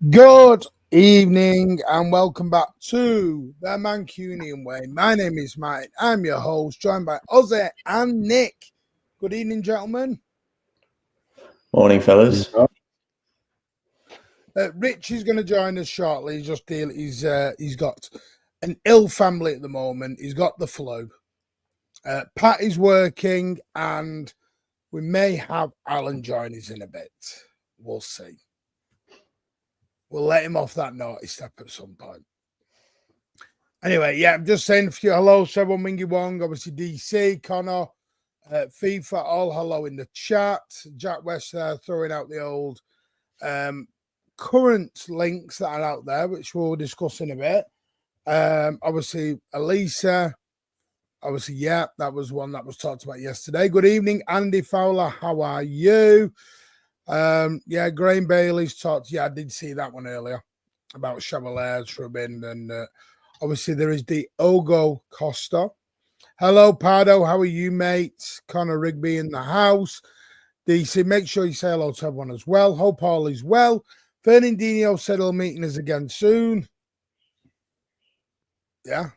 Good evening and welcome back to the Mancunian Way. My name is Martin. I'm your host, joined by Ozzy and Nick. Good evening, gentlemen. Morning, fellas. Rich is going to join us shortly. He's got an ill family at the moment. He's got the flu. Pat is working, and we may have Alan join us in a bit. We'll see. We'll let him off that naughty step at some point. Anyway, yeah, I'm just saying a few hello to everyone. Mingy Wong, obviously DC, Connor, FIFA, all hello in the chat. Jack West there throwing out the old current links that are out there, which we'll discuss in a bit. Obviously, Elisa, obviously, yeah, that was one that was talked about yesterday. Good evening, Andy Fowler. How are you? Yeah, Graham Bailey's talked. Yeah, I did see that one earlier about Chevalaire's rubbing, and obviously there is the Ogo Costa. Hello, Pardo. How are you, mate? Connor Rigby in the house. DC, make sure you say hello to everyone as well. Hope all is well. Fernandinho said he'll meeting us again soon. Yeah.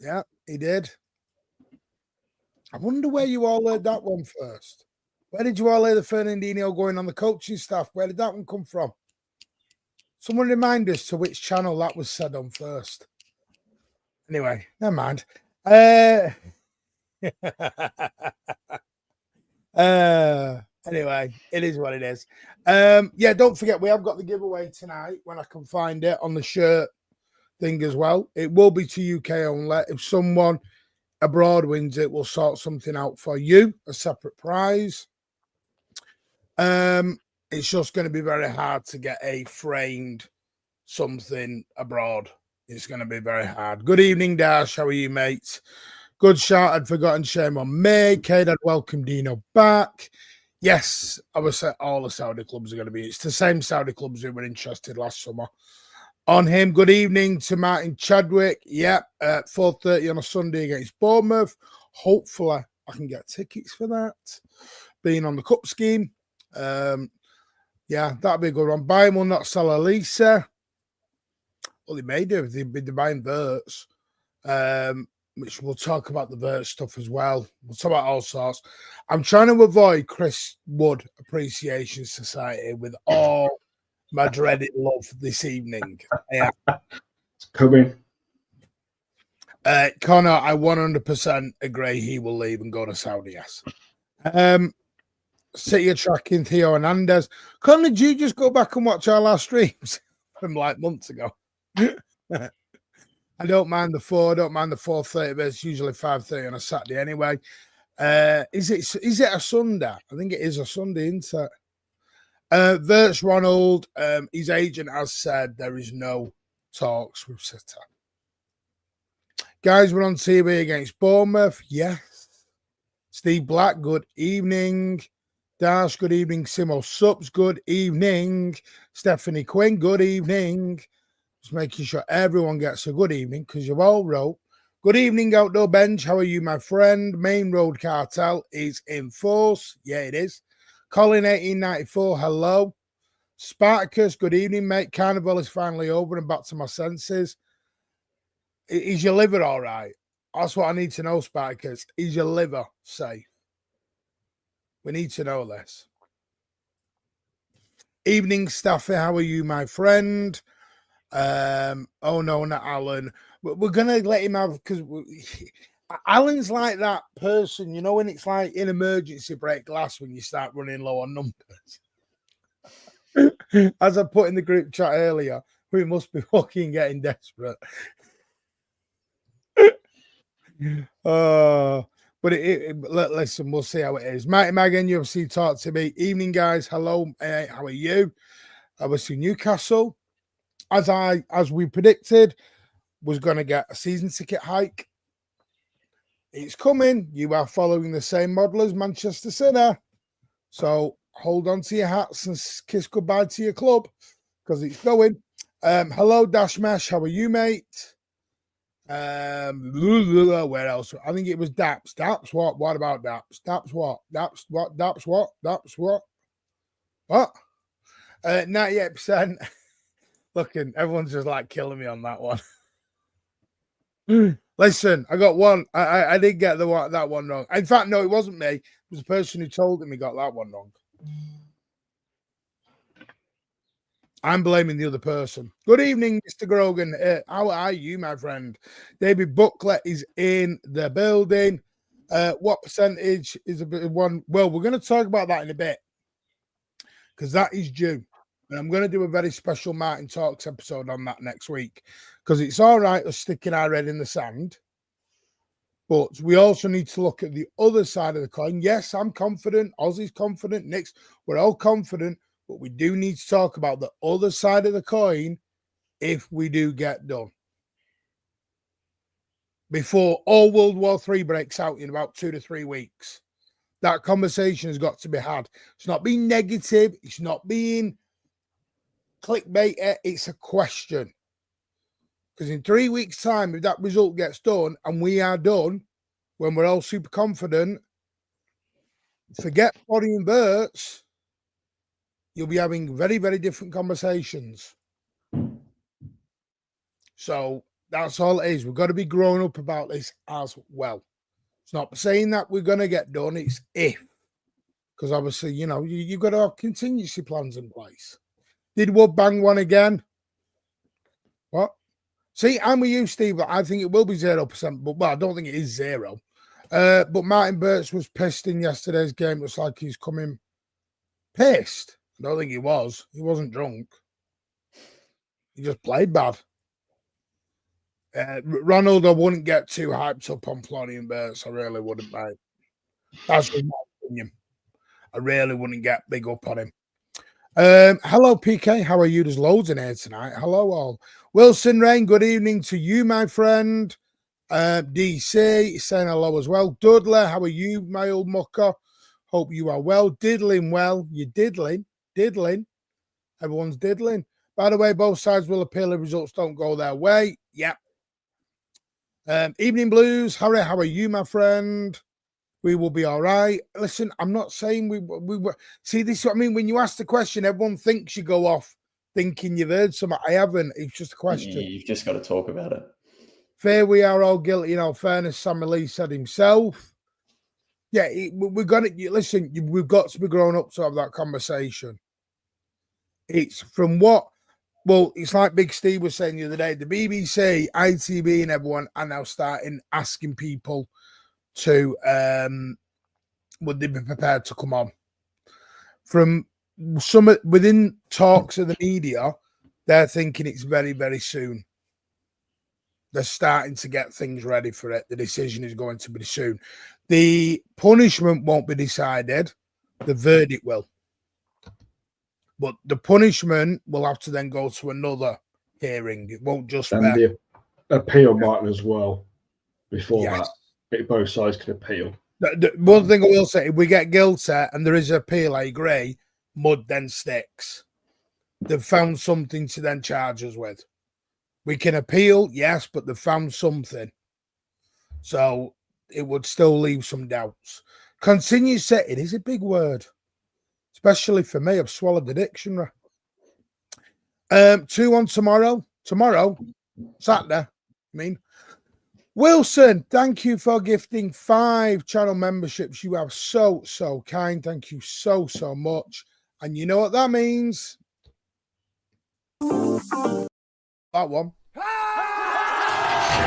Yeah, he did. I wonder where you all heard that one first. Where did you all hear the Fernandinho going on the coaching staff? Where did that one come from? Someone remind us to which channel that was said on first. Anyway, never mind. Anyway, it is what it is. Yeah, don't forget, we have got the giveaway tonight when I can find it on the shirt thing as well. It will be to UK only. If someone abroad wins it, we'll sort something out for you, a separate prize. It's just going to be very hard to get a framed something abroad. It's going to be very hard. Good evening, Dash. How are you, mates? Good shout. I'd forgotten. Shame on me. Kate, I'd welcome Dino back. Yes, I would say all the Saudi clubs are going to be. It's the same Saudi clubs who were interested last summer on him. Good evening to Martin Chadwick. Yep, at 4:30 on a Sunday against Bournemouth. Hopefully, I can get tickets for that. Being on the cup scheme. Yeah, that'd be a good one. Bayern will not sell Elisa. Well, they may do if they're buying Verts, which we'll talk about the Vert stuff as well. We'll talk about all sorts. I'm trying to avoid Chris Wood Appreciation Society with all my dreaded love this evening. Yeah. It's coming. Connor, I 100% agree he will leave and go to Saudi, yes. City are tracking Theo Hernandez. Connor, did you just go back and watch our last streams from like months ago? I don't mind the 4. I don't mind the 4:30, but it's usually 5:30 on a Saturday anyway. Is it a Sunday? I think it is a Sunday, isn't it? Verts Ronald, his agent has said there is no talks with City. Guys, we're on TV against Bournemouth. Yes. Steve Black, good evening. Dash, good evening. Simo Sups, good evening. Stephanie Quinn, good evening. Just making sure everyone gets a good evening because you've all wrote. Good evening, Outdoor Bench. How are you, my friend? Main Road Cartel is in force. Yeah, it is. Colin 1894, hello. Spartacus, good evening, mate. Carnival is finally over and back to my senses. Is your liver all right? That's what I need to know, Spartacus. Is your liver safe? We need to know this. Evening, Staffy. How are you, my friend? Oh, no, not Alan. We're going to let him have, because Alan's like that person, you know, when it's like in emergency break glass when you start running low on numbers. As I put in the group chat earlier, we must be fucking getting desperate. But listen, we'll see how it is. Mighty Magan, UFC Talk to me. Evening, guys. Hello. How are you? Obviously, Newcastle, as we predicted, was going to get a season ticket hike. It's coming. You are following the same model as Manchester City. So hold on to your hats and kiss goodbye to your club because it's going. Hello, Dash Mesh. How are you, mate? Where else? I think it was Daps. Daps what? What about Daps? Daps what? Daps what? Daps what? Daps what? What? 98%. Looking, everyone's just like killing me on that one. Listen, I got one. I did get that one wrong. In fact, no, it wasn't me. It was the person who told him he got that one wrong. I'm blaming the other person. Good evening, Mr. Grogan. How are you, my friend? David Buckler is in the building. What percentage is a bit of one? Well, we're going to talk about that in a bit because that is due. And I'm going to do a very special Martin Talks episode on that next week because it's all right us sticking our head in the sand. But we also need to look at the other side of the coin. Yes, I'm confident. Ozzy's confident. Nick's, we're all confident. But we do need to talk about the other side of the coin if we do get done. Before all World War III breaks out in about 2 to 3 weeks. That conversation has got to be had. It's not being negative. It's not being clickbait. It's a question. Because in 3 weeks' time, if that result gets done and we are done, when we're all super confident, forget Body and Berts. You'll be having very, very different conversations. So that's all it is. We've got to be grown up about this as well. It's not saying that we're going to get done. It's if. Because obviously, you know, you've got to have contingency plans in place. Did Wood bang one again? What? See, I'm with you, Steve. But I think it will be 0%. But, well, I don't think it is 0. But Martin Berts was pissed in yesterday's game. Looks like he's coming pissed. I don't think he was. He wasn't drunk. He just played bad. Ronald, I wouldn't get too hyped up on Florian Berts. I really wouldn't, mate. That's just my opinion. I really wouldn't get big up on him. Hello, PK. How are you? There's loads in here tonight. Hello, all. Wilson Rain, good evening to you, my friend. DC saying hello as well. Dudley, how are you, my old mucker? Hope you are well. Diddling well. You're diddling. Diddling. Everyone's diddling. By the way, both sides will appeal if results don't go their way. Yep. Evening Blues. Harry, how are you, my friend? We will be all right. Listen, I'm not saying we were. See, this is what I mean. When you ask the question, everyone thinks you go off thinking you've heard something. I haven't. It's just a question. You've just got to talk about it. Fair, we are all guilty. In all fairness, Sam Lee said himself. Yeah, we've got to listen. We've got to be grown up to have that conversation. It's from what. Well, it's like Big Steve was saying the other day. The BBC, ITV, and everyone are now starting asking people to would they be prepared to come on. From some within talks of the media, they're thinking it's very, very soon. They're starting to get things ready for it. The decision is going to be soon. The punishment won't be decided. The verdict will. But the punishment will have to then go to another hearing. It won't just be. And the appeal might as well before Yes. that. Both sides can appeal. The one thing I will say, if we get guilty and there is an appeal, I agree, mud then sticks. They've found something to then charge us with. We can appeal, yes, but they've found something. So it would still leave some doubts. Continue set, it is a big word. Especially for me, I've swallowed the dictionary. 2-1 tomorrow. Tomorrow, Saturday, I mean. Wilson, thank you for gifting 5 channel memberships. You are so kind. Thank you so much. And you know what that means? That one.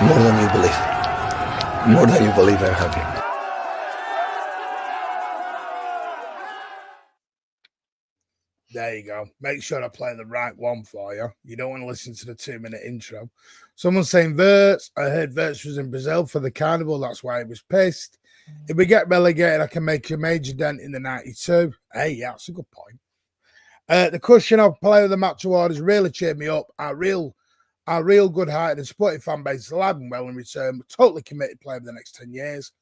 More than you believe. More than you believe, I'm happy. There you go. Make sure I play the right one for you. You don't want to listen to the 2-minute intro. Someone's saying Verts. I heard Verts was in Brazil for the carnival. That's why he was pissed. If we get relegated, I can make a major dent in the 92. Hey, yeah, that's a good point. The cushion of player of the match award has really cheered me up. Our real good-hearted and supportive fan base is alive and well in return. We're totally committed player for the next 10 years.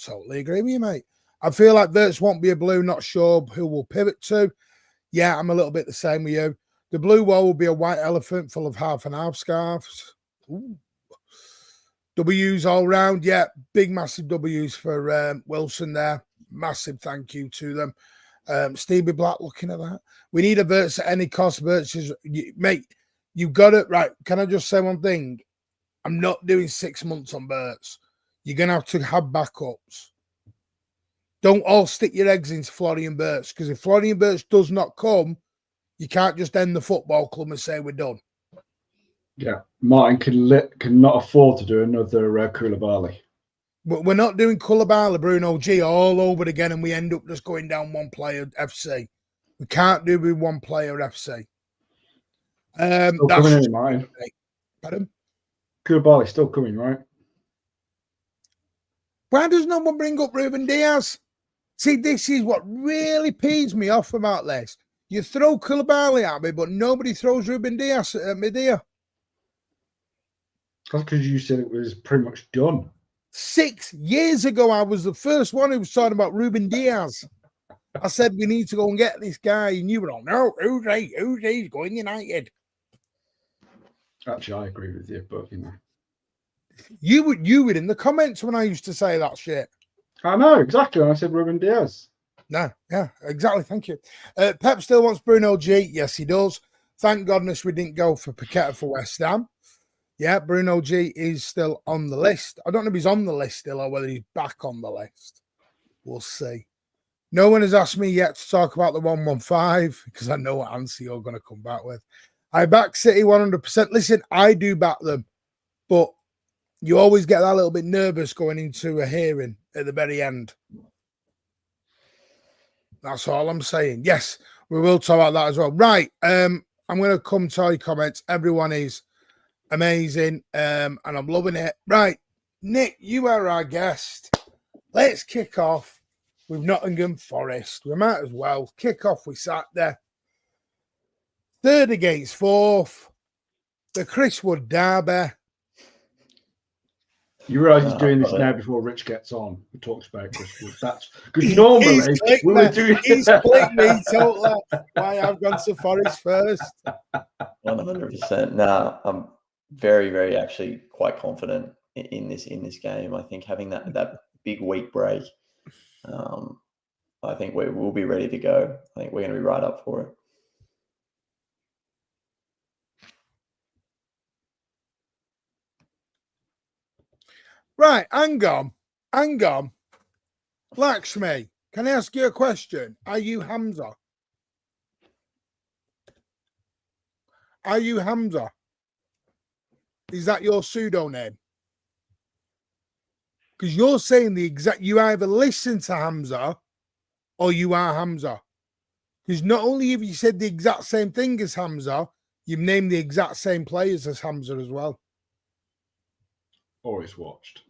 Totally agree with you, mate. I feel like Verts won't be a blue. Not sure who will pivot to. Yeah, I'm a little bit the same with you. The blue wall will be a white elephant full of half and half scarves. Ooh. W's all round. Yeah, big, massive W's for Wilson there. Massive thank you to them. Stevie Black looking at that. We need a Verts at any cost. Verts is, mate, you got it right. Can I just say one thing? I'm not doing 6 months on Verts. You're going to have backups. Don't all stick your eggs into Florian Verts, because if Florian Verts does not come, you can't just end the football club and say we're done. Yeah, Martin cannot afford to do another Koulibaly. But we're not doing Koulibaly, Bruno G all over again, and we end up just going down one player FC. We can't do with one player FC. Still That's coming in, Martin. Pardon? Koulibaly's still coming, right? Why does no one bring up Ruben Diaz? See, this is what really pees me off about this. You throw Koulibaly at me, but nobody throws Ruben Diaz at me, dear. That's because you said it was pretty much done. 6 years ago, I was the first one who was talking about Ruben Diaz. I said, we need to go and get this guy. And you were all, no, who's he? Going United. Actually, I agree with you, but, you know. You were in the comments when I used to say that shit. I know, exactly. And I said Ruben Diaz. No, yeah, exactly. Thank you. Pep still wants Bruno G. Yes, he does. Thank goodness we didn't go for Paqueta for West Ham. Yeah, Bruno G is still on the list. I don't know if he's on the list still or whether he's back on the list. We'll see. No one has asked me yet to talk about the 115 because I know what answer you're going to come back with. I back City 100%. Listen, I do back them, but you always get that little bit nervous going into a hearing at the very end. That's all I'm saying. Yes, we will talk about that as well. Right. I'm going to come to your comments. Everyone is amazing. And I'm loving it. Right. Nick, you are our guest. Let's kick off with Nottingham Forest. We might as well kick off with Saturday. 3rd against 4th. The Chris Wood derby. You realise he's doing this now before Rich gets on. He talks about Chris Wood. That's because normally we were doing. He's clicked me totally. Why I've gone to Forest first. 100%. Nah, I'm very, very actually quite confident in this game. I think having that big week break, I think we'll be ready to go. I think we're going to be right up for it. Right, hang on. Lakshmi, can I ask you a question? Are you Hamza? Are you Hamza? Is that your pseudo name? Because you're saying the exact, you either listen to Hamza or you are Hamza. Because not only have you said the exact same thing as Hamza, you've named the exact same players as Hamza as well. or it's watched.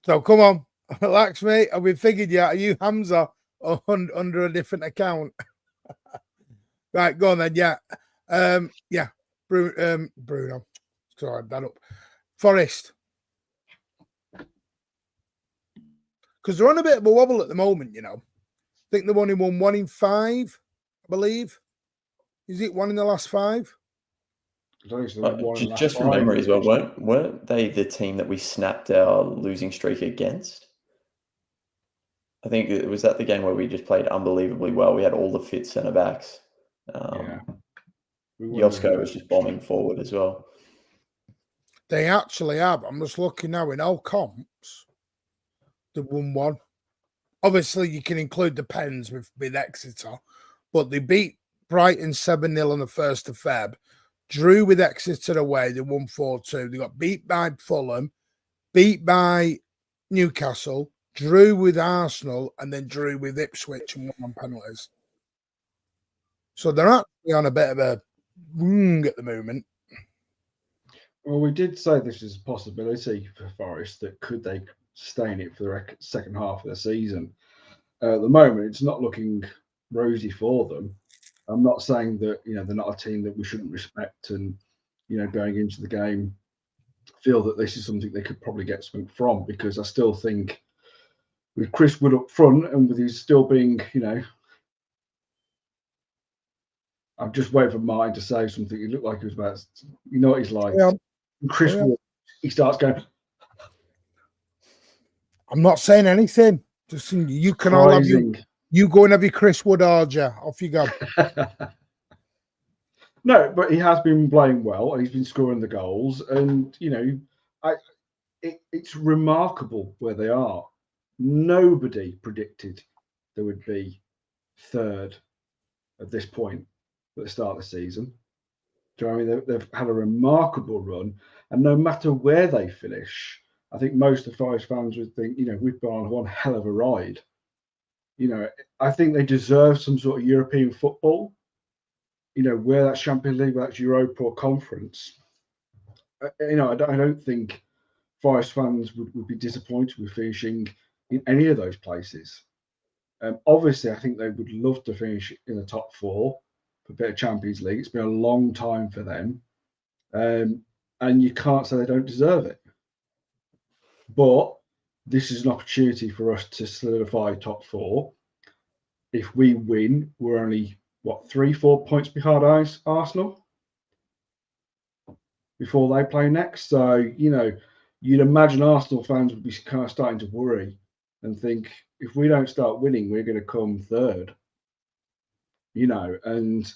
So come on, relax, mate. Have we figured you out? Are you Hamza or under a different account? Right, go on then. Yeah. Yeah. Bruno. Sorry, that up. Forest. Because they're on a bit of a wobble at the moment, you know. I think they've only won 1 in 5, I believe. Is it 1 in the last 5? Just from memory as well, weren't they the team that we snapped our losing streak against? I think it was at the game where we just played unbelievably well. We had all the fit centre backs. Josko was just bombing forward as well. They actually have. I'm just looking now in all comps. They won 1. Obviously, you can include the Pens with Exeter, but they beat Brighton 7-0 on the 1st of Feb. Drew with Exeter away. They won 4-2. They got beat by Fulham, beat by Newcastle, drew with Arsenal, and then drew with Ipswich and won on penalties. So they're actually on a bit of a wing at the moment. Well, we did say this is a possibility for Forest, that could they stay in it for the second half of the season. At the moment, it's not looking rosy for them. I'm not saying that, you know, they're not a team that we shouldn't respect and, you know, going into the game, feel that this is something they could probably get something from, because I still think with Chris Wood up front and with his still being, you know, I'm just waiting for Martin to say something. He looked like he was about, you know what he's like. Yeah. Chris Wood, he starts going. I'm not saying anything. Just you can all have you go and have your Chris Wood orgy. Off you go. No, but he has been playing well and he's been scoring the goals. And, you know, it's remarkable where they are. Nobody predicted there would be third at this point at the start of the season. Do you know what I mean? They've had a remarkable run. And no matter where they finish, I think most of the Forest fans would think, you know, we've been on one hell of a ride. You know, I think they deserve some sort of European football. You know, where that's Champions League, where that's Europa or Conference. You know, I don't think Forest fans would be disappointed with finishing in any of those places. Obviously, I think they would love to finish in the top 4 for a bit of Champions League. It's been a long time for them. And you can't say they don't deserve it. But this is an opportunity for us to solidify top 4. If we win, we're only, 3-4 points behind Arsenal before they play next. So, you know, you'd imagine Arsenal fans would be kind of starting to worry and think, if we don't start winning, we're going to come third. You know, and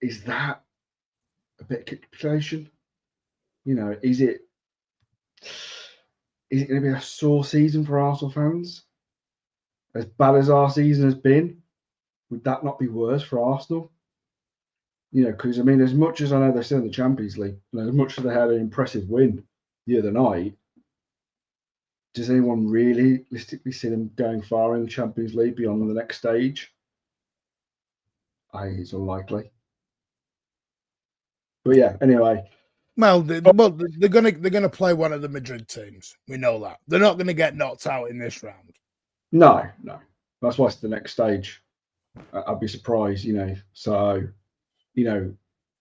is that a bit of capitulation? You know, is it going to be a sore season for Arsenal fans? As bad as our season has been, would that not be worse for Arsenal? You know, because I mean, as much as I know they're still in the Champions League, and as much as they had an impressive win the other night, does anyone realistically see them going far in the Champions League beyond the next stage? I think it's unlikely. But yeah, anyway. Well, they're gonna play one of the Madrid teams. We know that they're not going to get knocked out in this round. No. That's why it's the next stage. I'd be surprised, you know. So, you know,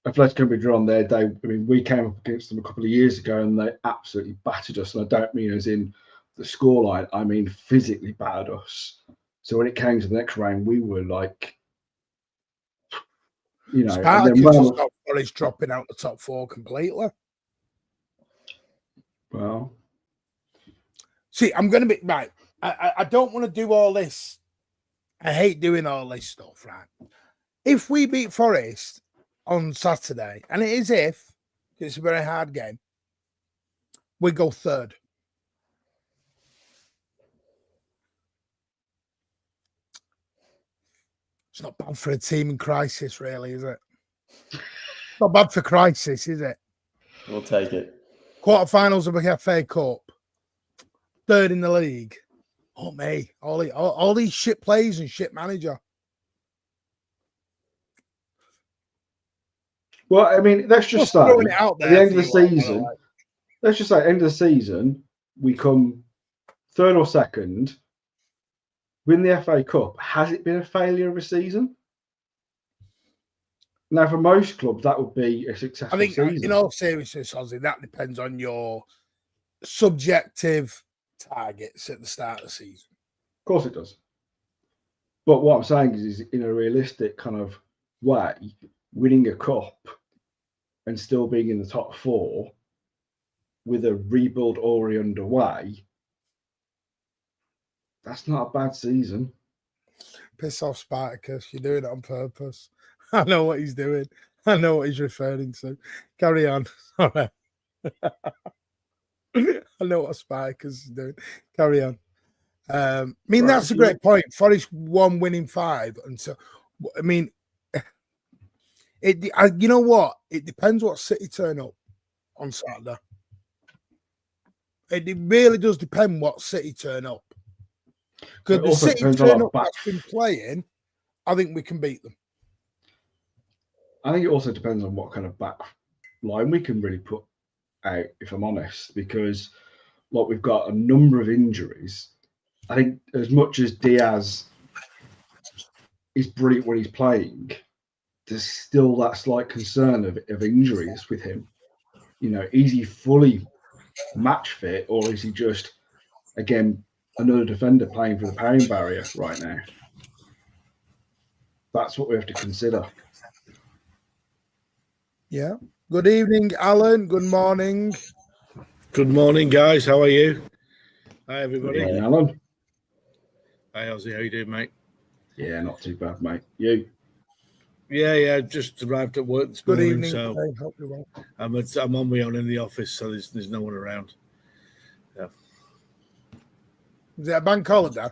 Atletico Madrid on their day. I mean, we came up against them a couple of years ago, and they absolutely battered us. And I don't mean as in the scoreline. I mean physically battered us. So when it came to the next round, we were like, you know, Forest dropping out the top 4 completely. Well, see, I'm going to be right. I don't want to do all this. I hate doing all this stuff, right? If we beat Forest on Saturday, and it is it's a very hard game, we go third. It's not bad for a team in crisis, really, is it? Not bad for crisis, is it? We'll take it. Quarterfinals of a FA Cup. Third in the league. Oh, me. All these shit plays and shit manager. Well, I mean, let's just say throwing it out at there the end of for the you all, season, like, let's just say end of the season, we come third or second, win the FA Cup. Has it been a failure of a season? Now, for most clubs, that would be a I successful think, season. in all seriousness, Ozzy, that depends on your subjective targets at the start of the season. Of course it does. But what I'm saying is in a realistic kind of way, winning a cup and still being in the top four with a rebuild already underway, that's not a bad season. Piss off, Spartacus. You're doing it on purpose. I know what he's doing. I know what he's referring to. Carry on. Sorry. I know what Spartacus is doing. Carry on. I mean, Right, that's a great point. Forest won winning 5. And so, I mean, you know what? It depends what City turn up on Saturday. It really does depend what City turn up. Because the City turn up that's been playing, I think we can beat them. I think it also depends on what kind of back line we can really put out, if I'm honest, because like we've got a number of injuries. I think as much as Diaz is brilliant when he's playing, there's still that slight concern of injuries with him. You know, is he fully match fit, or is he just, again, another defender playing for the pain barrier right now? That's what we have to consider. Yeah. Good evening, Alan. Good morning. Good morning, guys. How are you? Hi, everybody. Good morning, Alan. Hi, Ozzy. How you doing, mate? Yeah, not too bad, mate. You? Yeah. Just arrived at work this Good morning, evening. so I hope you're well. I'm on my own in the office, so there's no one around. Yeah. Is it a bank holiday?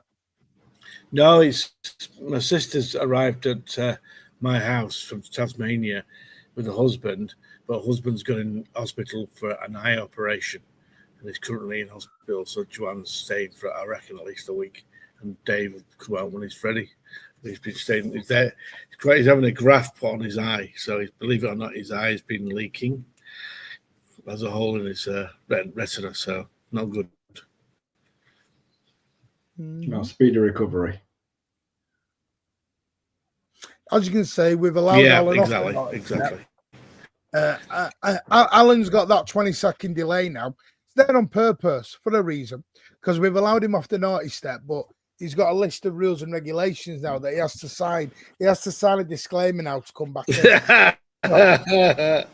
No, it's my sister's arrived at my house from Tasmania with a husband, but husband's gone in hospital for an eye operation and is currently in hospital. So Joanne's staying for, I reckon, at least a week, and Dave will come out when he's ready. He's been staying. He's there. He's having a graft put on his eye, so believe it or not, his eye has been leaking. There's a hole in his retina, so not good. No, speedy recovery. As you can say, we've allowed Alan off. Exactly. Alan's got that 20-second delay now. It's there on purpose for a reason, because we've allowed him off the naughty step, but he's got a list of rules and regulations now that he has to sign. He has to sign a disclaimer now to come back in.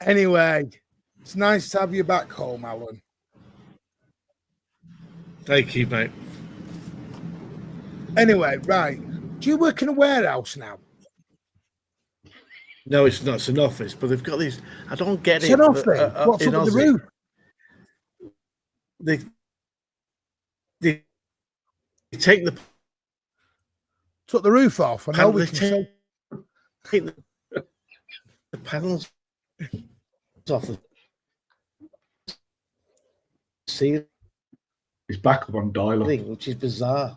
Anyway, it's nice to have you back home, Alan. Thank you, mate. Anyway, right. Do you work in a warehouse now? No, it's not. It's an office, but they've got these. I don't get It's it. an office. What's in up with the Aussie, roof? They take the Took the roof off. I know we can take the panels off the ceiling. He's back up on dial-up, Which is bizarre.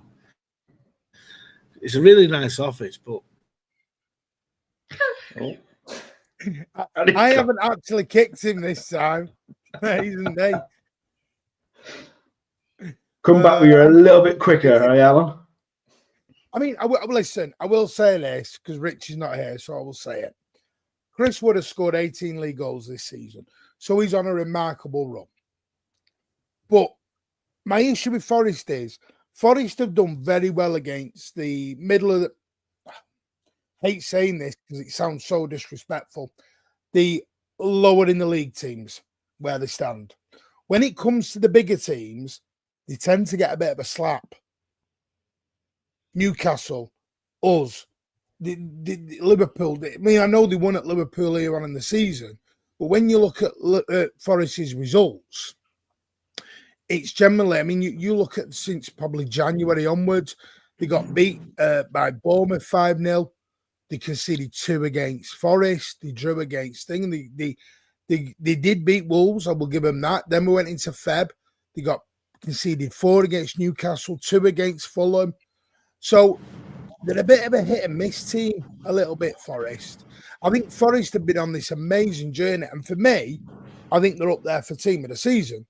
It's a really nice office, but I haven't actually kicked him this time. Isn't he? Come back with you a little bit quicker, eh, Alan? I mean, listen, I will say this because Rich is not here, so I will say it. Chris Wood has scored 18 league goals this season, so he's on a remarkable run. But my issue with Forest is Forest have done very well against the middle of the... I hate saying this because it sounds so disrespectful. The lower in the league teams where they stand. When it comes to the bigger teams, they tend to get a bit of a slap. Newcastle, us, the Liverpool. I mean, I know they won at Liverpool earlier on in the season, but when you look at Forest's results, it's generally, I mean, you look at since probably January onwards, they got beat by Bournemouth 5-0. They conceded 2 against Forest. They drew against Sting. They did beat Wolves. I will give them that. Then we went into Feb. They got conceded 4 against Newcastle, 2 against Fulham. So they're a bit of a hit and miss team, a little bit, Forest. I think Forest have been on this amazing journey. And for me, I think they're up there for team of the season.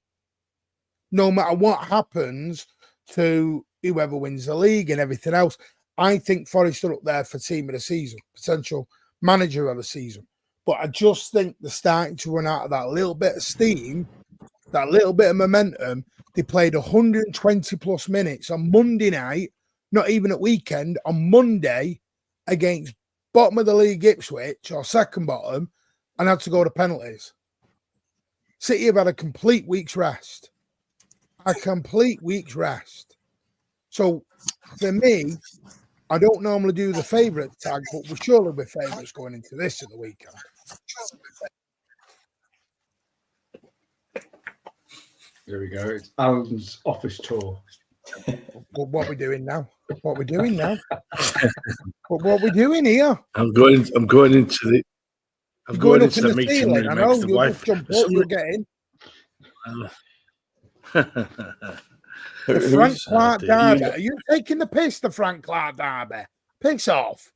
No matter what happens to whoever wins the league and everything else, I think Forest are up there for team of the season, potential manager of the season. But I just think they're starting to run out of that little bit of steam, that little bit of momentum. They played 120 plus minutes on Monday night, not even at weekend, on Monday against bottom of the league Ipswich, or second bottom, and had to go to penalties. City have had a complete week's rest. A complete week's rest. So for me, I don't normally do the favourite tag, but we're surely be favourites going into this at the weekend. There we go. It's Alan's office tour. But what are we doing now? What are we doing now? What are we doing here? I'm going into the. I'm going up into in the meeting ceiling. room. I know The you'll wife. just jump up. You'll get in. The Frank Clark Derby. Are you taking the piss, the Frank Clark Derby? Piss off,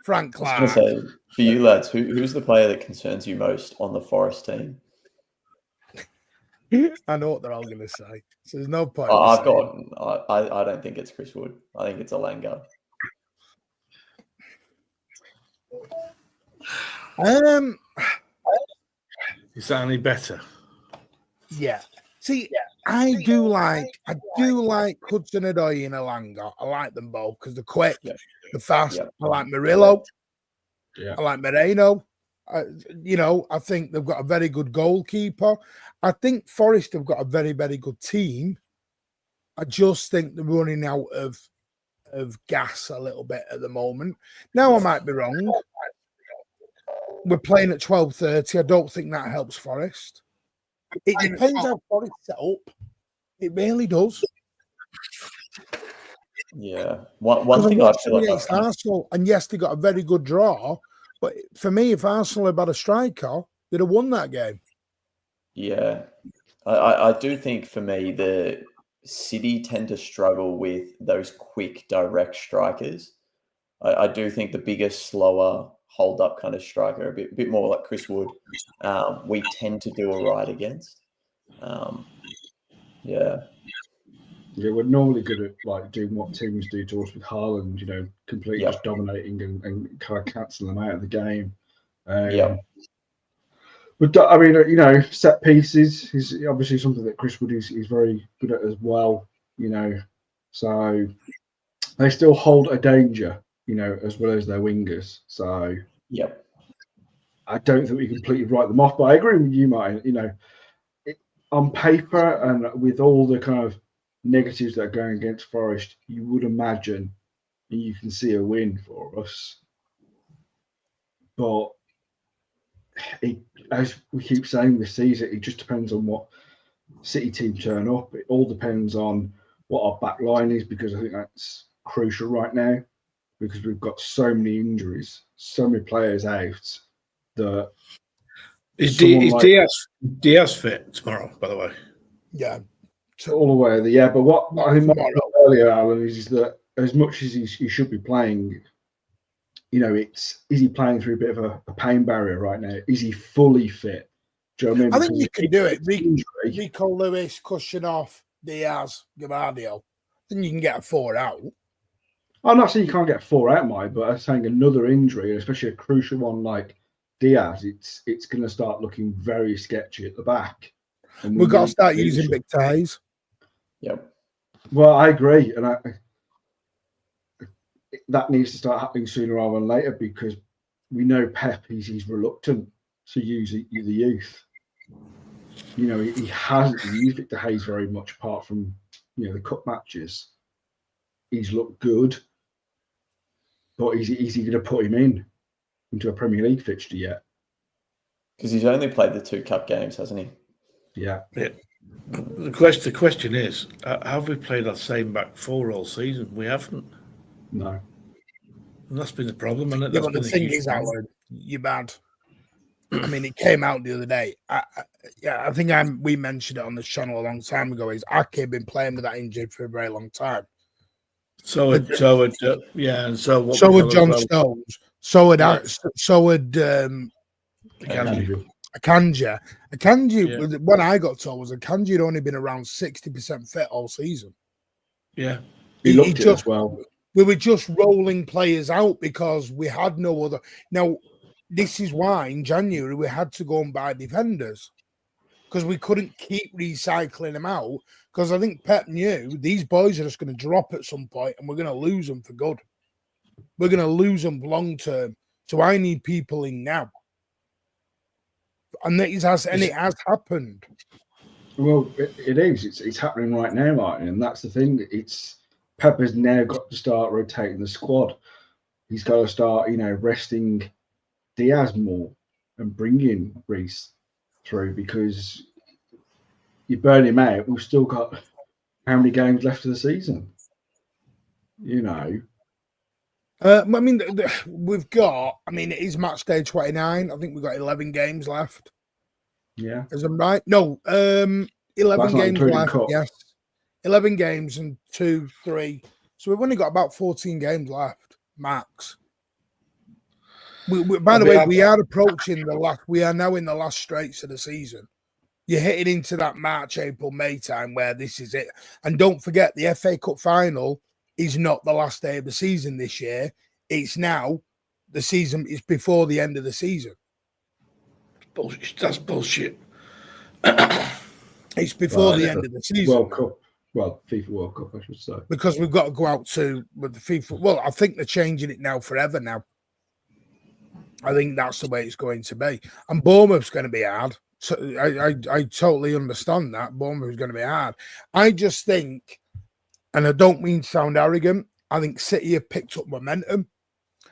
Frank Clark. I was going to say, for you lads, who's the player that concerns you most on the Forest team? I know what they're all going to say. So there's no point. I don't think it's Chris Wood. I think it's Alanga. Is that any better? Yeah. See, I do like Hudson-Odoi and Alanga. I like them both because they're quick, they're fast. I like Murillo. I like Moreno. I think they've got a very good goalkeeper. I think Forest have got a very, very good team. I just think they're running out of gas a little bit at the moment. Now, I might be wrong. We're playing at 12:30. I don't think that helps Forest. It depends how Forest set up. It really does. Yeah. One thing I feel against Arsenal, and yes, they got a very good draw. But for me, if Arsenal had had a striker, they'd have won that game. Yeah. I do think for me, the City tend to struggle with those quick, direct strikers. I do think the bigger, slower, hold-up kind of striker, a bit more like Chris Wood, we tend to do all right against. Yeah, we're normally good at like doing what teams do to us with Haaland, completely just dominating and kind of cancelling them out of the game. But I mean, set pieces is obviously something that Chris Wood is very good at as well. So they still hold a danger, as well as their wingers. So I don't think we completely write them off. But I agree with you, Martin. On paper and with all the kind of negatives that are going against Forest, you would imagine and you can see a win for us. But as we keep saying this season, it just depends on what City team turn up. It all depends on what our back line is, because I think that's crucial right now, because we've got so many injuries, so many players out that is Diaz fit tomorrow, by the way? Yeah. All aware of that, but what I think earlier, Alan, is that as much as he should be playing, is he playing through a bit of a pain barrier right now? Is he fully fit? Do you know what I mean? I think you can do it. Rico Lewis, Kushinoff, Diaz, Gavardio. Then you can get a 4 out. I'm not saying you can't get 4 out, Mike, but I'm saying another injury, especially a crucial one like Diaz, it's going to start looking very sketchy at the back. We've got to start using big ties. Yep. Well, I agree, and that needs to start happening sooner rather than later, because we know Pep he's reluctant to use the youth. He hasn't used Victor Hayes very much, apart from the cup matches. He's looked good, but is he going to put him into a Premier League fixture yet? Because he's only played the 2 cup games, hasn't he? Yeah. The question is, have we played our same back 4 all season? We haven't. No. And that's been the problem, isn't it? Yeah, but the thing is, Alan, you're bad. I mean, it came out the other day. I think we mentioned it on this channel a long time ago. Ake had been playing with that injury for a very long time. So would yeah, and so what So we would got as John well. Stones. So would Yeah. so would Akanji. Akanji. Akanji, Yeah. what I got told was Akanji had only been around 60% fit all season. Yeah. He looked it just as well. We were just rolling players out because we had no other. Now, this is why in January we had to go and buy defenders because we couldn't keep recycling them out because I think Pep knew these boys are just going to drop at some point and we're going to lose them for good. We're going to lose them long term. So I need people in now. And it has happened. Well, it is. It's happening right now, Martin, and that's the thing. Pepper's now got to start rotating the squad. He's got to start, resting Diaz more and bringing Reece through because you burn him out. We've still got how many games left of the season? I mean, we've got. I mean, it is match day 29. I think we've got 11 games left. Yeah, is that right? No, 11 games left. Cup. Yes, 11 games and 2, 3. So we've only got about 14 games left, max. By the way, we are approaching the last. We are now in the last straights of the season. You're hitting into that March, April, May time where this is it. And don't forget, the FA Cup final is not the last day of the season this year. It's now the season. It's before the end of the season. Bullshit. That's bullshit. It's before the end of the season. World Cup. Well, FIFA World Cup, I should say. Because we've got to go out with the FIFA. Well, I think they're changing it now forever now. I think that's the way it's going to be. And Bournemouth's going to be hard. So I totally understand that. Bournemouth is going to be hard. I just think, and I don't mean to sound arrogant, I think City have picked up momentum.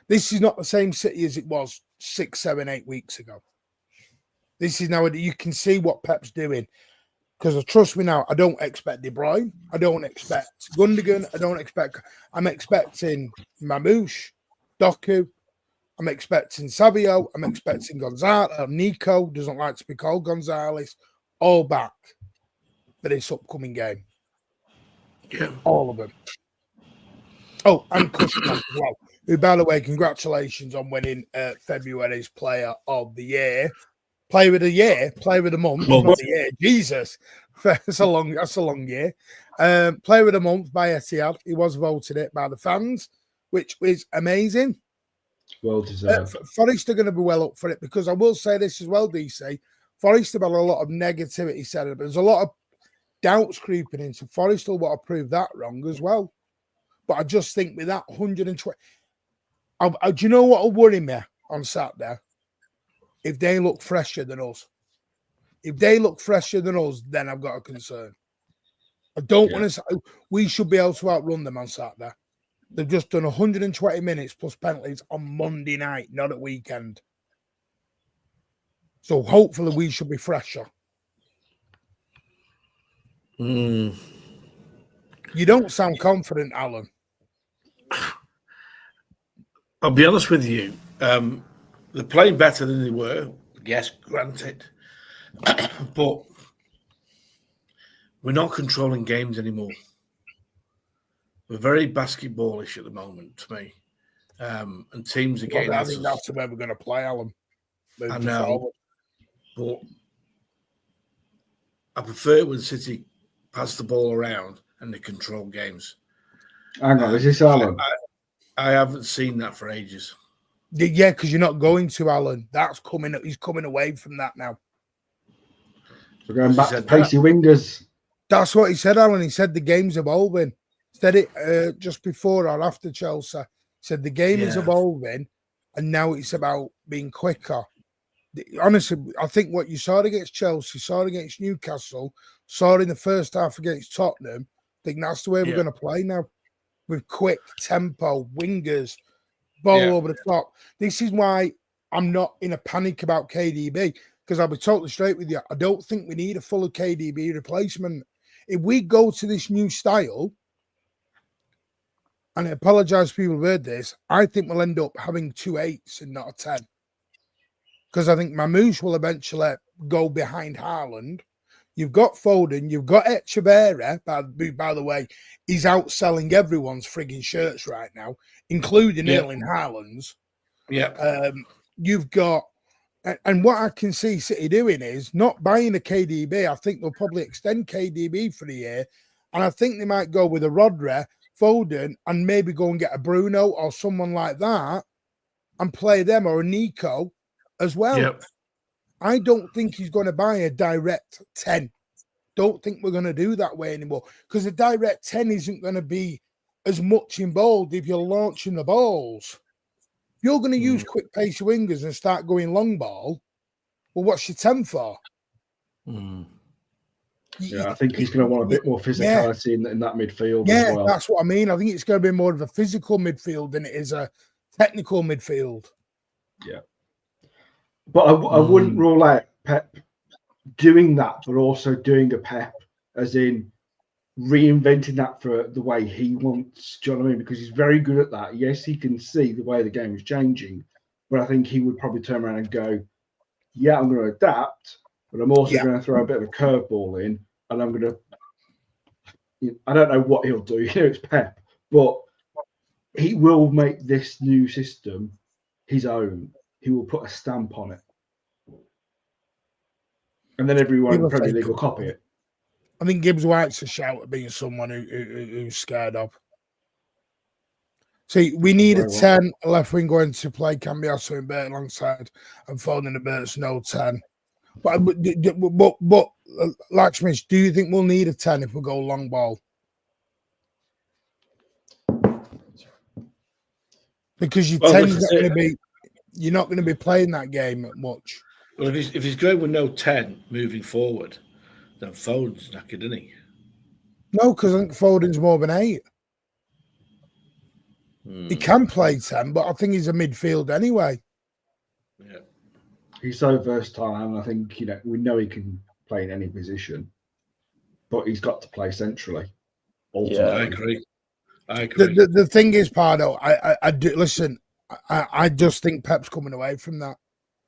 This is not the same City as it was 6, 7, 8 weeks ago. This is now, you can see what Pep's doing. Because trust me now, I don't expect De Bruyne. I don't expect Gundogan. I'm expecting Mamouche, Doku. I'm expecting Savio. I'm expecting Gonzalo. Nico doesn't like to be called Gonzalez. All back for this upcoming game. Yeah. All of them. Oh, and Kushner as well. Who, by the way, congratulations on winning February's Player of the Year. Player of the Year, Player of the Month, not the year. Jesus, that's a long year. Player of the Month by Etihad. He was voted it by the fans, which is amazing. Well deserved. Forest are going to be well up for it because I will say this as well, DC. Forest have had a lot of negativity said, but there's a lot of doubts creeping in. So Forest will want to prove that wrong as well. But I just think with that 120, do you know what will worry me on Saturday? If they look fresher than us. If they look fresher than us, then I've got a concern. I don't want to say we should be able to outrun them on Saturday. They've just done 120 minutes plus penalties on Monday night, not at weekend. So hopefully we should be fresher. You don't sound confident, Alan. I'll be honest with you. They're playing better than they were. Yes, granted. But we're not controlling games anymore. We're very basketballish at the moment, to me. And teams are getting... I think that's the way we're going to play, Alan. I know. But I prefer when City pass the ball around and they control games. Hang on, is this Alan? I haven't seen that for ages. Yeah, because you're not going to, Alan. That's coming. He's coming away from that now. We're going back to pacey wingers. That's what he said, Alan. He said the game's evolving. He said it just before or after Chelsea. He said the game is evolving, and now it's about being quicker. Honestly, I think what you saw against Chelsea, saw against Newcastle, saw in the first half against Tottenham, I think that's the way we're going to play now. With quick tempo, wingers, ball over the top. This is why I'm not in a panic about KDB, because I'll be totally straight with you. I don't think we need a full KDB replacement. If we go to this new style, and I apologise if people have heard this, I think we'll end up having 2 8s and not a 10. Because I think Mamouche will eventually go behind Haaland. You've got Foden, you've got Echeverri, by the way, he's outselling everyone's frigging shirts right now, including Erling Haaland's. Yeah. You've got, and what I can see City doing is not buying a KDB. I think they'll probably extend KDB for the year, and I think they might go with a Rodri, Foden, and maybe go and get a Bruno or someone like that and play them, or a Nico as well. Yep. I don't think he's going to buy a direct 10. Don't think we're going to do that way anymore, because a direct 10 isn't going to be as much involved if you're launching the balls. If you're going to use quick pace wingers and start going long ball, well, what's your 10 for? Yeah, I think he's going to want a bit more physicality in that midfield as well. That's what I mean. I think it's going to be more of a physical midfield than it is a technical midfield. Yeah. But I wouldn't rule out Pep doing that, but also doing a Pep as in reinventing that for the way he wants. Do you know what I mean? Because he's very good at that. Yes, he can see the way the game is changing, but I think he would probably turn around and go, yeah, I'm going to adapt, but I'm also going to throw a bit of a curveball in, and I'm going to, I don't know what he'll do. It's Pep, but he will make this new system his own. He will put a stamp on it. And then everyone in the Premier League will copy it. I think Gibbs White's a shout at being someone who's scared of. See, we need a 10, a left wing going to play Cambiasso and Bert alongside, and Foden and Bert's no 10. But Lakshmi, do you think we'll need a 10 if we go long ball? Because your 10's not going to be, you're not going to be playing that game much. Well, if he's going with no 10 moving forward, then Foden's knackered, isn't he? No, because I think Foden's more than 8. He can play 10, but I think he's a midfield anyway. Yeah. He's so versatile, and I think, we know he can play in any position, but he's got to play centrally. Ultimately. Yeah, I agree. The thing is, Pardo, I do listen. I just think Pep's coming away from that.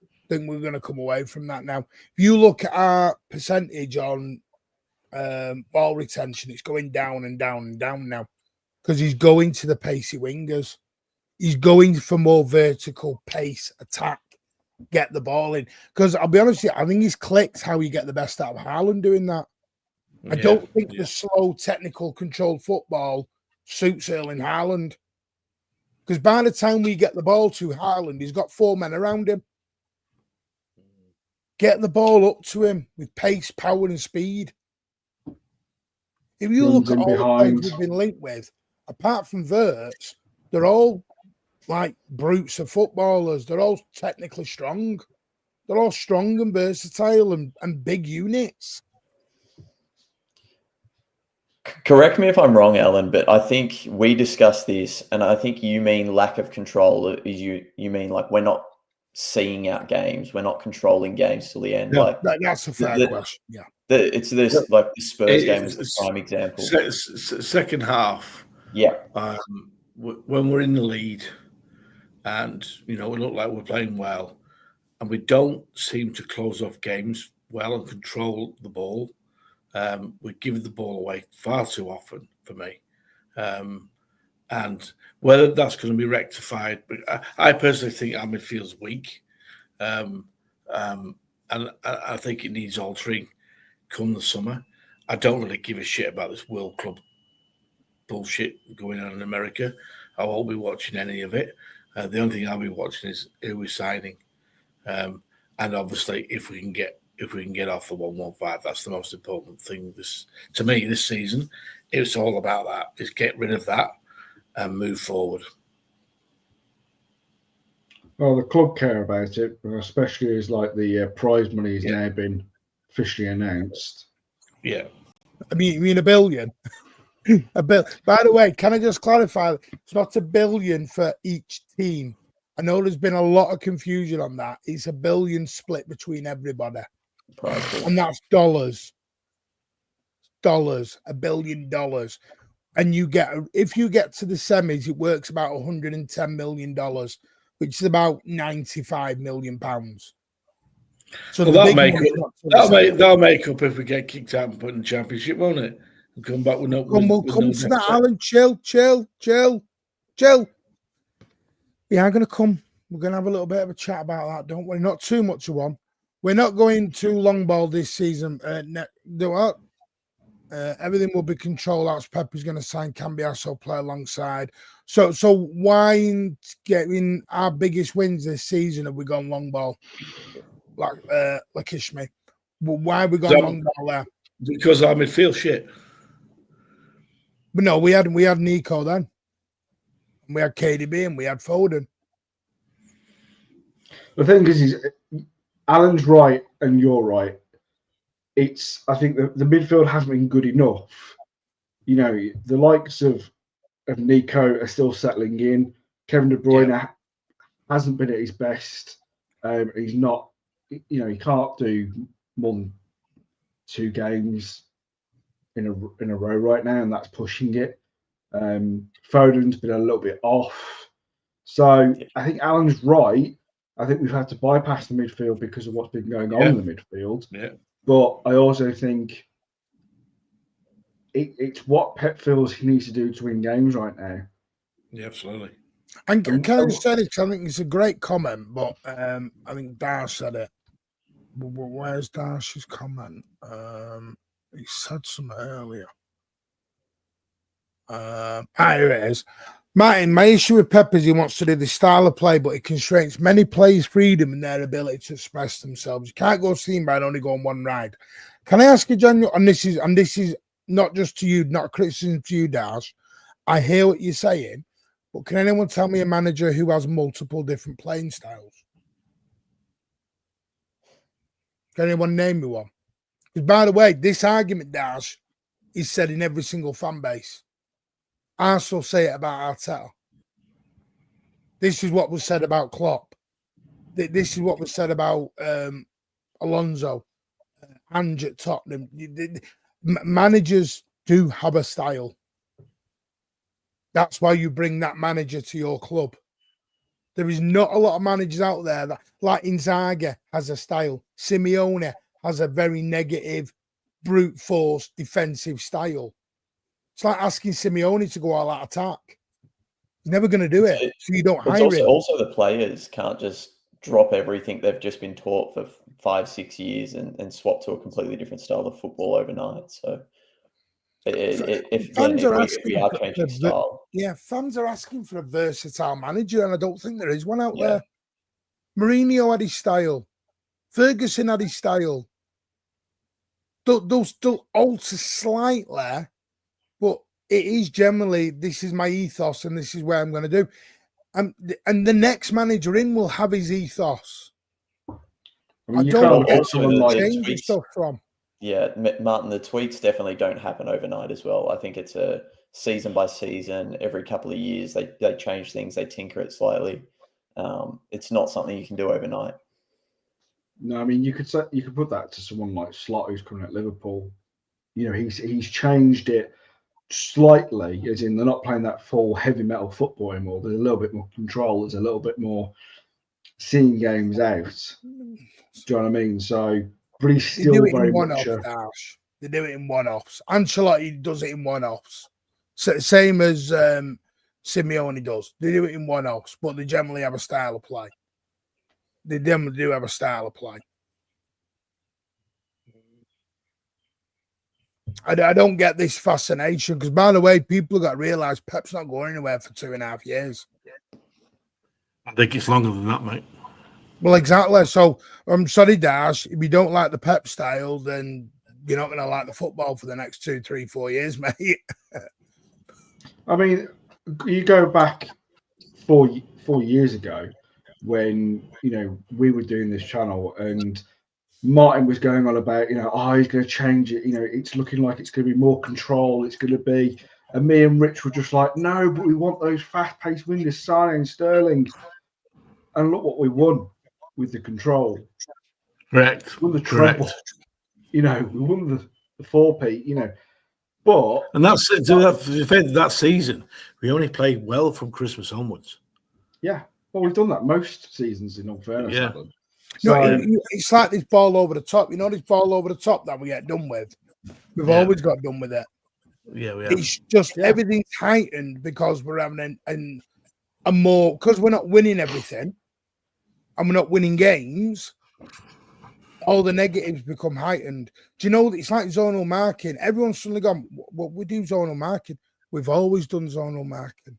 I think we're going to come away from that now. If you look at our percentage on ball retention, it's going down and down and down now, because he's going to the pacey wingers. He's going for more vertical pace attack, get the ball in. Because I'll be honest with you, I think he's clicked how you get the best out of Haaland doing that. I don't think the slow, technical, controlled football suits Erling Haaland. Because by the time we get the ball to Haaland, he's got 4 men around him. Get the ball up to him with pace, power, and speed. If you look at all the players we've been linked with, apart from Wirtz, they're all like brutes of footballers. They're all technically strong. They're all strong and versatile and big units. Correct me if I'm wrong, Alan, but I think we discussed this, and I think you mean lack of control. Is you mean like we're not seeing out games, we're not controlling games till the end. Yeah, like that's a fair question. Yeah, it's this like the Spurs game is the prime example. Second half. Yeah. When we're in the lead, and we look like we're playing well, and we don't seem to close off games well and control the ball. We give the ball away far too often for me. And whether that's going to be rectified, but I personally think our midfield's weak. And I think it needs altering come the summer. I don't really give a shit about this World Club bullshit going on in America. I won't be watching any of it. The only thing I'll be watching is who we're signing. And obviously, if we can get off the 115, that's the most important thing. To me, this season, it's all about that. Is get rid of that and move forward. Well, the club care about it, especially as like the prize money has now been officially announced. Yeah. I mean, you mean $1 billion? By the way, can I just clarify? It's not $1 billion for each team. I know there's been a lot of confusion on that. It's $1 billion split between everybody. And that's dollars. $1 billion. And if you get to the semis, it works about $110 million, which is about £95 million. So Well, the that'll big make one's up. not till the That'll make up if we get kicked out and put in the championship, won't it? And come back with no. We'll with come no to that, deficit. Alan. Chill. We are going to come. We're going to have a little bit of a chat about that, don't we? Not too much of one. We're not going too long ball this season. Everything will be controlled out. Pepper's going to sign Cambiasso, play alongside. So why in getting our biggest wins this season have we gone long ball? Like Ishmael. Why have we gone long ball there? Because our midfield shit. But no, we had Nico then. We had KDB and we had Foden. The thing is Alan's right and you're right. I think the midfield hasn't been good enough. You know, the likes of Nico are still settling in. Kevin De Bruyne hasn't been at his best. He's not, you know, he can't do more than 2 games in a row right now, and that's pushing it. Foden's been a little bit off. So I think Alan's right. I think we've had to bypass the midfield because of what's been going on in the midfield. Yeah. But I also think it's what Pep feels he needs to do to win games right now. Yeah, absolutely. And can I just say this? I think it's a great comment, but I think Dash said it. Where's Dash's comment? He said something earlier. Here it is. Martin, my issue with Pep is he wants to do the style of play, but it constrains many players' freedom and their ability to express themselves. You can't go steam by and only go on one ride. Can I ask you, Daniel? And this is not just to you, not a criticism to you, Dash. I hear what you're saying, but can anyone tell me a manager who has multiple different playing styles? Can anyone name me one? Because by the way, this argument, Dash, is said in every single fan base. Arsenal say it about Arteta. This is what was said about Klopp. This is what was said about Alonso, Ange at Tottenham. Managers do have a style. That's why you bring that manager to your club. There is not a lot of managers out there that, like Inzaghi, has a style. Simeone has a very negative, brute force, defensive style. It's like asking Simeone to go all out attack. He's never going to do it, so you don't hire him. Also, the players can't just drop everything they've just been taught for 5-6 years and swap to a completely different style of football overnight. So, if we are changing style, fans are asking for a versatile manager, and I don't think there is one out there. Mourinho had his style. Ferguson had his style. They'll still alter slightly. But it is generally, this is my ethos and this is where I'm going to do. And the next manager in will have his ethos. I mean, you can't look at someone like change stuff from. Yeah, Martin, the tweaks definitely don't happen overnight as well. I think it's a season by season. Every couple of years, they change things, they tinker it slightly. It's not something you can do overnight. No, I mean, you could put that to someone like Slot, who's coming at Liverpool. You know, he's changed it slightly, as in they're not playing that full heavy metal football anymore. There's a little bit more control. There's a little bit more seeing games out. Do you know what I mean? So, but he's still very much They do it in one-offs. Ancelotti does it in one-offs. Same as Simeone does. They do it in one-offs, but they generally have a style of play. They generally do have a style of play. I don't get this fascination because, by the way, people have got to realise Pep's not going anywhere for 2.5 years. I think it's longer than that, mate. Well, exactly. So I'm sorry, Dash. If you don't like the Pep style, then you're not going to like the football for the next 2, 3, 4 years, mate. I mean, you go back 4 years ago when, you know, we were doing this channel and Martin was going on about, you know, he's going to change it. You know, it's looking like it's going to be more control. It's going to be, and me and Rich were just like, no, but we want those fast-paced wingers, Sane and Sterling. And look what we won with the control. Correct. We won the treble. You know, we won the 4P. You know, but and that's that season. We only played well from Christmas onwards. Yeah, well, we've done that most seasons. In all fairness, yeah. So it's like this ball over the top. You know, this ball over the top that we get done with. We've always got done with it. Yeah, we have. It's just everything's heightened because we're having a more, because we're not winning everything and we're not winning games. All the negatives become heightened. Do you know, it's like zonal marking. Everyone's suddenly gone, well, we do zonal marking. We've always done zonal marking.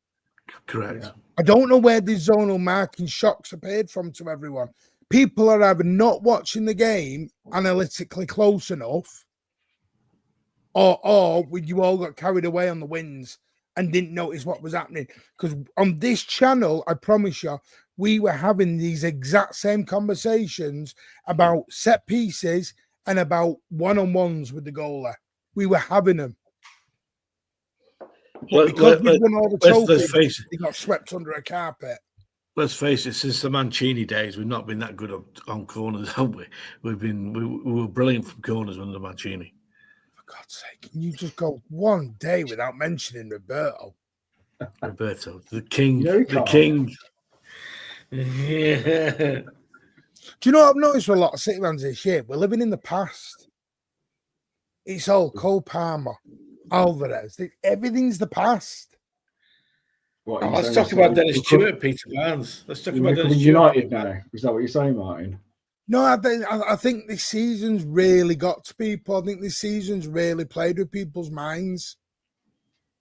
Correct. Yeah. I don't know where these zonal marking shocks appeared from to everyone. People are either not watching the game analytically close enough, or you all got carried away on the wins and didn't notice what was happening. Because on this channel, I promise you, we were having these exact same conversations about set pieces and about one-on-ones with the goalie. We were having them. But because we won all the trophies, they got swept under a carpet. Let's face it, since the Mancini days, we've not been that good on corners, have we? We were brilliant from corners under Mancini. For God's sake, can you just go one day without mentioning Roberto? Roberto, the king, the king. Yeah. Do you know what I've noticed with a lot of City fans this year? We're living in the past. It's all Cole Palmer, Alvarez. Everything's the past. Let's talk about Dennis Stewart, Peter Barnes. Let's talk about Dennis Stewart. United now. Is that what you're saying, Martin? No, I think this season's really got to people. I think this season's really played with people's minds.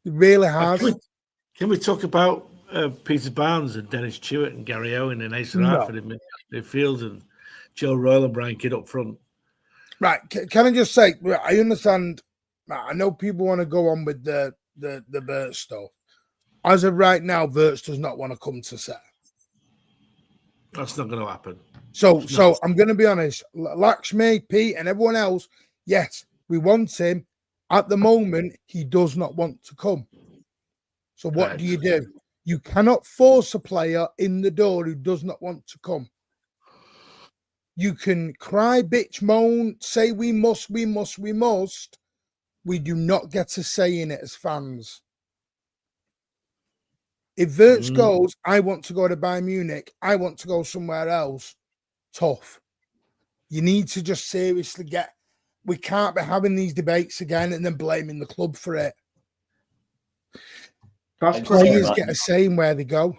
It really has. Can we talk about Peter Barnes and Dennis Stewart and Gary Owen and Asa Hartford in midfield and Joe Royle and Brian Kidd up front? Right. Can I just say, I understand. I know people want to go on with the Bert stuff. As of right now, Wirtz does not want to come to set. That's not going to happen. So I'm going to be honest. Lakshmi, Pete, and everyone else, yes, we want him. At the moment, he does not want to come. So what do? You cannot force a player in the door who does not want to come. You can cry, bitch, moan, say we must. We do not get a say in it as fans. If Wirtz goes, I want to go to Bayern Munich, I want to go somewhere else, tough. You need to just seriously we can't be having these debates again and then blaming the club for it. Players get a say in where they go.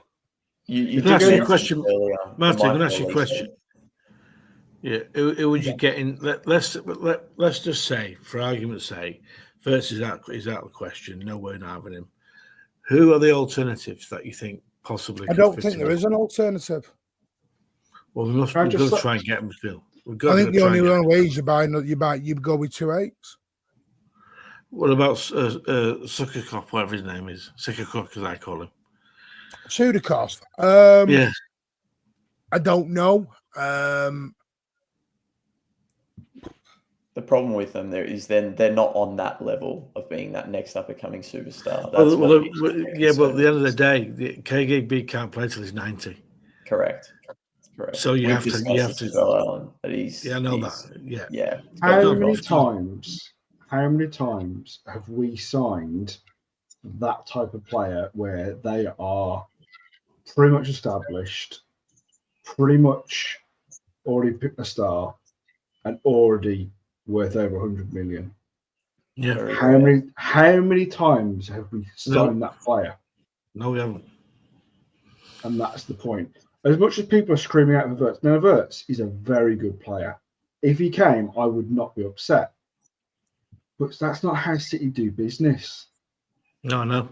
You can ask did you a question, Martin. I'm going to ask you a question. Yeah, who would you get in? Let's just say, for argument's sake, Wirtz is out of the question. No, we're not having him. Who are the alternatives that you think possibly? I don't think there is an alternative. Well, we've got to try and get him still. I think the only way is you go with 2 8s. What about SUPERCUP, whatever his name is? SUPERCUP, as I call him. Sudakov. Yes. I don't know. The problem with them there is then they're not on that level of being that next up and coming superstar. But at the end of the day, the KGB can't play till he's 90. Correct. So you have to. I know that. Yeah. Yeah. How many times have we signed that type of player where they are pretty much established, pretty much already picked a star, and already worth over 100 million? Yeah. How many times have we signed that player? No, we haven't. And that's the point. As much as people are screaming out for Wirtz, now Wirtz is a very good player. If he came, I would not be upset. But that's not how City do business. No.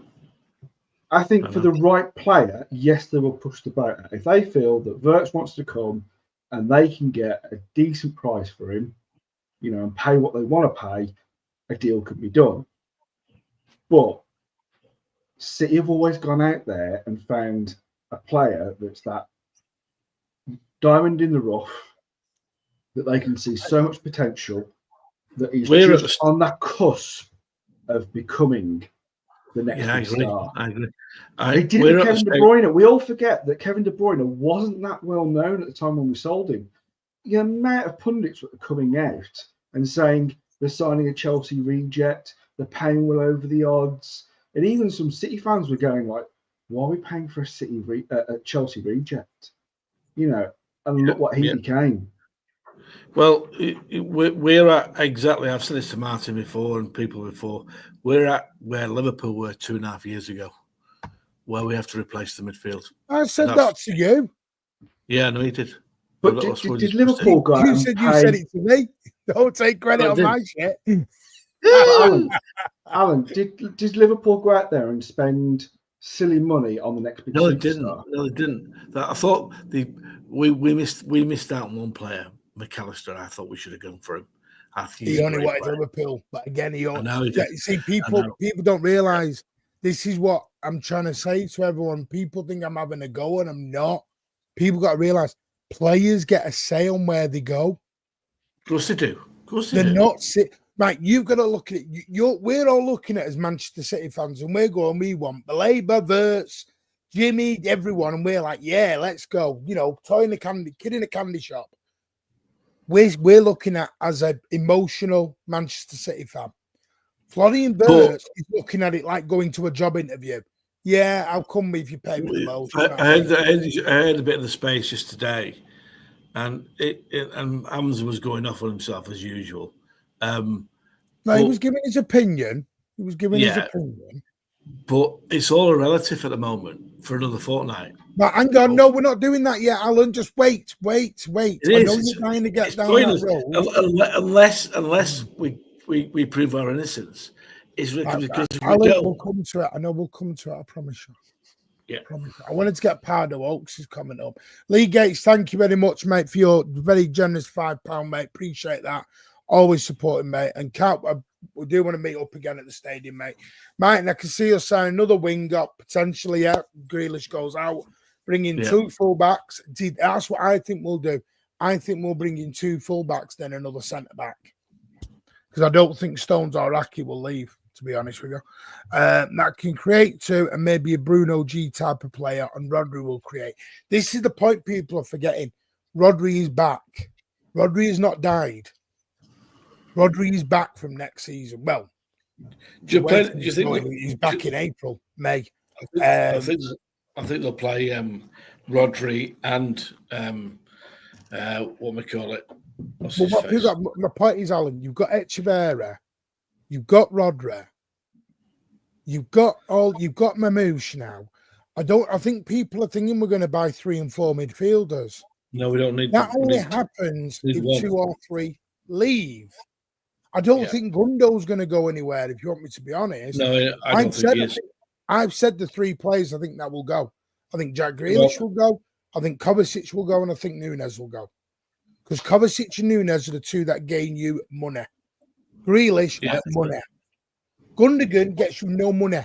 I think for the right player, yes, they will push the boat out. If they feel that Wirtz wants to come and they can get a decent price for him, and pay what they want to pay, a deal could be done. But City have always gone out there and found a player that's that diamond in the rough, that they can see so much potential, that he's just on that cusp of becoming the next star. I agree. They did it with Kevin De Bruyne. We all forget that Kevin De Bruyne wasn't that well known at the time when we sold him. The amount of pundits were coming out and saying they're signing a Chelsea reject, they're paying well over the odds, and even some City fans were going like, "Why are we paying for a Chelsea reject?" and look what he became. Well, we're at exactly. I've said this to Martin before and people before. We're at where Liverpool were 2.5 years ago, where we have to replace the midfield. I said that to you. Yeah, no, he did. But did Liverpool go out You and said pay... you said it to me. Don't take credit on my shit. Alan, did Liverpool go out there and spend silly money on the next big No, they superstar? didn't. No, they didn't. I thought we missed out on one player, McAllister. I thought we should have gone for him. He only wanted Liverpool, but again, see, people don't realise this is what I'm trying to say to everyone. People think I'm having a go, and I'm not. People got to realise players get a say on where they go. Of course they do. Of course They're not right. You've got to look at it. We're all looking at it as Manchester City fans, and we're going. We want Baleba, Verts, Jimmy, everyone, and we're like, yeah, let's go. You know, kid in a candy shop. We're looking at as an emotional Manchester City fan. Florian Wirtz is looking at it like going to a job interview. Yeah, how come if you pay me the most? I heard a bit of the space just today, and and Amazon was going off on himself as usual. No, he was giving his opinion. He was giving his opinion. But it's all relative at the moment for another fortnight. But hang on, no, we're not doing that yet, Alan. Just wait. I know you're trying to get down that road. Unless we prove our innocence. Alan, we'll come to it. I know we'll come to it. I promise you. Yeah. I wanted to get Pardo Oaks is coming up. Lee Gates, thank you very much, mate, for your very generous £5, mate. Appreciate that. Always supporting, mate. And we do want to meet up again at the stadium, mate. Mate, and I can see us sign another wing up potentially. Yeah, Grealish goes out, bringing 2 fullbacks. That's what I think we'll do. I think we'll bring in 2 fullbacks, then another centre back, because I don't think Stones or Aki will leave. To be honest with you, that can create 2 and maybe a Bruno G type of player, and Rodri will create. This is the point people are forgetting. Rodri is back. Rodri has not died. Rodri is back from next season. Well, do you think he's back in April, May? I think they'll play Rodri and what we call it. My point is, Alan, you've got Echeverria. You've got Rodri. You've got Mamouche now. I think people are thinking we're going to buy 3 and 4 midfielders. No, we don't need that. Only happens if 2 or 3 leave. I don't think Gundo's going to go anywhere, if you want me to be honest. No, I don't think he is. I've said the 3 players I think that will go. I think Jack Grealish will go. I think Kovacic will go, and I think Nunes will go. Because Kovacic and Nunes are the 2 that gain you money. Grealish money. Gundogan gets you no money.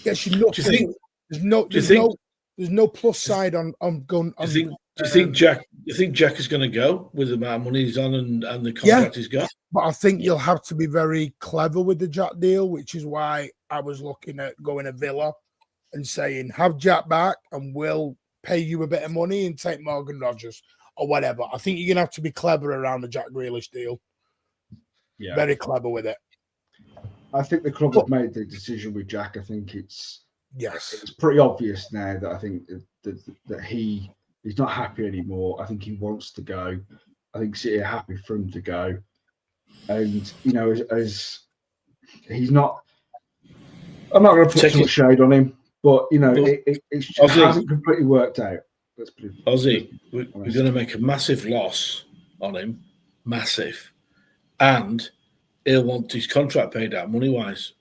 Gets you nothing. There's no plus side on gun. Do you think Jack is going to go with the amount of money he's on and the contract he's got? But I think you'll have to be very clever with the Jack deal, which is why I was looking at going to Villa and saying, have Jack back and we'll pay you a bit of money and take Morgan Rogers or whatever. I think you're going to have to be clever around the Jack Grealish deal. Yeah. Very clever with it. I think the club have made the decision with Jack. I think it's pretty obvious now that I think that he's not happy anymore. I think he wants to go. I think City are happy for him to go. And, you know, as he's not, I'm not going to put too much shade on him, but, you know, it just hasn't completely worked out. Let's put it. Ozzy, we're going to make a massive loss on him. Massive. And he'll want his contract paid out money-wise.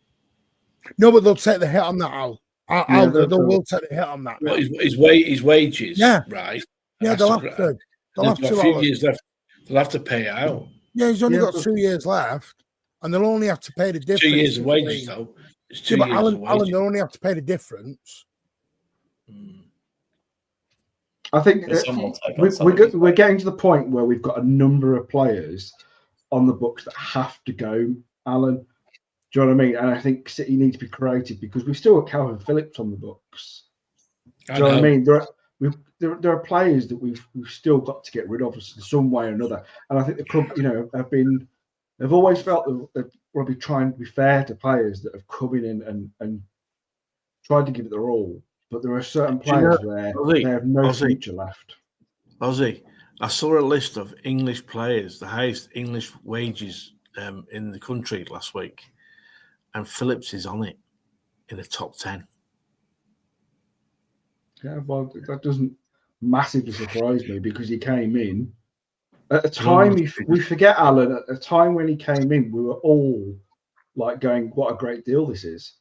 No, but they'll take the hit on that, Al. They will take the hit on that. Well, his wages, right? Yeah, they'll have to. They'll have a few years left. They'll have to pay out. Yeah, he's only got 2 years left, and they'll only have to pay the difference. 2 years of wages, though. It's 2 years of wages. Alan, they'll only have to pay the difference. I think we're getting to the point where we've got a number of players on the books that have to go, Alan. Do you know what I mean? And I think City need to be creative because we've still got Calvin Phillips on the books. Do you know what I mean? There are players that we've still got to get rid of in some way or another. And I think the club, you know, they've always felt that they're probably trying to be fair to players that have come in and tried to give it their all. But there are certain players where they have no future left. Ozzy, I saw a list of English players, the highest English wages in the country last week, and Phillips is on it in the top 10. Yeah, well, that doesn't massively surprise me because he came in at a time. We forget, Alan, at a time when he came in, we were all like going, "What a great deal this is!"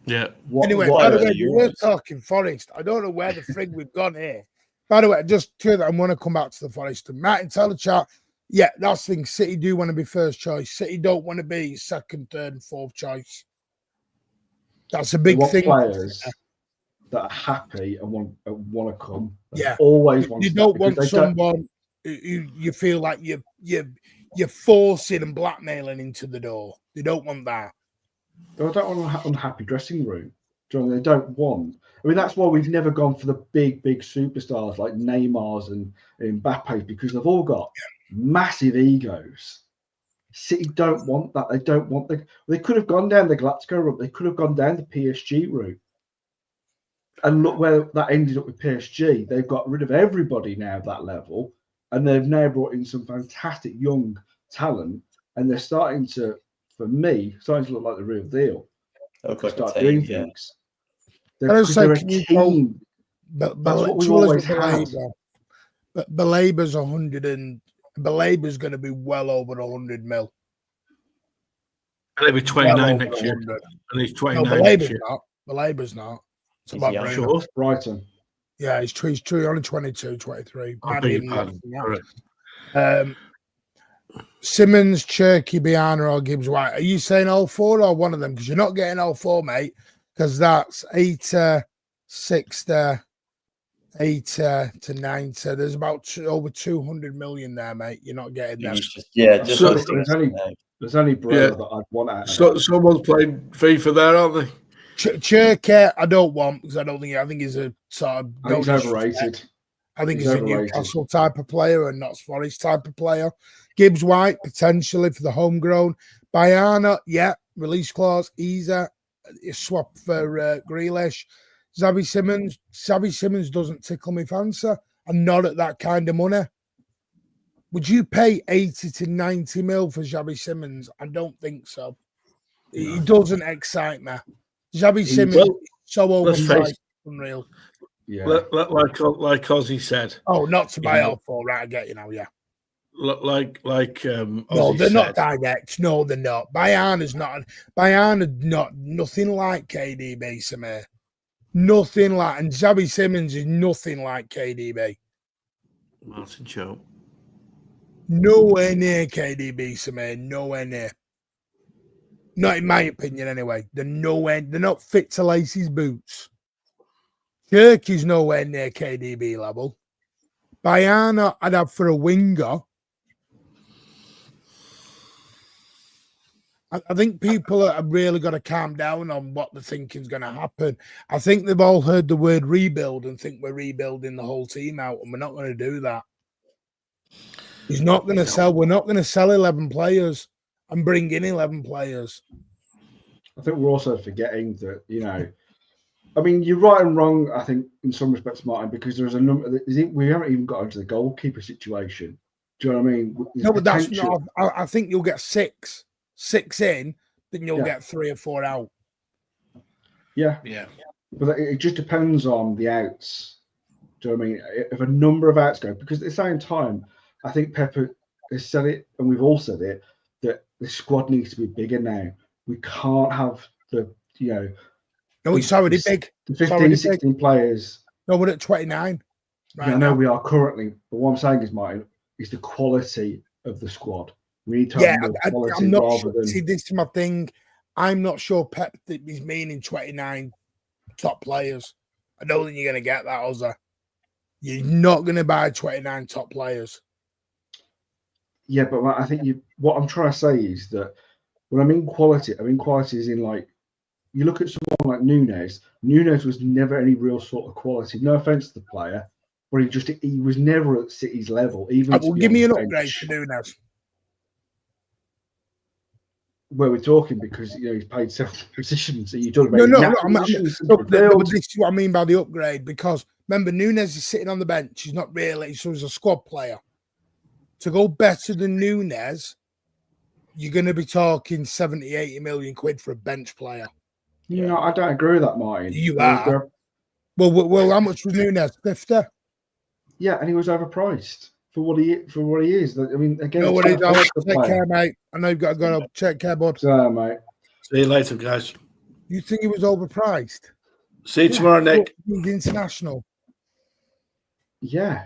Yeah. Anyway, by the way, we were talking Forest. I don't know where the frig we've gone here. By the way, just to that, I'm going to come back to the Forest. And Martin, tell the chat. Yeah, that's the thing. City do want to be first choice. City don't want to be second, third, and fourth choice. That's a big thing. Players that are happy and want to come. Yeah, always want. You don't want someone who you feel like you're forcing and blackmailing into the door. They don't want that. They don't want an unhappy dressing room. They don't want. I mean, that's why we've never gone for the big superstars like Neymar's and Mbappe, because they've all got massive egos. City don't want that. They don't want they could have gone down the Galactico route. They could have gone down the PSG route. And look where that ended up with PSG. They've got rid of everybody now at that level. And they've now brought in some fantastic young talent. And they're starting to, for me, starting to look like the real deal. Okay, start doing things. They're a team. But that's what we've always had. But Belaber's 100 and Belaber's going to be well over 100 mil. And he'll be 29 next year. And he's 29 next year. Belaber's not. It's about sure. Brighton. Yeah, he's true. Only 22, 23. Simmons, Cherky, Biana, or Gibbs White. Are you saying all four or one of them? Because you're not getting all four, mate. Because that's 80, 60, 80 to 90. There's about over 200 million there, mate. You're not getting that. There's only Barella that I'd want out. Someone's playing FIFA there, aren't they? Cherky, I don't want because I think he's a sort of. He's overrated. I think he's a Newcastle type of player and not Forest type of player. Gibbs White, potentially for the homegrown. Biana, release clause, easy. Swap for Grealish. Xavi Simmons doesn't tickle me fancy. I'm not at that kind of money. Would you pay 80 to 90 mil for Xavi Simmons? I don't think so. He doesn't excite me. Xavi Simmons is so overpriced, unreal. Yeah, like Ozzy said. Oh, not to buy all four, right? I get you now. Yeah. Like no, they're not direct. No, they're not. Bayana's not nothing like KDB, Samir. Nothing like, and Xavi Simmons is nothing like KDB. Martin Cho. Nowhere near KDB, Samir. Nowhere near. Not in my opinion, anyway. They're not fit to lace his boots. Kirky's nowhere near KDB level. Bayana, I'd have for a winger. I think people have really got to calm down on what they're thinking is going to happen. I think they've all heard the word rebuild and think we're rebuilding the whole team out, and we're not going to do that. He's not going to sell. We're not going to sell 11 players and bring in 11 players. I think we're also forgetting that, I mean, you're right and wrong, I think, in some respects, Martin, because there's a number. We haven't even got into the goalkeeper situation. Do you know what I mean? No, but that's not. I think you'll get six in, then you'll get 3 or 4 out. Yeah. But it just depends on the outs. Do you know what I mean? If a number of outs go, because at the same time, I think Pepper has said it, and we've all said it, that the squad needs to be bigger now. We can't have the, No, it's already big. The 15, 16 players. No, we're at 29. Right, I know we are currently, but what I'm saying is, Martin, is the quality of the squad. We need to have more quality. I'm not sure. See, this is my thing. I'm not sure Pep is meaning 29 top players. I don't think you're going to get that, Ozzy. You're not going to buy 29 top players. Yeah, but I think what I'm trying to say is that when I mean quality is in, like, you look at someone like Nunes. Nunes was never any real sort of quality. No offense to the player, but he was never at City's level. Even give me an upgrade for Nunes. Where we're talking, because he's played several positions. So you're talking about no. This is what I mean by the upgrade, because Remember, Nunes is sitting on the bench. He's not really, so he's a squad player. To go better than Nunes, you're going to be talking 70, 80 million quid for a bench player. No, I don't agree with that, Martin. You are. Well, how much was Nunes? 50? Yeah, and he was overpriced for what he is. I mean, again, No worries, Alex. Take care, mate. I know you've got to go. Take care, bud. So, mate. See you later, guys. You think he was overpriced? See you tomorrow, Nick. He's international. Yeah.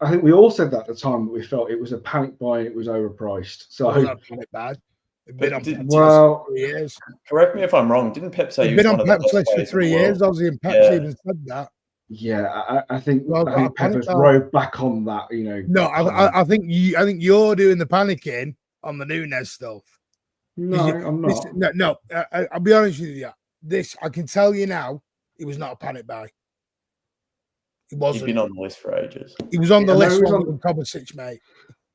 I think we all said that at the time that we felt it was a panic buy and it was overpriced. So well, not panic bad. It's been on Pep's well, for 3 years. Correct me if I'm wrong. Didn't Pep say He's he been was on one of the Pep's best list for players in 3 the years? world? Ozzy and Pep's even said that. Yeah, I think Well, Pep has rode back on that. You know. No, I think you're doing the panicking on the Nunes stuff. No, I'm not. I'll be honest with you. This I can tell you now. It was not a panic buy. It wasn't. He's been on the list for ages. He was on the list longer than Kovacic, mate.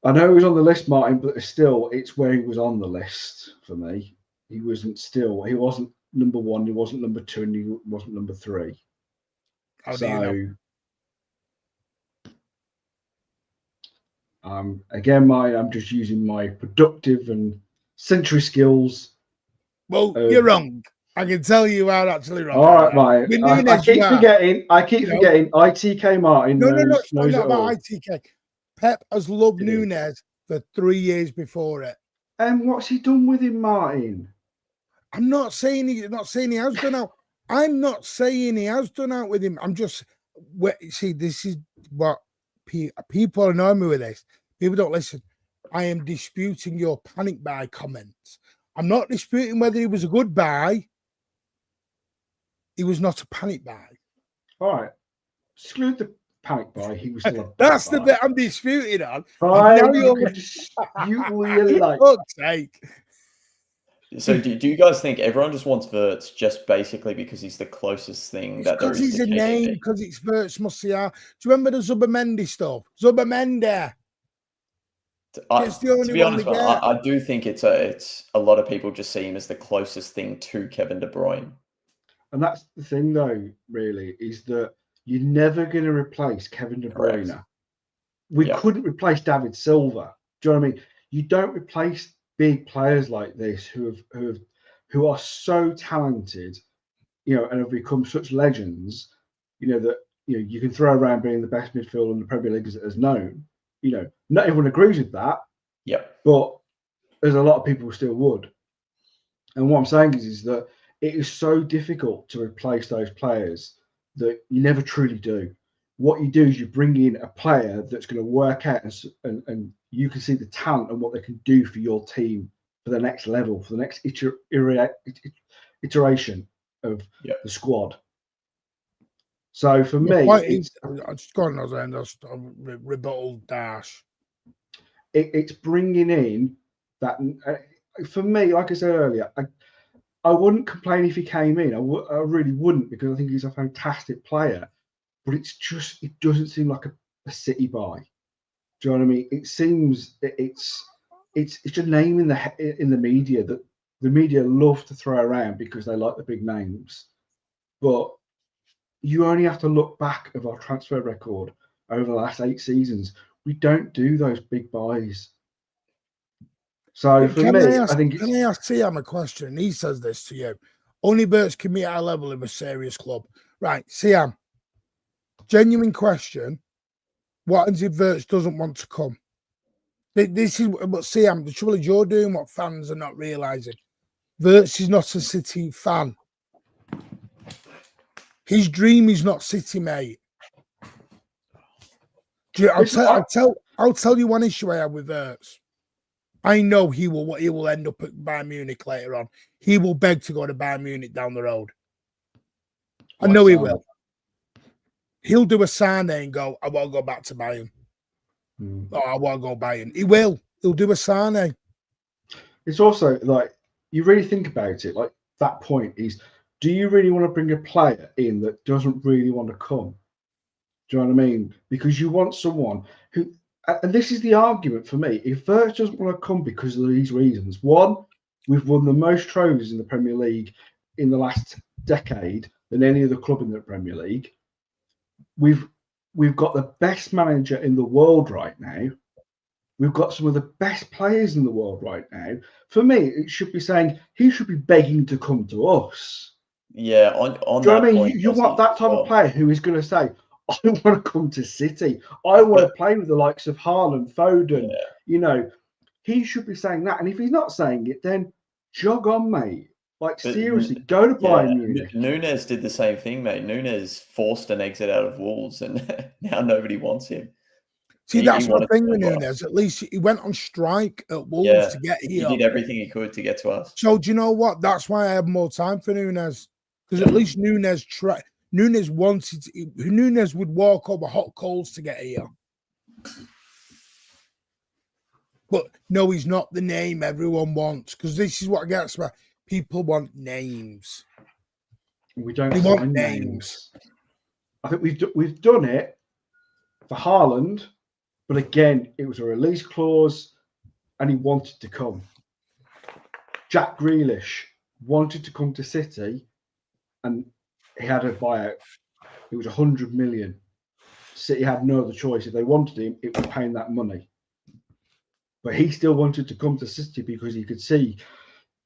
I know he was on the list, Martin, but still, it's where he was on the list for me. He wasn't number one, he wasn't number two, and he wasn't number three. How do you know? Again, I'm just using my productive and century skills. Well, you're wrong. I can tell you are actually wrong. All right, mate. I keep forgetting. ITK Martin. No, it's not about ITK. Pep has loved Nunes for 3 years before it. And what's he done with him, Martin? I'm not saying he has done out. I'm not saying he has done out with him. I'm just see. This is what people annoy me with this. People don't listen. I am disputing your panic buy comments. I'm not disputing whether he was a good buy. He was not a panic buy. All right. Exclude the panic buy. He was still a That's the bit I'm disputing on. You dispute like. Fuck's sake. So do you guys think everyone just wants Wirtz just basically because he's the closest thing that there is? Because he's a name, because it's Wirtz Musiala. Do you remember the Zubermendi stuff? Zubermendi. To be honest, I do think it's a lot of people just see him as the closest thing to Kevin De Bruyne. And that's the thing, though, really, is that you're never going to replace Kevin De Bruyne. Correct. We couldn't replace David Silva. Do you know what I mean? You don't replace big players like this who are so talented, you know, and have become such legends, you know, that you can throw around being the best midfielder in the Premier League as known. You know, not everyone agrees with that. Yeah. But there's a lot of people who still would. And what I'm saying is that it is so difficult to replace those players that you never truly do. What you do is you bring in a player that's going to work out and you can see the talent and what they can do for your team for the next level, for the next iteration of the squad. So for me, it's gone as a rebuttal dash. It's bringing in that. For me, like I said earlier, I wouldn't complain if he came in. I really wouldn't, because I think he's a fantastic player. But it doesn't seem like a City buy. Do you know what I mean? It seems it's just a name in the media that the media love to throw around because they like the big names. But you only have to look back of our transfer record over the last 8 seasons. We don't do those big buys. So for me, I think can I ask Siam a question? He says this to you. Only Wirtz can meet our level of a serious club. Right, Siam. Genuine question. What happens if Wirtz doesn't want to come? This is what Siam, the trouble is you're doing what fans are not realising. Wirtz is not a City fan. His dream is not City, mate. I'll tell you one issue I have with Wirtz. I know he will end up at Bayern Munich later on. He will beg to go to Bayern Munich down the road. I know he will. He'll do a Sane and go, I won't go back to Bayern. Oh, I won't go Bayern. He will. He'll do a Sane. It's also like, you really think about it, like that point is, do you really want to bring a player in that doesn't really want to come? Do you know what I mean? Because you want someone who, and this is the argument for me, if Wirtz doesn't want to come because of these reasons. One, we've won the most trophies in the Premier League in the last decade than any other club in the Premier League. we've got the best manager in the world right now. We've got some of the best players in the world right now. For me, it should be saying he should be begging to come to us. Yeah, on Do you know that what I mean? point, You want that type of player who is going to say, I want to come to City. I want to play with the likes of Haaland, Foden. Yeah. You know, he should be saying that. And if he's not saying it, then jog on, mate. Like, But seriously, go to Bayern Munich. Nunes did the same thing, mate. Nunes forced an exit out of Wolves, and now nobody wants him. See, that's the thing with Nunes. At least he went on strike at Wolves to get here. He did everything he could to get to us. So do you know what? That's why I have more time for Nunes, because at least Nunes would walk over hot coals to get here. But no, he's not the name everyone wants, because this is what gets me. People want names. We don't want names. I think we've done it for Haaland, but again, it was a release clause, and he wanted to come. Jack Grealish wanted to come to City, and he had a buyout. It was 100 million. City had no other choice. If they wanted him, it was paying that money. But he still wanted to come to City because he could see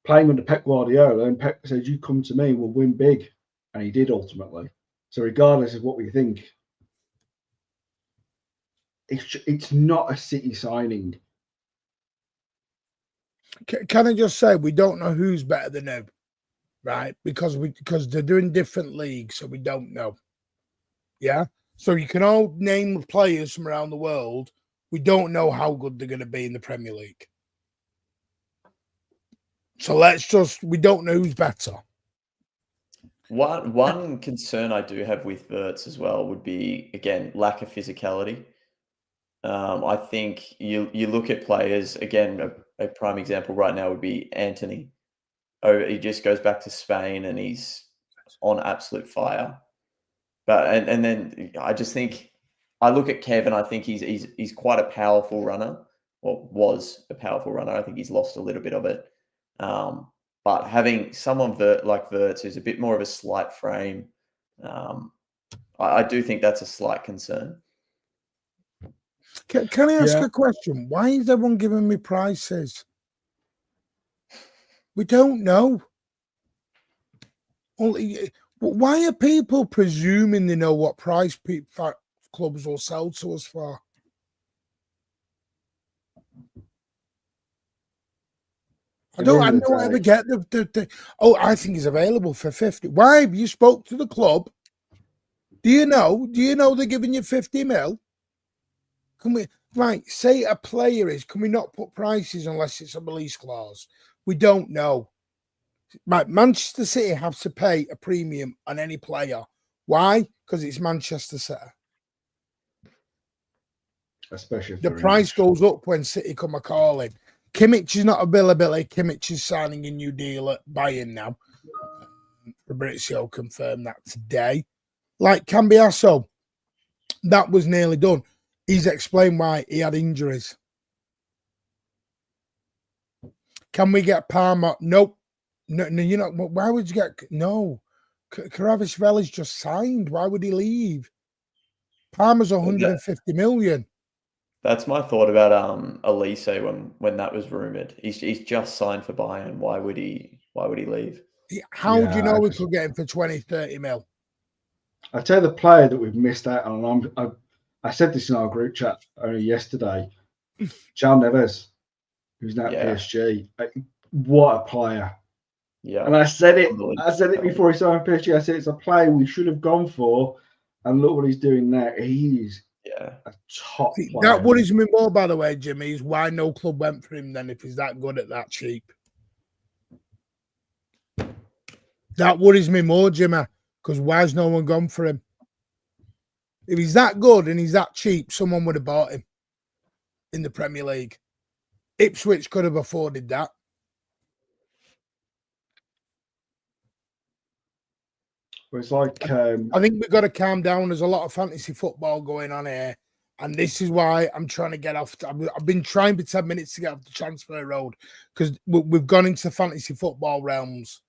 playing under Pep Guardiola, and Pep said, "You come to me, we'll win big," and he did ultimately. So regardless of what we think, it's not a City signing. Can I just say we don't know who's better than who, right? Because they're doing different leagues, so we don't know. Yeah, so you can all name players from around the world. We don't know how good they're going to be in the Premier League. So we don't know who's better. One concern I do have with Wirtz as well would be, again, lack of physicality. I think you look at players, again, a prime example right now would be Anthony. Oh, he just goes back to Spain and he's on absolute fire. But and then I just think I look at Kev and I think he's quite a powerful runner, or was a powerful runner. I think he's lost a little bit of it. But having someone like Wirtz who's a bit more of a slight frame, I do think that's a slight concern. Can I ask a question? Why is everyone giving me prices? We don't know. Why are people presuming they know what price clubs will sell to us for? I don't ever get the I think he's available for 50. Why? You spoke to the club. Do you know they're giving you 50 mil? Can we, say a player is, can we not put prices unless it's a release clause? We don't know. Right, Manchester City have to pay a premium on any player. Why? Because it's Manchester City. Especially the price goes up when City come a calling. Kimmich is not availability. Kimmich is signing a new deal at Bayern now. Fabrizio confirmed that today. Like Cambiasso, that was nearly done. He's explained why he had injuries. Can we get Palmer? Nope. No, you know, why would you get... No. Kvaratskhelia just signed. Why would he leave? Palmer's 150 million. That's my thought about Elise when that was rumoured. He's just signed for Bayern. Why would he leave? How do you know we could get him for 20, 30 mil? I tell you the player that we've missed out on. I said this in our group chat only yesterday. João Neves, who's now at PSG. What a player! Yeah, and I said it before he signed PSG. I said it's a player we should have gone for, and look what he's doing now. He's a top player. That worries me more, by the way, Jimmy, is why no club went for him then if he's that good at that cheap. That worries me more, Jimmy, because why's no one gone for him? If he's that good and he's that cheap, someone would have bought him in the Premier League. Ipswich could have afforded that. It's like I think we've got to calm down. There's a lot of fantasy football going on here, and this is why I'm trying to get off. I've been trying for 10 minutes to get off the transfer road because we've gone into fantasy football realms.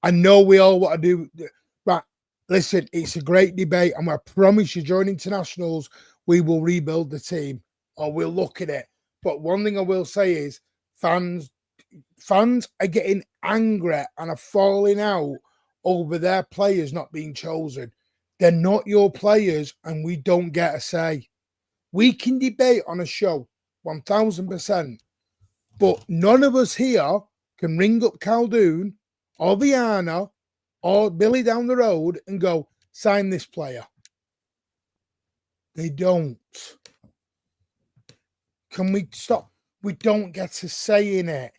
I know we all want to do right. listen, it's a great debate, and I promise you, during internationals, we will rebuild the team, or we'll look at it. But one thing I will say is, fans are getting angry and are falling out over their players not being chosen. They're not your players, and we don't get a say. We can debate on a show, 1000%, but none of us here can ring up Caldoun or Viana or Billy down the road and go, sign this player. They don't. Can we stop? We don't get a say in it.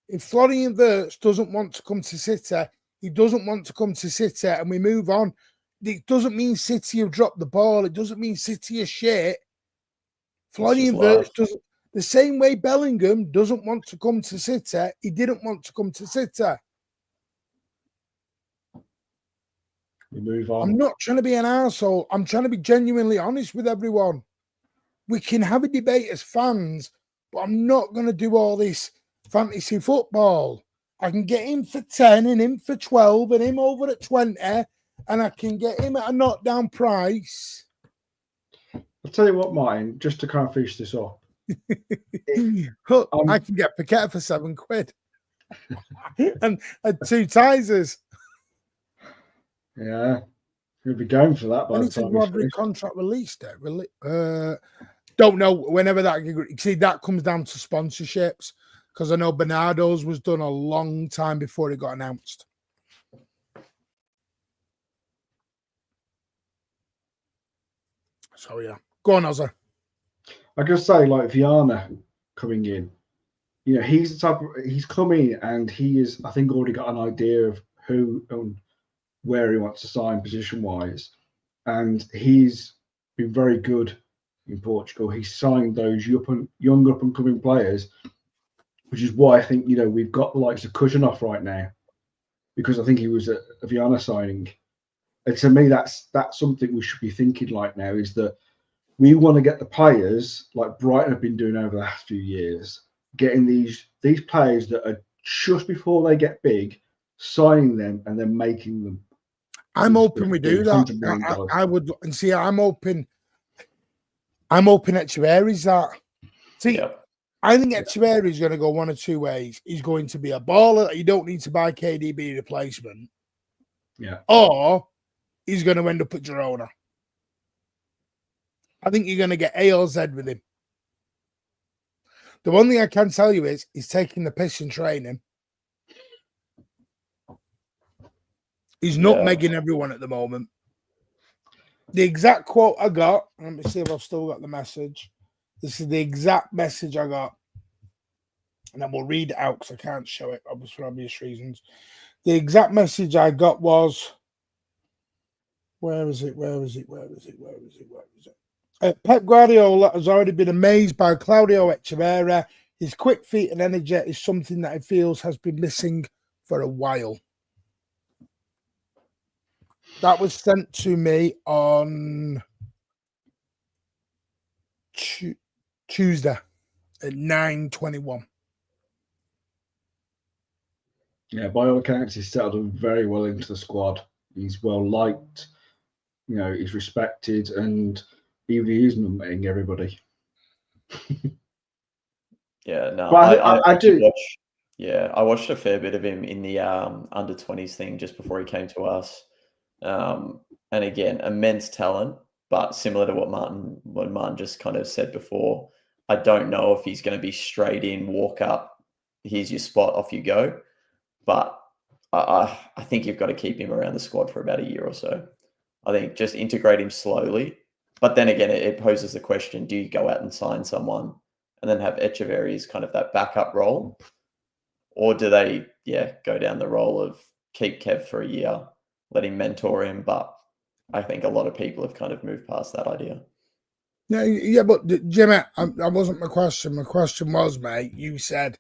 If Florian Wirtz doesn't want to come to City, he doesn't want to come to City, and we move on. It doesn't mean City have dropped the ball. It doesn't mean City are shit. Florian Wirtz doesn't. The same way Bellingham doesn't want to come to City, he didn't want to come to City. We move on. I'm not trying to be an arsehole. I'm trying to be genuinely honest with everyone. We can have a debate as fans, but I'm not going to do all this fantasy football. I can get him for 10 and him for 12 and him over at 20, and I can get him at a knockdown price. I'll tell you what, Martin, just to kind of finish this off. I can get Paqueta for £7 and 2 Tizers. Yeah, you'll be going for that by the time Rodri contract released it. Don't know whenever that. See, that comes down to sponsorships, because I know Bernardo's was done a long time before it got announced. So yeah, go on, Ozzy. I can say, like, Viana coming in, you know, he's the type of, he's coming and he is, I think, already got an idea of who and where he wants to sign position wise, and he's been very good in Portugal. He's signed those young up and coming players, which is why I think, you know, we've got the likes of Kujanov right now, because I think he was a Viana signing. And to me, that's something we should be thinking like now, is that we want to get the players like Brighton have been doing over the last few years, getting these players that are just before they get big, signing them and then making them. I'm hoping we do that. I would, and see, I'm hoping Echeverry's that. See, yeah. I think Echeverry is going to go one of two ways. He's going to be a baller that you don't need to buy KDB replacement. Yeah. Or he's going to end up at Girona. I think you're going to get A or Z with him. The one thing I can tell you is he's taking the piss in training. He's nutmegging everyone at the moment. The exact quote I got, let me see if I've still got the message. This is the exact message I got. And I will read it out because I can't show it, for obvious reasons. The exact message I got was, where is it? Pep Guardiola has already been amazed by Claudio Echeverri. His quick feet and energy is something that he feels has been missing for a while. That was sent to me on Tuesday at 9:21. Yeah, by all accounts, he's settled very well into the squad. He's well liked, you know, he's respected, and he is nutmegging everybody. Yeah, no, but I do. I watched a fair bit of him in the under 20s thing just before he came to us. And again, immense talent, but similar to what Martin just kind of said before, I don't know if he's going to be straight in, walk up, here's your spot, off you go. But I think you've got to keep him around the squad for about a year or so. I think just integrate him slowly. But then again, it poses the question, do you go out and sign someone and then have Echeverry as kind of that backup role? Or do they, go down the role of keep Kev for a year, let him mentor him? But I think a lot of people have kind of moved past that idea. Yeah, but Jimmy, that wasn't my question. My question was, mate, you said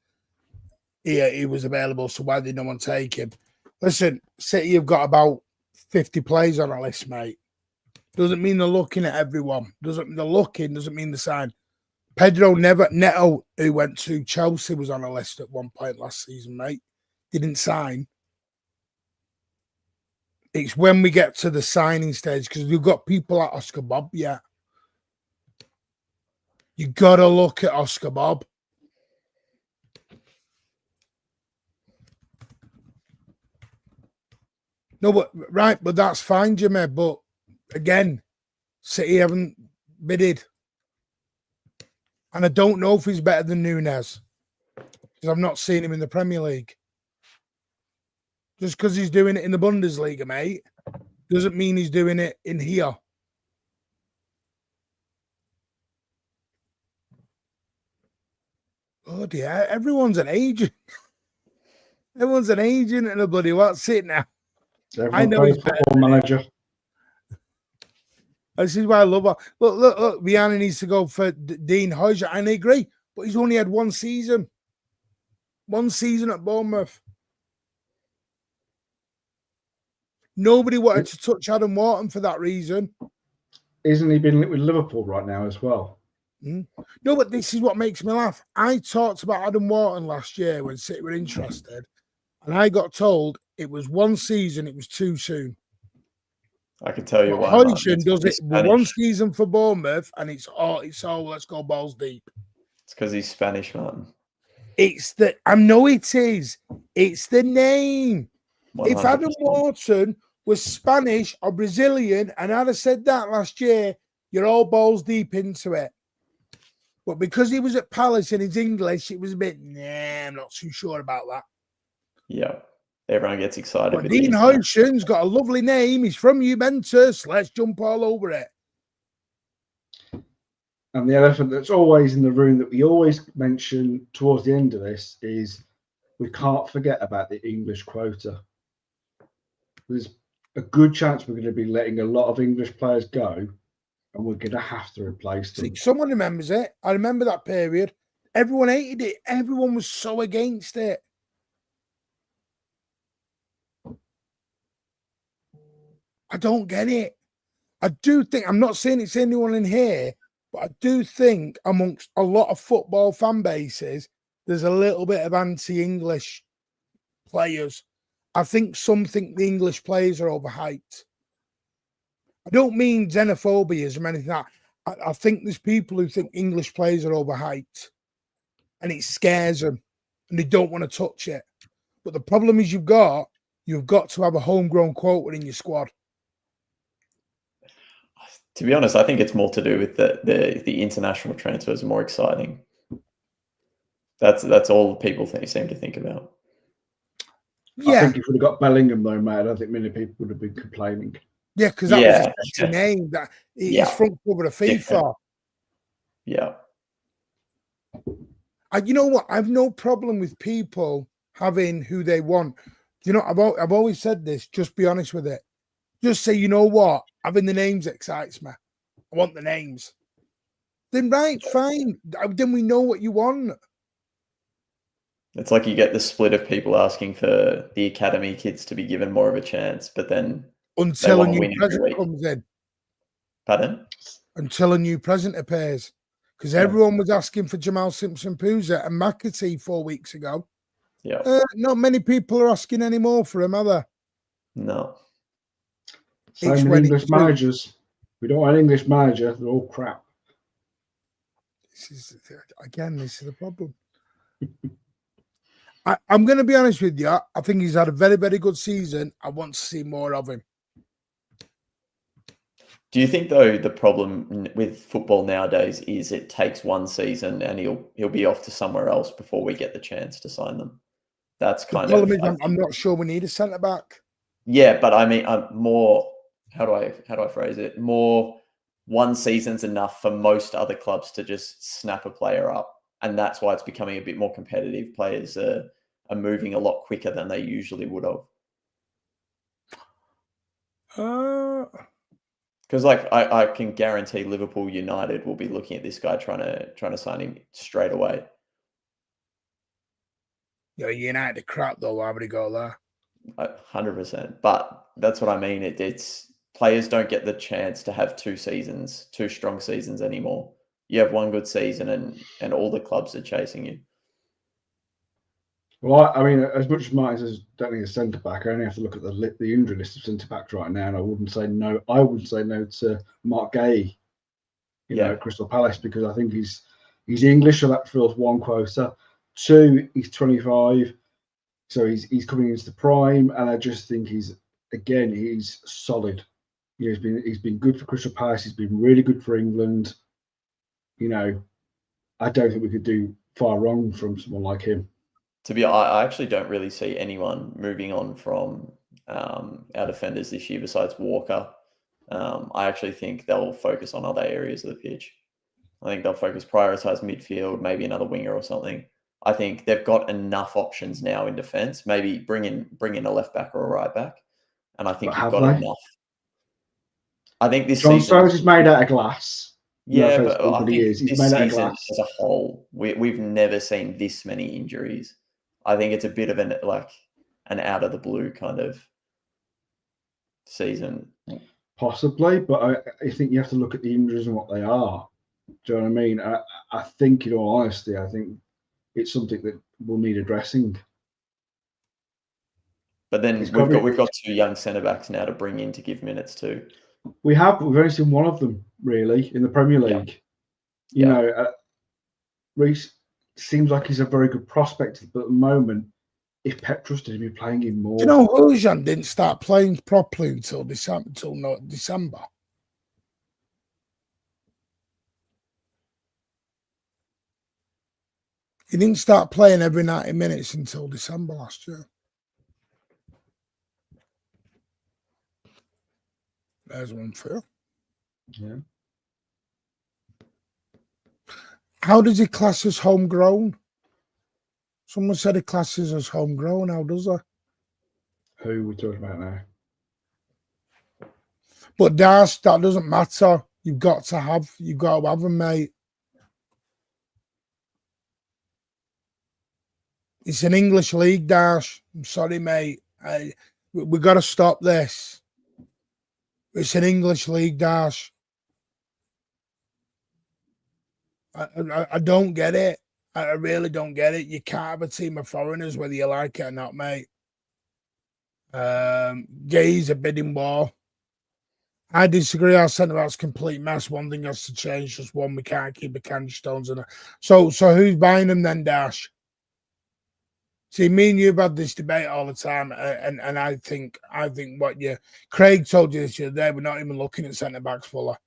he was available, so why did no one take him? Listen, City have got about 50 players on a list, mate. Doesn't mean they're looking at everyone. Doesn't mean the sign. Pedro Neto, who went to Chelsea, was on a list at one point last season, mate. Didn't sign. It's when we get to the signing stage, because we've got people like Oscar Bob yet. You got to look at Oscar Bob. No, but right, but that's fine, Jimmy. But again, City haven't bidded. And I don't know if he's better than Nunez, because I've not seen him in the Premier League. Just because he's doing it in the Bundesliga, mate, doesn't mean he's doing it in here. Oh dear, everyone's an agent. Everyone's an agent and a bloody what's it now? Everyone I know plays he's better Football than Manager. This is why I love her. Look, Rihanna needs to go for Dean Hodge. And I agree, but he's only had one season. One season at Bournemouth. Nobody wanted to touch Adam Wharton for that reason. Isn't he been linked with Liverpool right now as well? No, but this is what makes me laugh. I talked about Adam Wharton last year when City were interested, and I got told it was one season, it was too soon. I can tell you why. Hodgson does it one season for Bournemouth, and it's all let's go balls deep. It's because he's Spanish, Martin. It's the I know it is. It's the name. 100%. If Adam Wharton was Spanish or Brazilian, and I'd have said that last year, you're all balls deep into it. But because he was at Palace and he's English, it was a bit, I'm not too sure about that. Yeah. Everyone gets excited. But Dean Hodgson's got a lovely name. He's from Juventus. Let's jump all over it. And the elephant that's always in the room that we always mention towards the end of this is we can't forget about the English quota. There's a good chance we're going to be letting a lot of English players go, and we're going to have to replace them. Someone remembers it. I remember that period. Everyone hated it. Everyone was so against it. I don't get it. I do think, I'm not saying it's anyone in here, but I do think amongst a lot of football fan bases, there's a little bit of anti-English players. I think some think the English players are overhyped. I don't mean xenophobia or anything like that. I think there's people who think English players are overhyped, and it scares them, and they don't want to touch it. But the problem is you've got to have a homegrown quota in your squad. To be honest, I think it's more to do with the international transfers are more exciting. That's all people seem to think about. Yeah. I think if we'd have got Bellingham though, mate, I don't think many people would have been complaining. Yeah, because that was a sexy name. That he's front cover of FIFA. Yeah. You know what? I've no problem with people having who they want. You know, I've always said this. Just be honest with it. Just say, you know what? Having the names excites me. I want the names. Then right, fine. Then we know what you want. It's like you get the split of people asking for the academy kids to be given more of a chance, but then until a new president comes in. Pardon? Until a new president appears. Because everyone was asking for Jamal Simpson-Pouza and McAtee 4 weeks ago. Yeah. Not many people are asking anymore for him, are there? No. Same with English managers. We don't want an English manager. They're all crap. This is the problem. I'm going to be honest with you. I think he's had a very, very good season. I want to see more of him. Do you think, though, the problem with football nowadays is it takes one season and he'll be off to somewhere else before we get the chance to sign them? That's kind of. I'm not sure we need a centre back. Yeah, but I mean, I'm more. How do I phrase it? More one season's enough for most other clubs to just snap a player up, and that's why it's becoming a bit more competitive. Players are moving a lot quicker than they usually would have. Because I can guarantee Liverpool United will be looking at this guy trying to sign him straight away. Yeah, United crap though. Why would he go there? 100%. But that's what I mean. It's players don't get the chance to have two strong seasons anymore. You have one good season and all the clubs are chasing you. Well, I mean, as much as Martin says, don't need a centre back. I only have to look at the injury list of centre backs right now, and I wouldn't say no. I wouldn't say no to Mark Gay, at Crystal Palace, because I think he's English, so that feels one closer. Two, he's 25, so he's coming into the prime, and I just think he's solid. He's been good for Crystal Palace. He's been really good for England. I don't think we could do far wrong from someone like him. I actually don't really see anyone moving on from our defenders this year besides Walker. I actually think they'll focus on other areas of the pitch. I think they'll prioritize midfield, maybe another winger or something. I think they've got enough options now in defence. Maybe bring in a left back or a right back, and I think you've got enough. I think this John season Stones is made out of glass. Yeah, but I think he's this made out of season glass. as a whole, we've never seen this many injuries. I think it's a bit of an out of the blue kind of season. Possibly, but I think you have to look at the injuries and what they are. Do you know what I mean? I think, in all honesty, I think it's something that will need addressing. But then we've got two young centre backs now to bring in to give minutes to. We've only seen one of them really in the Premier League. Reece seems like he's a very good prospect, but at the moment, if Pep trusted him, he'd be playing him more. Hujan didn't start playing properly until December. He didn't start playing every 90 minutes until December last year. There's one for you. Yeah. How does he class as homegrown? Someone said he classes as homegrown. How does that? Who are we talking about now? But that doesn't matter. You've got to have them, mate. It's an English league, Dash. I'm sorry, mate. We've got to stop this. It's an English league, Dash. I don't get it. I really don't get it. You can't have a team of foreigners, whether you like it or not, mate. Gay's a bidding war. I disagree. Our centre-back's a complete mess. One thing has to change. Just one. We can't keep a Candy Stones in it. So who's buying them then, Dash? See, me and you have had this debate all the time, and I think what Craig told you this the other day, we're not even looking at centre-backs fuller.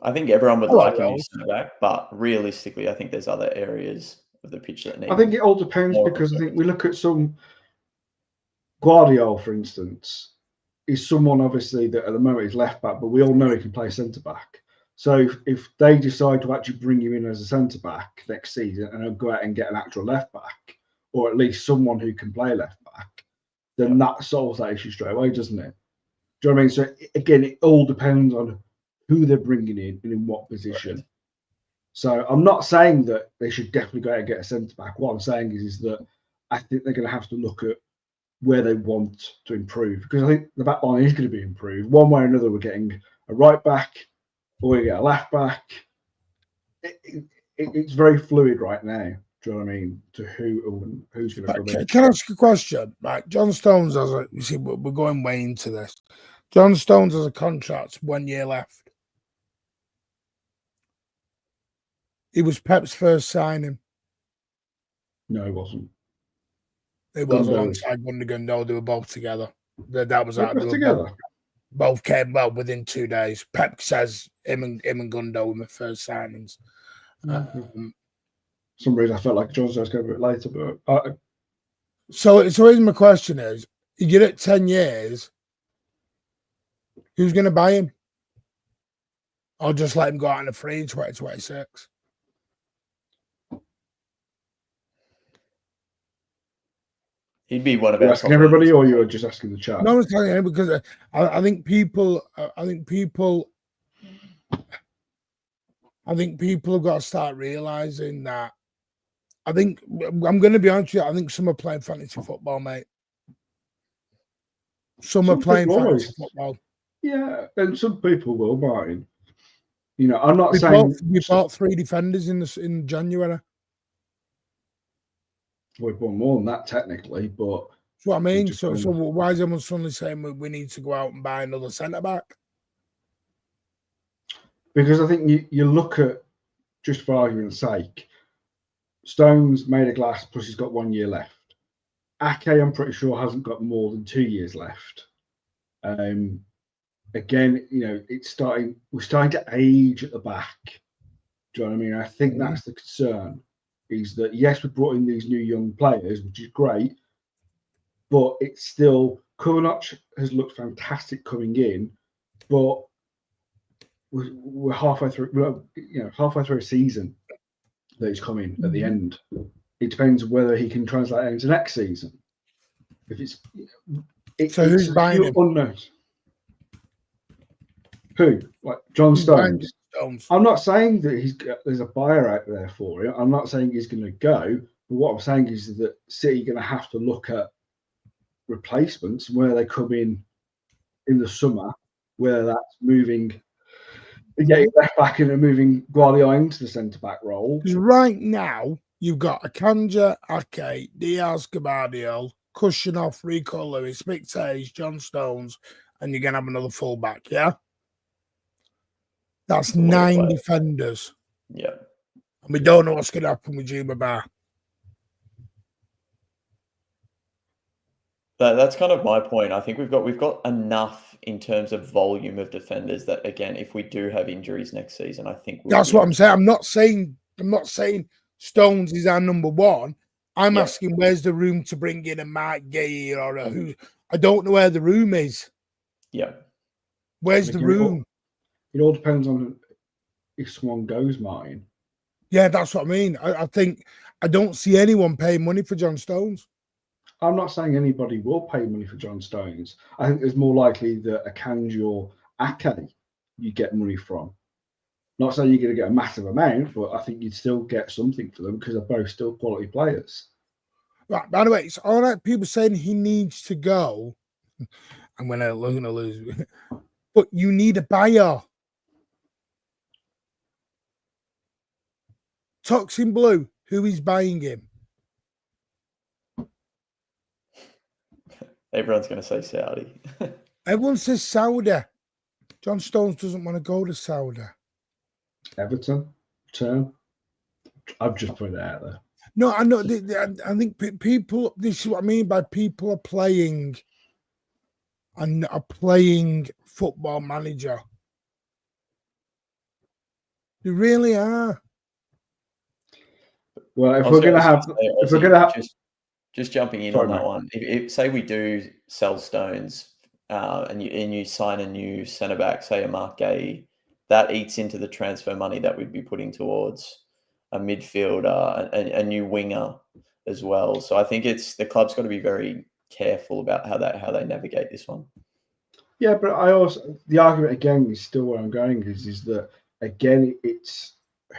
I think everyone would like a new centre back, but realistically, I think there's other areas of the pitch that need. I think it all depends, because I think we look at some Guardiola, for instance, is someone obviously that at the moment is left back, but we all know he can play centre back. So if they decide to actually bring him in as a centre back next season and go out and get an actual left back, or at least someone who can play left back, then that solves that issue straight away, doesn't it? Do you know what I mean? So again, it all depends on who they're bringing in and in what position. Right. So I'm not saying that they should definitely go out and get a centre back. What I'm saying is that I think they're going to have to look at where they want to improve, because I think the back line is going to be improved one way or another. We're getting a right back, or we get a left back. It's very fluid right now. Do you know what I mean? To who's going to come in. Can I ask a question? Right, John Stones you see, we're going way into this. John Stones has a contract, 1 year left. He was Pep's first signing. No, he wasn't. It was alongside Gundogan. No, they were both together. That was out. They were together. Both came within 2 days. Pep says him and Gundo were the first signings. Some reason I felt like John Stones going a bit later, but so here's my question: is you get it 10 years? Who's going to buy him? Or just let him go out on a free in 2026? He'd be one of our asking everybody, or you're just asking the chat? No, I was telling you because I think people have got to start realizing that. I think I'm going to be honest with you. I think some are playing fantasy football, mate. Some are playing fantasy football. Yeah, and some people will, Martin. I'm not saying we bought 3 defenders in January. We've won more than that technically, but That's what I mean. just So won. why is everyone suddenly saying we need to go out and buy another centre back? Because I think you look at, just for argument's sake, Stones made of glass, plus he's got 1 year left. Ake, I'm pretty sure, hasn't got more than 2 years left. Again, we're starting to age at the back. Do you know what I mean? I think that's the concern, is that yes, we brought in these new young players, which is great, but it's still, Kovacic has looked fantastic coming in, but we're halfway through, halfway through a season that he's coming at the end. It depends whether he can translate that into next season. If So who's buying him? Unknown. Who? Like John Stones? I'm not saying that there's a buyer out there for him. I'm not saying he's going to go. But what I'm saying is that City are going to have to look at replacements where they come in the summer, whether that's moving, getting left back and moving Guardiola into the centre back role. Because right now you've got Akanji, Ake, Diaz, Gabardio, Kushinoff, Rico Lewis, Vic Tays, John Stones, and you're gonna have another fullback, yeah? That's 9 defenders. Yeah. And we don't know what's gonna happen with Juma Bar. That's kind of my point. I think we've got enough in terms of volume of defenders that, again, if we do have injuries next season, I think that's what I'm saying. I'm not saying Stones is our number one. I'm asking where's the room to bring in a Mark Gay or a who. I don't know where the room is. Yeah. Where's the room? It all depends on if someone goes, Martin. Yeah, that's what I mean. I think I don't see anyone paying money for John Stones. I'm not saying anybody will pay money for John Stones. I think it's more likely that Akanji or Ake you get money from. Not saying you're going to get a massive amount, but I think you'd still get something for them because they're both still quality players. Right. By the way, it's all right. People saying he needs to go. I'm going to lose. But you need a buyer. Toxin Blue, who is buying him? Everyone's going to say Saudi. Everyone says Saudi. John Stones doesn't want to go to Saudi. Everton, turn. I've just put it out there. No, I know. I think people. This is what I mean by people are playing and are playing Football Manager. They really are. Well, if we're going to have, just jumping in on that one. If say we do sell Stones, and you sign a new centre back, say a Mark Gay, that eats into the transfer money that we'd be putting towards a midfielder, a new winger as well. So I think the club's got to be very careful about how they navigate this one. Yeah, but the argument again is still where I'm going is that again it's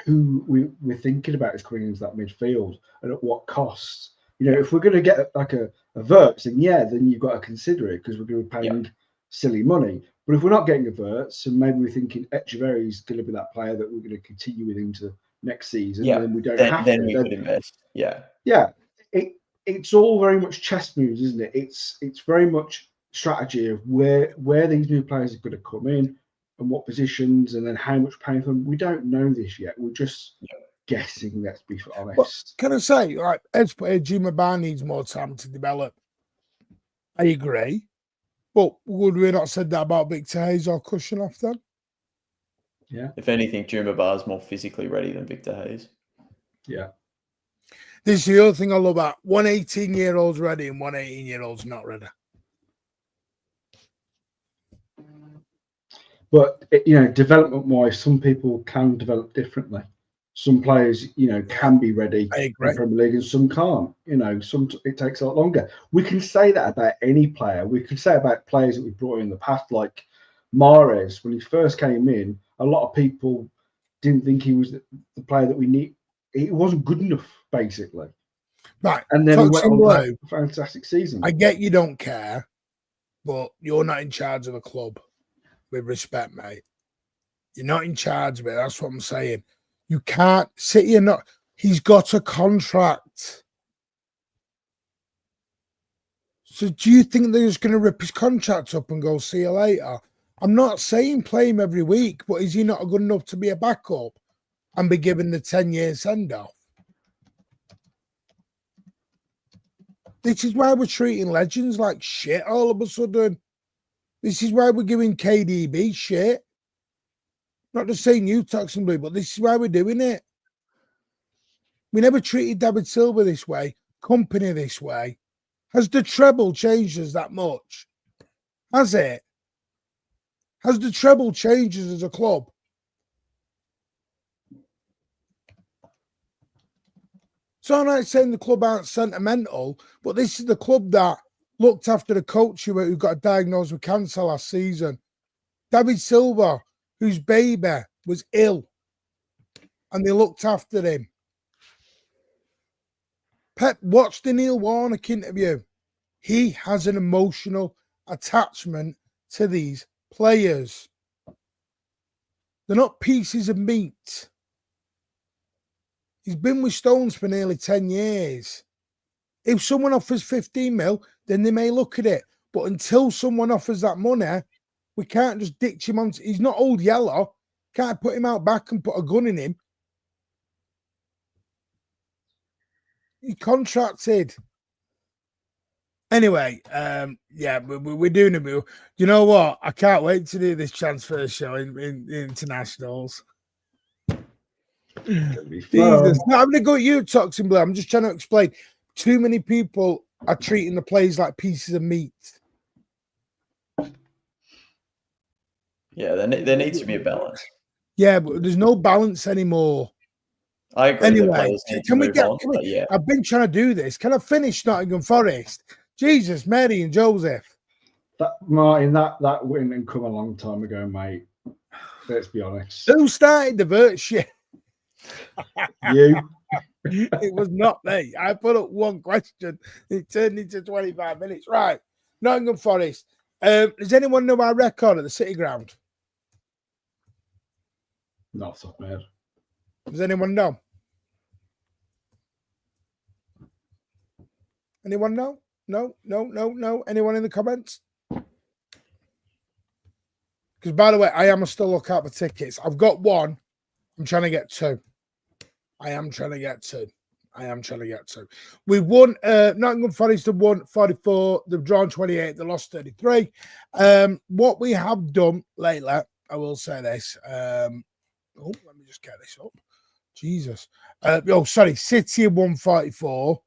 who we're thinking about is coming into that midfield and at what cost. If we're going to get like a Verts, then you've got to consider it because we're going to be paying silly money. But if we're not getting a Verts, and maybe we're thinking Echeverry is going to be that player that we're going to continue with into next season, then we don't have to. Then we could invest. Yeah. Yeah. It's all very much chess moves, isn't it? It's very much strategy of where these new players are going to come in and what positions and then how much paying for them. We don't know this yet. We're just guessing, let's be honest. But can I say, like, Juma Bar needs more time to develop. I agree. But would we not said that about Victor Hayes or Kushinoff then? Yeah. If anything, Juma Bar is more physically ready than Victor Hayes. Yeah. This is the other thing I love about one 18-year-old's ready and one 18-year-old's not ready. But, development-wise, some people can develop differently. Some players, can be ready in the Premier League and some can't. Some it takes a lot longer. We can say that about any player. We could say about players that we brought in the past, like Mahrez. When he first came in, a lot of people didn't think he was the player that we need. He wasn't good enough, basically. Right. And then he went on a fantastic season. I get you don't care, but you're not in charge of the club. With respect, mate. You're not in charge of it. That's what I'm saying. You can't sit here. He's got a contract. So do you think they're just going to rip his contract up and go, see you later? I'm not saying play him every week, but is he not good enough to be a backup and be given the 10-year send-off? This is why we're treating legends like shit all of a sudden. This is why we're giving KDB shit. Not just saying you, Toxin Blue, but this is why we're doing it. We never treated David Silva this way, company this way. Has the treble changed us that much? Has it? Has the treble changed us as a club? It's all right saying the club aren't sentimental, but this is the club that looked after the coach who got diagnosed with cancer last season. David Silva, whose baby was ill, and they looked after him. Pep, watch the Neil Warnock interview. He has an emotional attachment to these players. They're not pieces of meat. He's been with Stones for nearly 10 years. If someone offers 15 mil, then they may look at it. But until someone offers that money, we can't just ditch him on. He's not old yellow. Can't put him out back and put a gun in him. He contracted. Anyway, yeah, we're doing it. You know what? I can't wait to do this transfer show in internationals. Jesus, no, I'm going to go at you, Toxin Blue. I'm just trying to explain. Too many people are treating the players like pieces of meat. Yeah, there needs to be a balance. Yeah, but there's no balance anymore. I agree. Anyway, can we get? Yeah. I've been trying to do this. Can I finish Nottingham Forest? Jesus, Mary and Joseph. Martin, that win and come a long time ago, mate. Let's be honest. Who started the vert shit? You. It was not me. I put up one question. It turned into 25 minutes. Right. Nottingham Forest. Does anyone know our record at the City Ground? Not so bad. Does anyone know? Anyone know? No. Anyone in the comments? Because, by the way, I am still looking out for tickets. I've got one. I'm trying to get two. I am trying to get two. We won. Nottingham Forest have won 44. They've drawn 28. They lost 33. What we have done lately, I will say this. Let me just get this up. Jesus. City have won 44.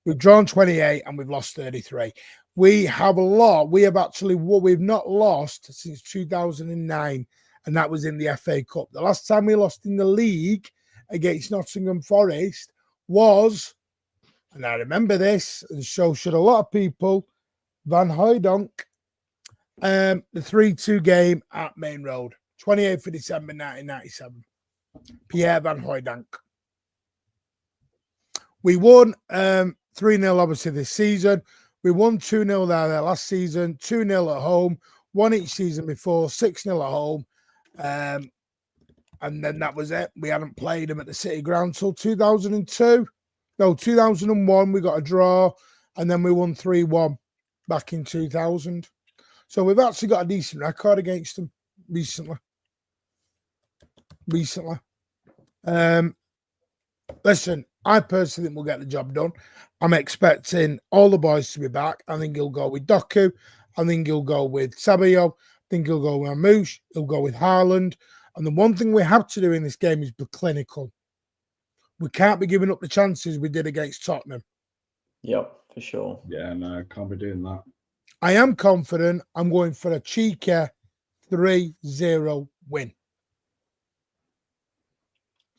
We've drawn 28 and we've lost 33. We've not lost since 2009, and that was in the FA Cup. The last time we lost in the league against Nottingham Forest was, and I remember this, and so should a lot of people, Van Hooijdonk, the 3-2 game at Main Road, 28th of December 1997. Pierre Van Hooijdonk. We won 3-0 obviously this season. We won 2-0 there last season, 2-0 at home, one each season before, 6-0 at home. And then that was it. We hadn't played them at the City Ground till 2002. No, 2001, we got a draw, and then we won 3-1 back in 2000. So we've actually got a decent record against them recently. Listen, I personally think we'll get the job done. I'm expecting all the boys to be back. I think he'll go with Doku. I think he'll go with Sabio. I think he'll go with Amouche. He'll go with Haaland. And the one thing we have to do in this game is be clinical. We can't be giving up the chances we did against Tottenham. Yep, for sure. Yeah, no, can't be doing that. I am confident I'm going for a cheeky 3-0 win.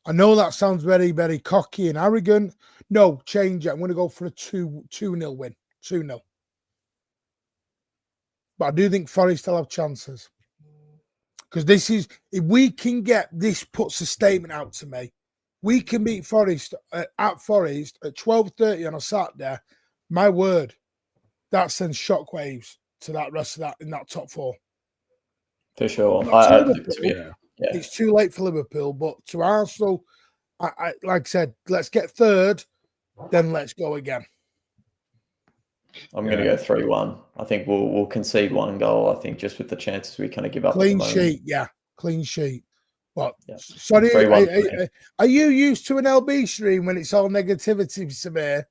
I know that sounds very, very cocky and arrogant. No, change it. I'm going to go for a 2-0 win. 2-0. But I do think Forest will have chances. Because this is, if we can get this, puts a statement out to me. We can beat Forest at Forest at 12:30 on a Saturday. My word, that sends shockwaves to that rest of that in that top four. For sure. It's too late for Liverpool, but to Arsenal, I like I said, let's get third, then let's go again. I'm going to go 3-1. I think we'll concede 1 goal. I think just with the chances we kind of give up. Clean at the moment. sheet, yeah, clean sheet. What? Yeah. Sorry, 3-1. are you used to an LB stream when it's all negativity, Samir?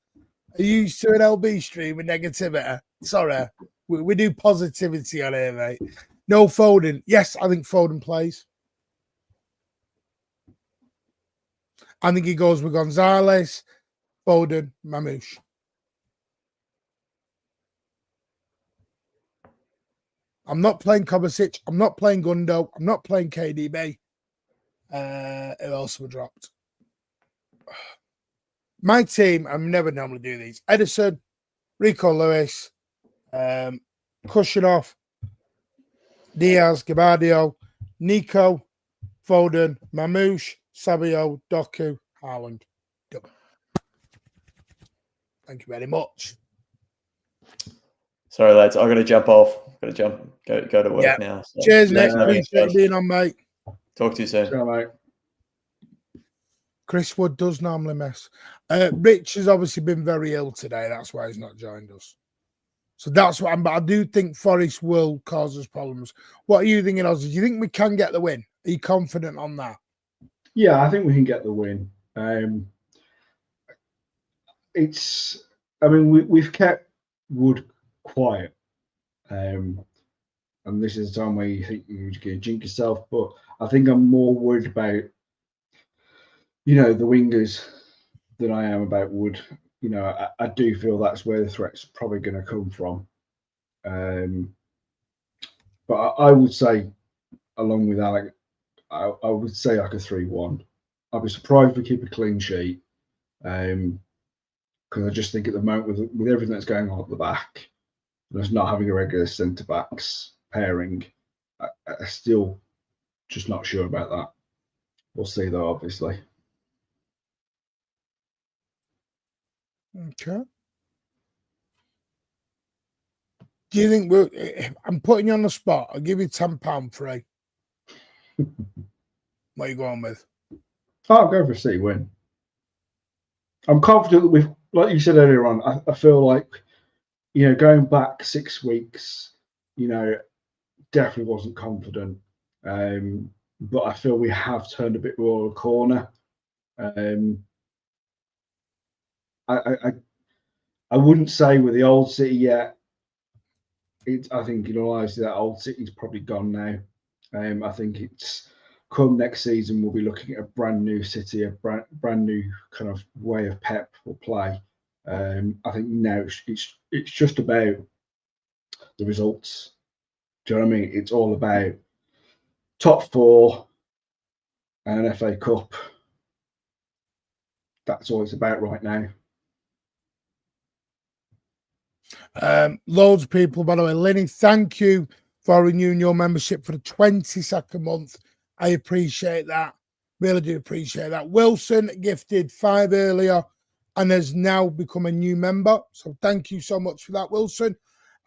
Are you used to an LB stream with negativity? Sorry, we do positivity on here, mate. No Foden. Yes, I think Foden plays. I think he goes with Gonzalez, Foden, Mamouche. I'm not playing Kovacic. I'm not playing Gundo. I'm not playing KDB. Who else were dropped? My team, I never normally do these. Edison, Rico Lewis, Kushinov, Diaz, Gabardio, Nico, Foden, Mamouche, Sabio, Doku, Haaland. Thank you very much. Sorry, lads. I've got to jump off. Got to go to work now. So. Cheers, Nick. Appreciate you being on, mate. Talk to you soon. Sure, mate. Chris Wood does normally mess. Rich has obviously been very ill today. That's why he's not joined us. So that's what but I do think Forest will cause us problems. What are you thinking, Ozzy? Do you think we can get the win? Are you confident on that? Yeah, I think we can get the win. We've kept Wood quiet. And this is the time where you think you're going to jinx yourself. But I think I'm more worried about, the wingers than I am about Wood. I do feel that's where the threat's probably going to come from. But I would say, along with Alec, I would say like a 3-1. I'd be surprised if we keep a clean sheet. Because I just think at the moment, with everything that's going on at the back, and us not having a regular centre-backs pairing, I still just not sure about that. We'll see, though, obviously. Okay. Do you think I'm putting you on the spot? I'll give you £10 free. What are you going with? I'll go for a City win. I'm confident that we've, like you said earlier on, I feel like, going back 6 weeks, definitely wasn't confident. But I feel we have turned a bit more of a corner. I wouldn't say we're the old City yet. I think, in all honesty, that old City's probably gone now. I think it's come next season, we'll be looking at a brand new City, a brand new kind of way of Pep will play. I think now it's just about the results. Do you know what I mean? It's all about top 4 and an FA Cup. That's all it's about right now. Loads of people, by the way. Lenny, thank you for renewing your membership for the 22nd month. I appreciate that. Really do appreciate that. Wilson gifted 5 earlier and has now become a new member. So thank you so much for that, Wilson.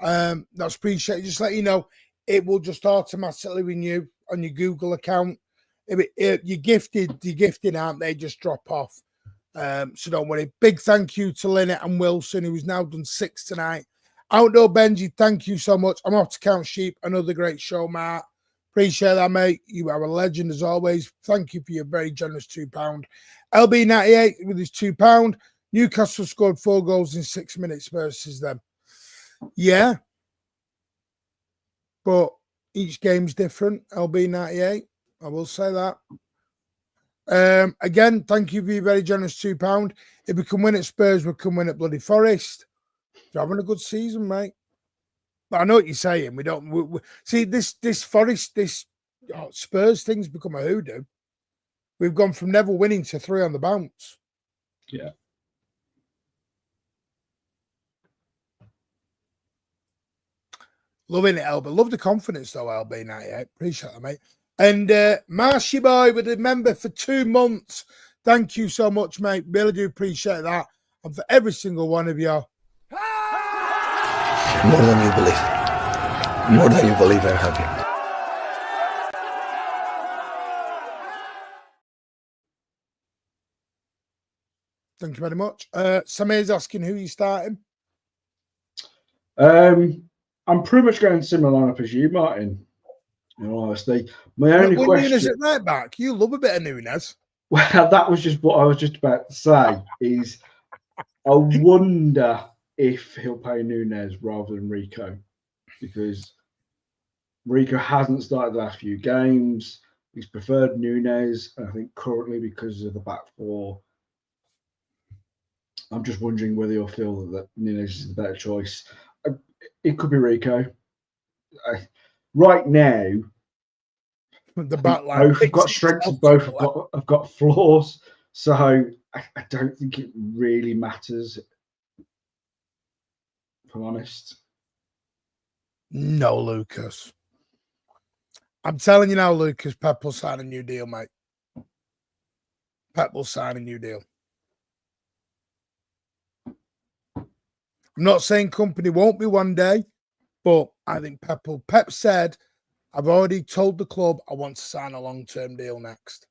That's appreciated. Just let you know, it will just automatically renew on your Google account. If you're gifted, aren't they? Just drop off. So don't worry. Big thank you to Lynette and Wilson, who's now done 6 tonight. Outdoor Benji, thank you so much. I'm off to count sheep. Another great show, Matt. Appreciate that, mate. You are a legend as always. Thank you for your very generous £2. LB98 with his £2. Newcastle scored 4 goals in 6 minutes versus them. Yeah. But each game's different. LB98. I will say that. Again, thank you for your very generous £2. If we can win at Spurs, we can win at bloody Forest. You're having a good season, mate. But I know what you're saying. We see this Forest, Spurs thing's become a hoodoo. We've gone from never winning to 3 on the bounce. Yeah. Loving it, Elba. Love the confidence, though, LB98. Appreciate that, mate. And Marshy Boy with a member for 2 months. Thank you so much, mate. Really do appreciate that. And for every single one of you. More than you believe. More than you believe, I'm happy. Thank you very much. Samir's asking who you're starting. I'm pretty much going similar lineup as you, Martin. In all honesty, my only Well, question. Nunes at right back. You love a bit of Nunes. Well, that was just what I was just about to say. Is I wonder if he'll play Nunes rather than Rico, because Rico hasn't started the last few games. He's preferred Nunes, and I think currently because of the back four, I'm just wondering whether you'll feel that Nunes is the better choice. It could be Rico. Right now, The back line. both have got strengths and both have got flaws. So I don't think it really matters, if I'm honest. No, Lucas. I'm telling you now, Lucas, Pep will sign a new deal, mate. Pep will sign a new deal. I'm not saying company won't be one day, but I think Pep will. Pep said, I've already told the club I want to sign a long-term deal next.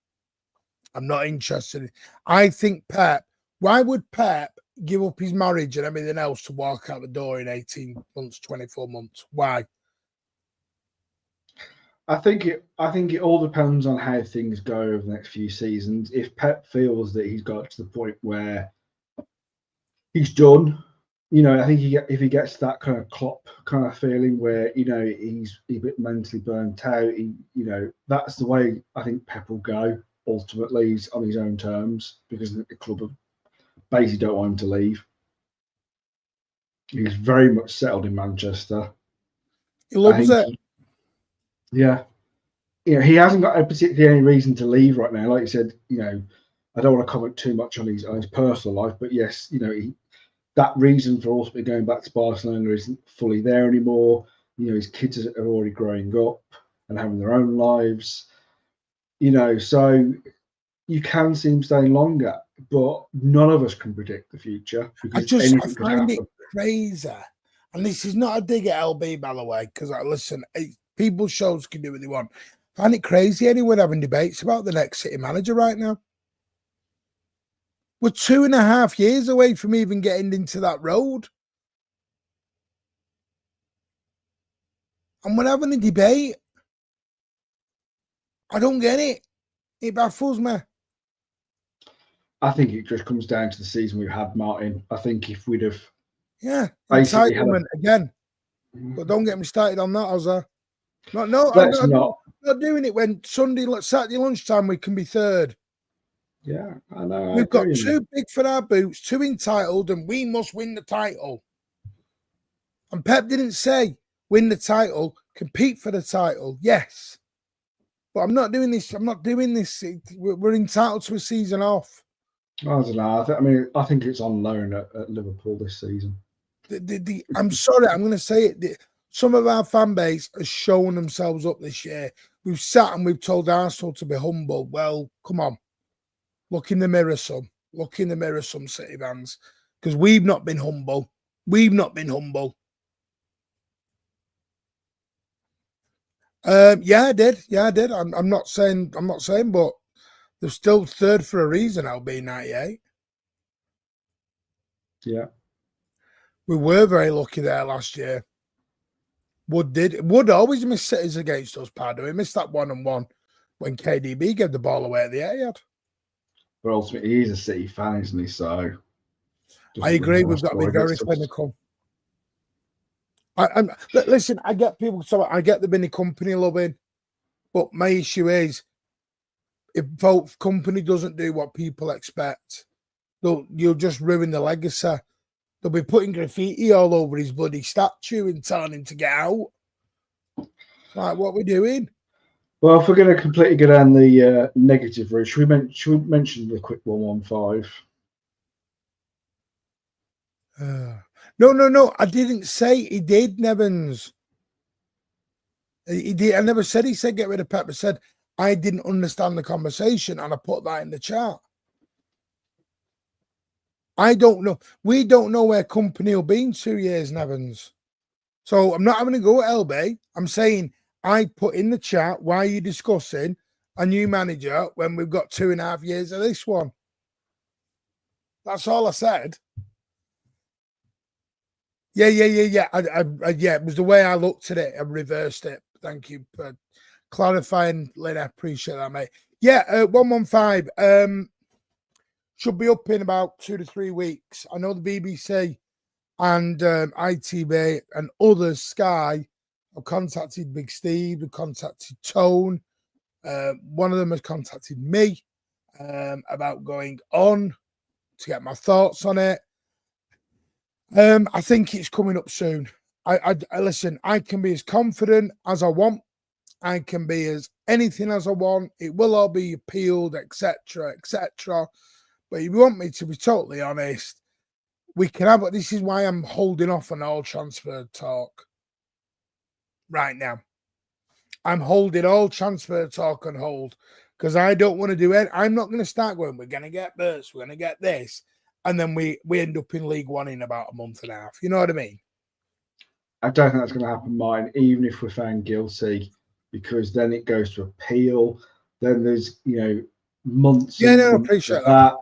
I'm not interested. I think Pep, why would Pep give up his marriage and everything else to walk out the door in 18 months, 24 months? Why? I think it all depends on how things go over the next few seasons. If Pep feels that he's got to the point where he's done, I think if he gets that kind of Klopp kind of feeling where he's a bit mentally burnt out, that's the way I think Pep will go. Ultimately, he's on his own terms because the club basically don't want him to leave. He's very much settled in Manchester. He loves it. Yeah. He hasn't got particularly any reason to leave right now. Like you said, I don't want to comment too much on his personal life, but yes, that reason for ultimately going back to Barcelona isn't fully there anymore. His kids are already growing up and having their own lives. So you can see him staying longer, but none of us can predict the future because I find it crazy. And this is not a dig at LB, by the way, because listen, people's shows can do what they want. I find it crazy anyone having debates about the next City manager right now. We're 2.5 years away from even getting into that road. And we're having a debate. I don't get it. It baffles me. I think it just comes down to the season we've had, Martin. I think if we'd have entitlement again. But don't get me started on that, Ozza. I'm not doing it when Saturday lunchtime we can be third. Yeah, I know. We've got too big for our boots, too entitled, and we must win the title. And Pep didn't say win the title, compete for the title. Yes. But I'm not doing this. I'm not doing this. We're entitled to a season off. I don't know. I think it's on loan at Liverpool this season. I'm sorry. I'm going to say it. Some of our fan base has shown themselves up this year. We've sat and we've told Arsenal to be humble. Well, come on. Look in the mirror, some. Look in the mirror, some City fans. Because we've not been humble. We've not been humble. Yeah, I did. Yeah, I did. I'm not saying, but they're still third for a reason, LB 98. Yeah. We were very lucky there last year. Wood always miss cities against us, Pardo. He missed that 1-on-1 when KDB gave the ball away at the Etihad. But ultimately, he's a City fan, isn't he? So I agree. We've got to be very cynical. Listen, I get people. So I get the mini company loving, but my issue is if both company doesn't do what people expect, you'll just ruin the legacy. They'll be putting graffiti all over his bloody statue and telling him to get out. Like, what are we doing? Well, if we're going to completely go down the negative route, should we mention the quick 115? No. I didn't say he did, Nevins. He did. I never said he said get rid of Pep. I said I didn't understand the conversation, and I put that in the chat. I don't know. We don't know where company will be in 2 years, Nevins. So I'm not having to go at LB. I'm saying I put in the chat, why are you discussing a new manager when we've got 2.5 years of this one? That's all I said. Yeah. Yeah, it was the way I looked at it and reversed it. Thank you for clarifying, Lynn. I appreciate that, mate. Yeah, 115 should be up in about 2 to 3 weeks. I know the BBC and ITV and others, Sky, have contacted Big Steve, have contacted Tone. One of them has contacted me about going on to get my thoughts on it. I think it's coming up soon. I listen, I can be as confident as I want. I can be as anything as I want. It will all be appealed, etc., etc. But if you want me to be totally honest, we can have it. This is why I'm holding off on all transfer talk right now. I'm holding all transfer talk on hold because I don't want to do it. I'm not going to start going, we're going to get Burts, we're going to get this. And then we end up in League One in about a month and a half. You know what I mean? I don't think that's going to happen, mine, even if we're found guilty, because then it goes to appeal. Then there's, months. Yeah, no, I months appreciate that.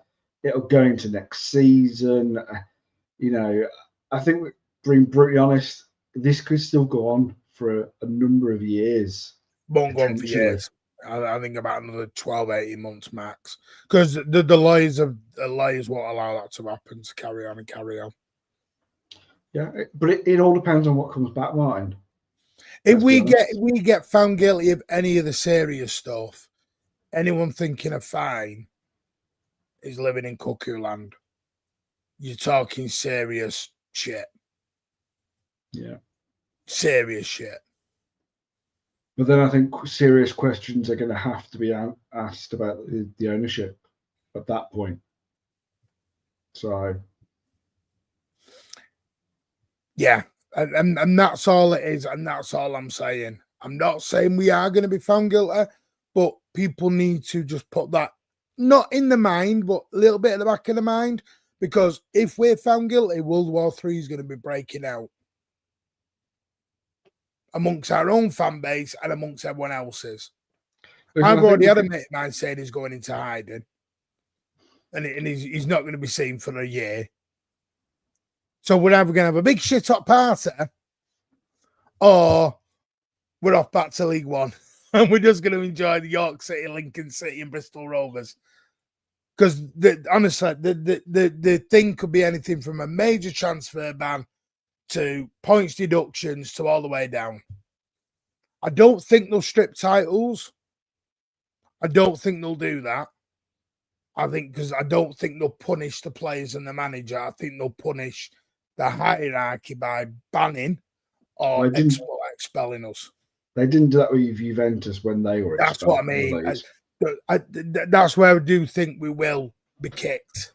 It'll go into next season. I think, being brutally honest, this could still go on for a number of years. Won't go on for years. I think about another 12, 18 months max. Because the lawyers won't allow that to happen, to carry on and carry on. Yeah, but it all depends on what comes back, Martin. If we get found guilty of any of the serious stuff, anyone thinking of fine is living in cuckoo land. You're talking serious shit. Yeah. Serious shit. But then I think serious questions are going to have to be asked about the ownership at that point. So. Yeah. And that's all it is. And that's all I'm saying. I'm not saying we are going to be found guilty, but people need to just put that, not in the mind, but a little bit at the back of the mind. Because if we're found guilty, World War III is going to be breaking out amongst our own fan base and amongst everyone else's. I've already had a mate of mine saying he's going into hiding. And he's not going to be seen for a year. So we're either going to have a big shit-up party or we're off back to League One. And we're just going to enjoy the York City, Lincoln City and Bristol Rovers. Because honestly, the thing could be anything from a major transfer ban to points deductions to all the way down. I don't think they'll strip titles. I don't think they'll do that. I don't think they'll punish the players and the manager. I think they'll punish the hierarchy by banning or expelling us. They didn't do that with Juventus when they were. That's what I mean. That's where I do think we will be kicked.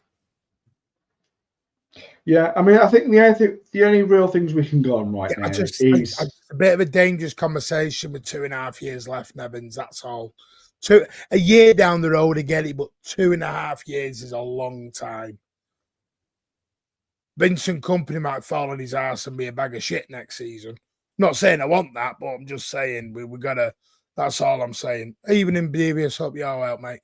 Yeah, I mean, I think the only real things we can go on now is a bit of a dangerous conversation with 2.5 years left, Nevins. That's all. A year down the road, I get it, but 2.5 years is a long time. Vincent Kompany might fall on his ass and be a bag of shit next season. Not saying I want that, but I'm just saying we gotta. That's all I'm saying. Even in Beavius, hope you're all out, mate.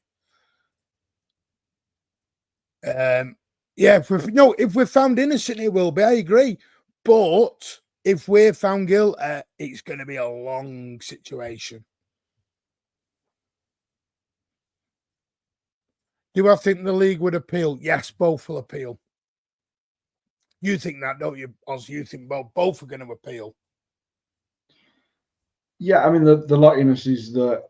Yeah, if we're found innocent, it will be. I agree, but if we're found guilty, it's going to be a long situation. Do I think the league would appeal? Yes, both will appeal. You think that, don't you, Oz? You think both are going to appeal? Yeah, I mean, the likeliness is that,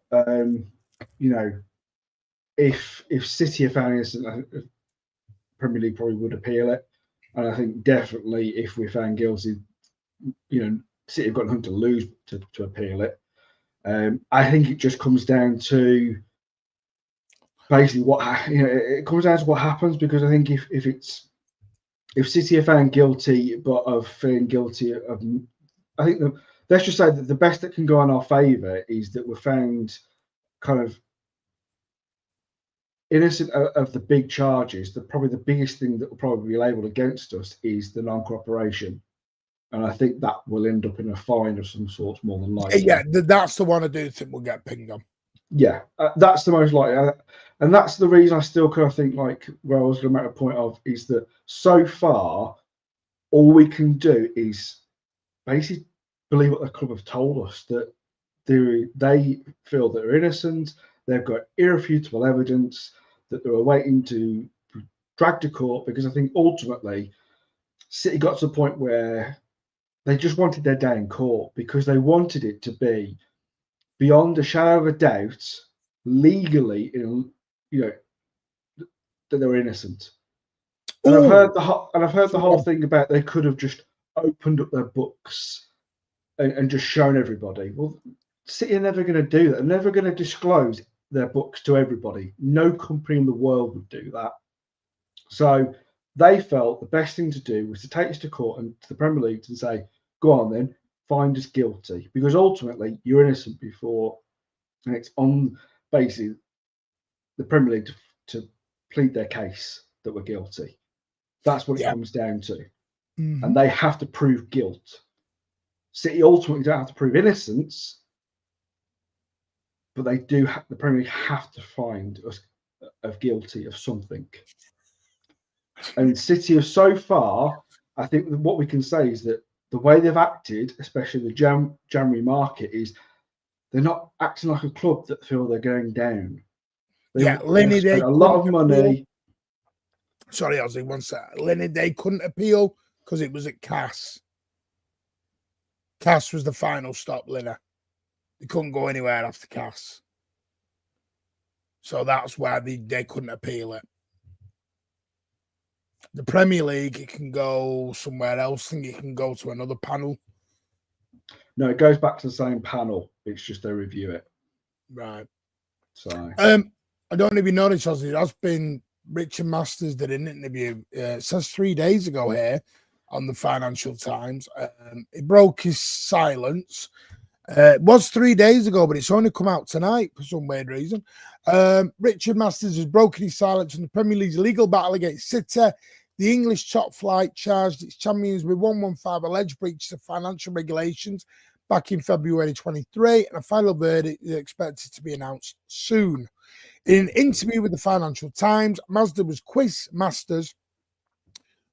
if City are found innocent, Premier League probably would appeal it. And I think definitely if we're found guilty, City have got nothing to lose to appeal it. I think it just comes down to basically it comes down to what happens, because I think if City are found guilty, but of feeling guilty of, I think let's just say that the best that can go in our favour is that we're found kind of innocent of the big charges. Probably the biggest thing that will probably be labelled against us is the non-cooperation. And I think that will end up in a fine of some sort, more than likely. Yeah, that's the one I do think will get pinged on. Yeah, that's the most likely. And that's the reason I still kind of think, like, where I was going to make a point of, is that so far, all we can do is basically believe what the club have told us, that they feel that they're innocent. They've got irrefutable evidence that they're waiting to drag to court, because I think ultimately City got to the point where they just wanted their day in court, because they wanted it to be beyond a shadow of a doubt, legally, that they were innocent. And I've heard the whole thing about they could have just opened up their books and just shown everybody. Well, City are never going to do that. They're never going to disclose their books to everybody. No company in the world would do that. So they felt the best thing to do was to take us to court and to the Premier League and say, go on then, find us guilty. Because ultimately, you're innocent before, and it's on basically the Premier League to plead their case that we're guilty. That's what it comes down to. Mm-hmm. And they have to prove guilt. City ultimately don't have to prove innocence, but they do. The Premier League have to find us of guilty of something. And City have so far, I think what we can say is that the way they've acted, especially the January market, is they're not acting like a club that feel they're going down. They've spent a lot of money. Sorry, Ozzy, one sec. Lenny, they couldn't appeal because it was at CAS. CAS was the final stop, Lenny. They couldn't go anywhere after CAS. So that's why they couldn't appeal it. The Premier League, it can go somewhere else. I think it can go to another panel. No, it goes back to the same panel. It's just they review it. Right. So I don't even know this, Ozzy. That's been Richard Masters did an interview. It says 3 days ago here on the Financial Times. He broke his silence. It was 3 days ago, but it's only come out tonight for some weird reason. Richard Masters has broken his silence in the Premier League's legal battle against City. The English top flight charged its champions with 115 alleged breaches of financial regulations back in February 23, and a final verdict is expected to be announced soon. In an interview with the Financial Times, Masters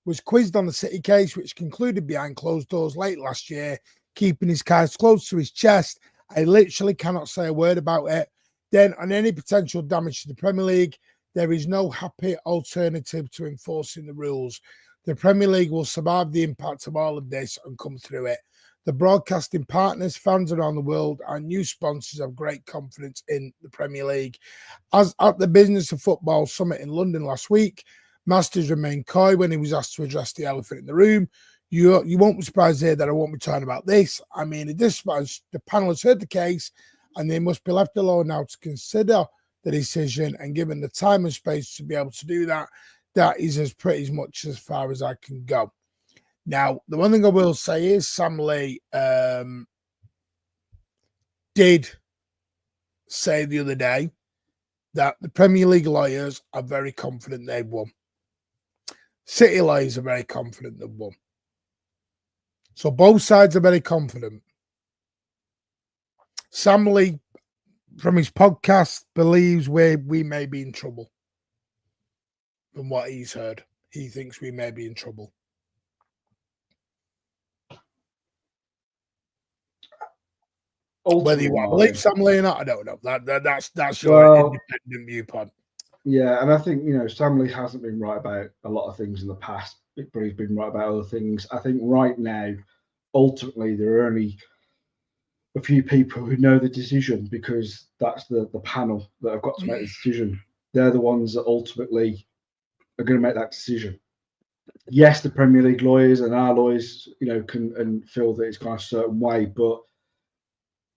was quizzed on the City case, which concluded behind closed doors late last year, keeping his cards close to his chest. I literally cannot say a word about it. Then, on any potential damage to the Premier League, there is no happy alternative to enforcing the rules. The Premier League will survive the impact of all of this and come through it. The broadcasting partners, fans around the world, and new sponsors have great confidence in the Premier League. As at the Business of Football Summit in London last week, Masters remained coy when he was asked to address the elephant in the room. You won't be surprised here that I won't be talking about this. I mean, at this point, the panel has heard the case, and they must be left alone now to consider the decision. And given the time and space to be able to do that, that is as pretty much as far as I can go. Now, the one thing I will say is Sam Lee did say the other day that the Premier League lawyers are very confident they've won. City lawyers are very confident they've won. So both sides are very confident. Sam Lee, from his podcast, believes we may be in trouble. From what he's heard, he thinks we may be in trouble. Whether you want to believe Sam Lee or not, I don't know. That's your independent viewpoint. Yeah, and I think, Sam Lee hasn't been right about a lot of things in the past, but he's been right about other things. I think right now, ultimately, there are only a few people who know the decision, because that's the panel that have got to make the decision. They're the ones that ultimately are going to make that decision. Yes, the Premier League lawyers and our lawyers, can and feel that it's kind of a certain way, but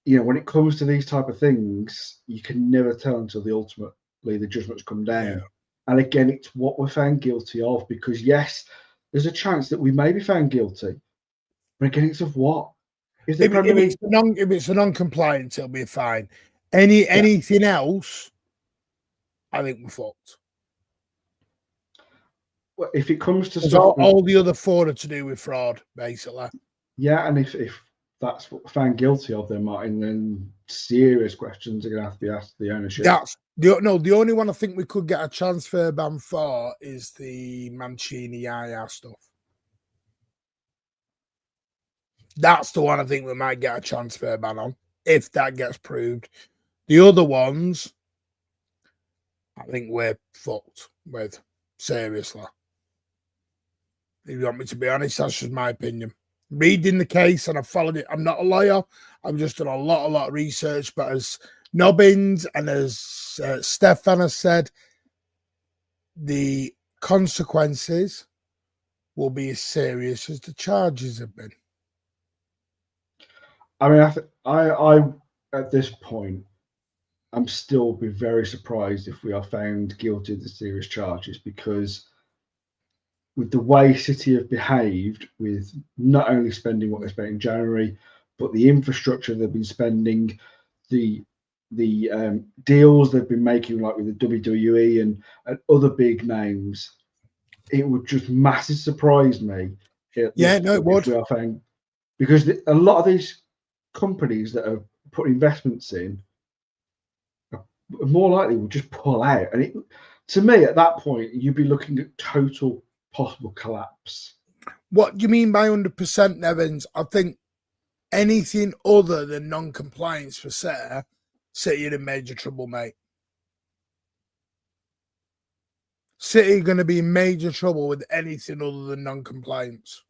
when it comes to these type of things, you can never tell until the judgment's come down. Yeah. And again, it's what we're found guilty of, because yes, there's a chance that we may be found guilty, but again, it's of what? If it's a non-compliance, it'll be fine. Anything else, I think we're fucked. Well, if it comes to all the other four are to do with fraud, basically. Yeah, and if that's what we're found guilty of, then Martin, then serious questions are going to have to be asked the ownership. The only one I think we could get a transfer ban for is the Mancunian stuff. That's the one I think we might get a transfer ban on, if that gets proved. The other ones, I think we're fucked with, seriously. If you want me to be honest, that's just my opinion. Reading the case, and I've followed it. I'm not a lawyer. I've just done a lot of research. But as Nobbins and as Stefan has said, the consequences will be as serious as the charges have been. I mean, I at this point, I'm still be very surprised if we are found guilty of the serious charges, because with the way City have behaved, with not only spending what they spent in January, but the infrastructure they've been spending, the deals they've been making, like with the WWE and other big names, it would just massively surprise me. It would. We are found, because a lot of these companies that are putting investments in are more likely will just pull out. And to me, at that point, you'd be looking at total possible collapse. What do you mean by 100%, Evans? I think anything other than non-compliance for City are in major trouble, mate. City are going to be in major trouble with anything other than non-compliance.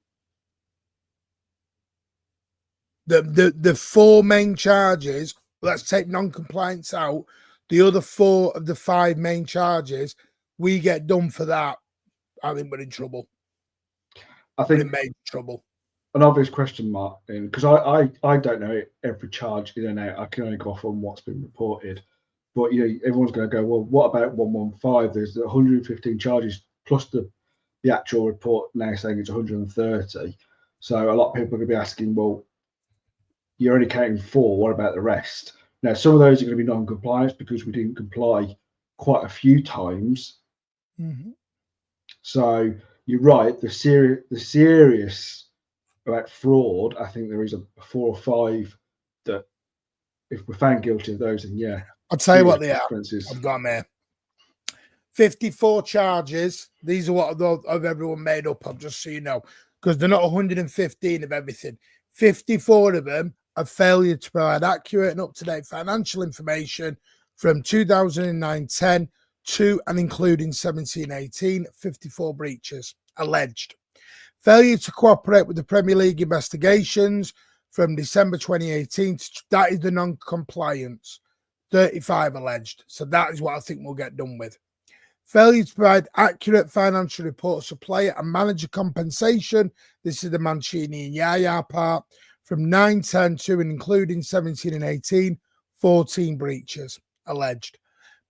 The four main charges, let's take non-compliance out, the other 4 of the 5 main charges, we get done for that, I think we're in trouble. I think we're in major trouble. An obvious question mark, because I don't know every charge in and out. I can only go off on what's been reported. But everyone's going to go, well, what about 115? There's 115 charges plus the actual report now saying it's 130. So a lot of people are going to be asking, well, you're only counting 4. What about the rest? Now, some of those are going to be non-compliance because we didn't comply quite a few times. Mm-hmm. So you're right. The serious about fraud, I think there is a 4 or 5 that, if we're found guilty of those, then yeah. I'll tell you what they are. I've got them here. 54 charges. These are what of everyone made up of, just so you know, because they're not 115 of everything. 54 of them are failure to provide accurate and up-to-date financial information from 2009-10 to and including 17-18, 54 breaches alleged. Failure to cooperate with the Premier League investigations from December 2018, that is the non-compliance. 35 alleged. So that is what I think we'll get done with. Failure to provide accurate financial reports of player and manager compensation. This is the Mancunian and Yaya part. From 9-10 to and including 17 and 18, 14 breaches alleged.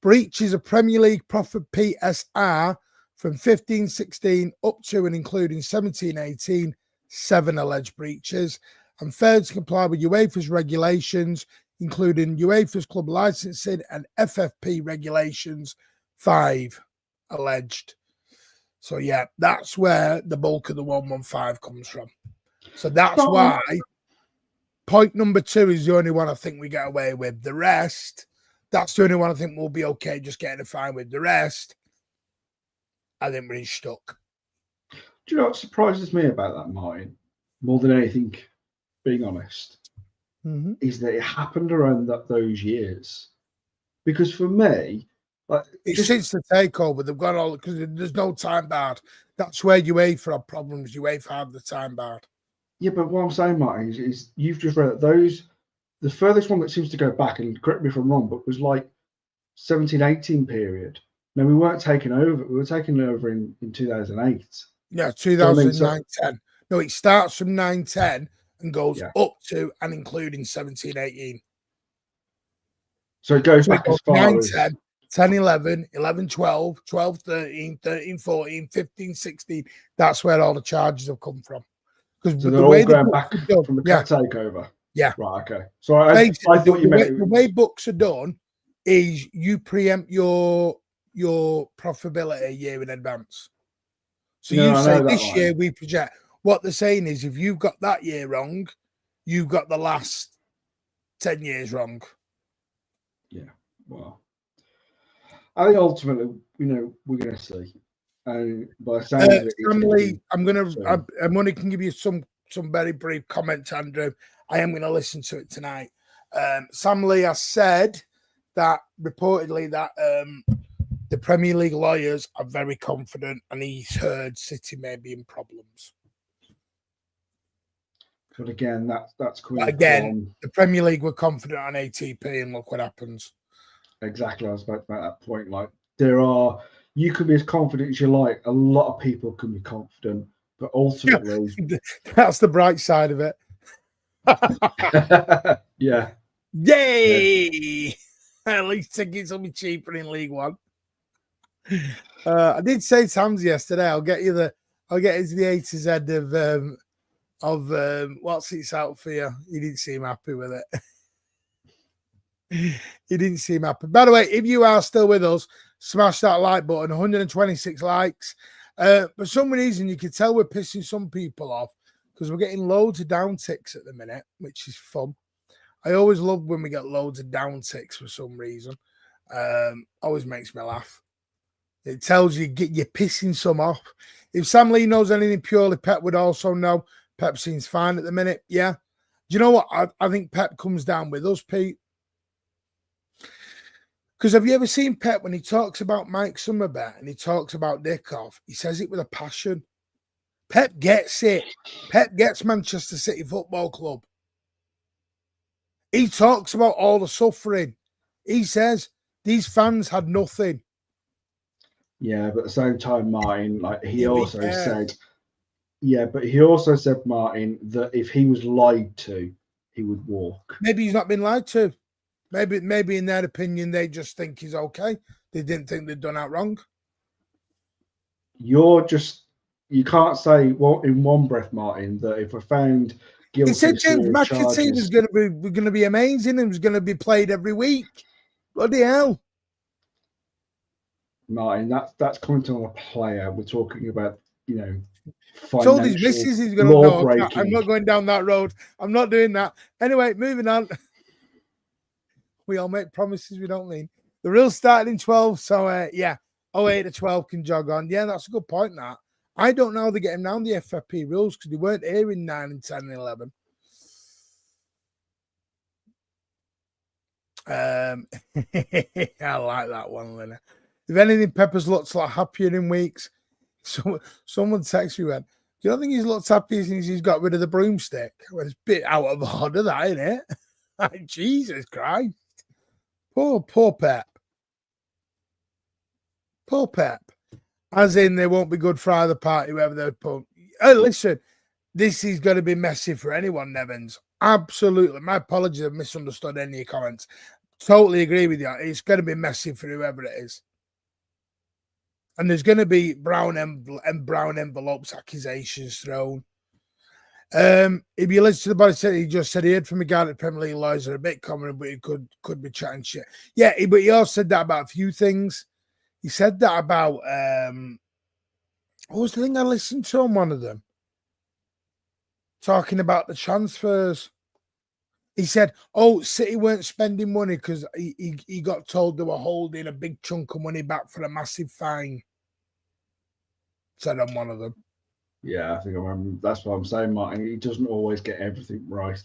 Breaches of Premier League profit PSR from 15-16 up to and including 17-18, 7 alleged breaches. And failed to comply with UEFA's regulations, including UEFA's club licensing and FFP regulations, 5 alleged. So, yeah, that's where the bulk of the 115 comes from. So that's why point number 2 is the only one I think we get away with. The rest, that's the only one I think we'll be okay just getting a fine with. The rest, I think we're in stuck. Do you know what surprises me about that, Martin, more than anything, being honest, is that it happened around those years. Because for me, like, it's since the takeover, they've got all, because there's no time barred. That's where UEFA have problems. UEFA have the time barred. Yeah, but what I'm saying, Martin, is you've just read those. The furthest one that seems to go back, and correct me if I'm wrong, but was like 17-18 period. Now, we weren't taken over. We were taken over in 2008. Yeah, 2009-10. No, it starts from 9-10 and goes up to and including 17-18. So it goes back as far as 10, 10-11, 11-12, 12-13, 13-14, 15-16. That's where all the charges have come from. So they're all going back from the cat takeover. Yeah. Right, okay. So I thought you meant the way books are done is you preempt your profitability a year in advance. So you say this year we project. What they're saying is if you've got that year wrong, you've got the last 10 years wrong. Yeah, well, I think ultimately, we're going to see. And by saying family, I'm going to can give you some some very brief comments, Andrew. I am going to listen to it tonight. Sam Lee has said that reportedly that the Premier League lawyers are very confident, and he's heard City may be in problems. But again, that's coming from... the Premier League were confident on ATP, and look what happens. Exactly, I was about to make that point. Like, you can be as confident as you like. A lot of people can be confident, but ultimately, that's the bright side of it. Yeah. Yay! Yeah. At least tickets will be cheaper in League One. I did say Sam's yesterday. I'll get into the A to Z of what's it's out for you. He didn't seem happy with it. He didn't seem happy. By the way, if you are still with us, smash that like button. 126 likes. For some reason, you can tell we're pissing some people off because we're getting loads of down ticks at the minute, which is fun. I always love when we get loads of down ticks for some reason. Always makes me laugh. It tells you you're pissing some off. If Sam Lee knows anything purely, Pep would also know. Pep seems fine at the minute. Yeah. Do you know what? I think Pep comes down with us, Pete. Because have you ever seen Pep when he talks about Mike Summerbet and he talks about Dickoff? He says it with a passion. Pep gets it. Pep gets Manchester City Football Club. He talks about all the suffering. He says these fans had nothing. Yeah, but at the same time, Martin, like he also said, Martin, that if he was lied to, he would walk. Maybe he's not been lied to. Maybe in their opinion, they just think he's okay. They didn't think they'd done out wrong. You can't say in one breath, Martin, that if we're found guilty, he said James McAtee was going to be amazing and was going to be played every week. Bloody hell, Martin, that's coming to a player. We're talking about, told his missus he's going to know. I'm not going down that road. I'm not doing that. Anyway, moving on. We all make promises we don't mean. The rules started in 12, so 08 to 12 can jog on. Yeah, that's a good point, that. I don't know how they get him down the FFP rules because they weren't here in 9 and 10 and 11. I like that one, Lena. If anything, Pepper's looked like happier in weeks. Someone texted me, went, do you not think he's looked happier since he's got rid of the broomstick? Well, it's a bit out of order, that, isn't it? Like, Jesus Christ. Poor Pep. Poor Pep. As in, they won't be good for either party, whoever they're put. Oh, listen, this is going to be messy for anyone, Nevins. Absolutely. My apologies, I've misunderstood any of your comments. Totally agree with you. It's going to be messy for whoever it is. And there's going to be brown envelopes, accusations thrown. If you listen to the body set, he just said he heard from a guy that Premier League lawyers are a bit common, but he could be chatting shit. Yeah, but he also said that about a few things. He said that about what was the thing I listened to on one of them? Talking about the transfers. He said, City weren't spending money because he got told they were holding a big chunk of money back for a massive fine. Said on one of them. Yeah, I think I remember. That's what I'm saying, Martin. He doesn't always get everything right.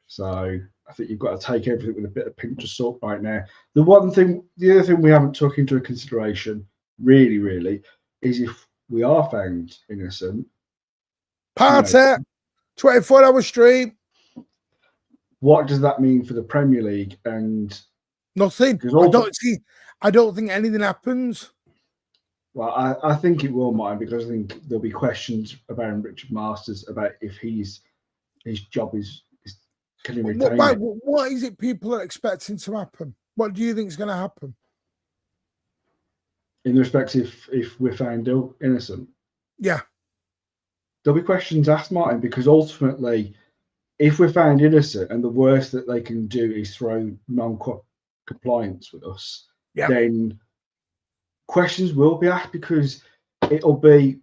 So I think you've got to take everything with a bit of pinch of salt right now. The other thing we haven't took into consideration, really, is if we are found innocent. Party, 24-hour stream. What does that mean for the Premier League? And nothing. I don't think anything happens. Well, I think it will, Martin, because I think there'll be questions about Richard Masters about if his job is can he retain it? What is it people are expecting to happen? What do you think is going to happen? In respect if we're found innocent? Yeah. There'll be questions asked, Martin, because ultimately, if we're found innocent and the worst that they can do is throw non-compliance with us, then questions will be asked because it'll be,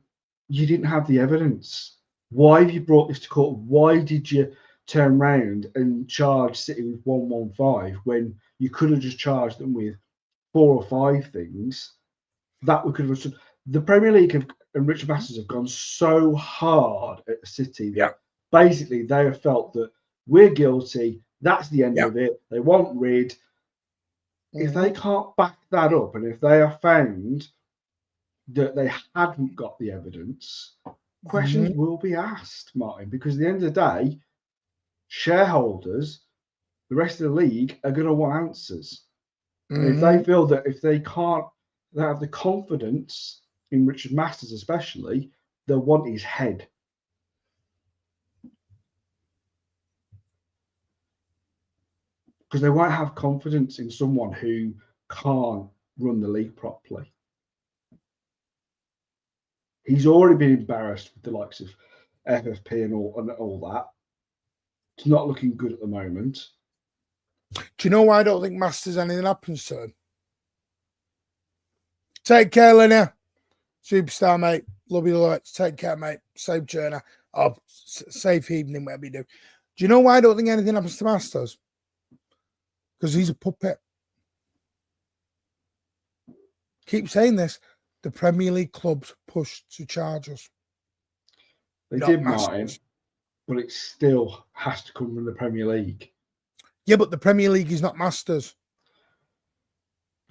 you didn't have the evidence. Why have you brought this to court? Why did you turn around and charge City with 115 when you could have just charged them with 4 or 5 things that we could have done? The Premier League and Richard Masters have gone so hard at the City that basically they have felt that we're guilty. That's the end Yep. of it. They want rid. If they can't back that up, and if they are found that they hadn't got the evidence, questions will be asked, Martin, because at the end of the day, shareholders, the rest of the league, are going to want answers. And if they feel that if they can't, they have the confidence in Richard Masters, especially, they'll want his head. Because they won't have confidence in someone who can't run the league properly. He's already been embarrassed with the likes of FFP and all that. It's not looking good at the moment. Do you know why I don't think Masters anything happens to him? Take care, Linnea. Superstar, mate. Love you lots. Take care, mate. Safe journey. Oh, safe evening, whatever you do. Do you know why I don't think anything happens to Masters? Because he's a puppet. Keep saying this. The Premier League clubs pushed to charge us. They Not did, Masters. Martin, but it still has to come from the Premier League. Yeah, but the Premier League is not Masters.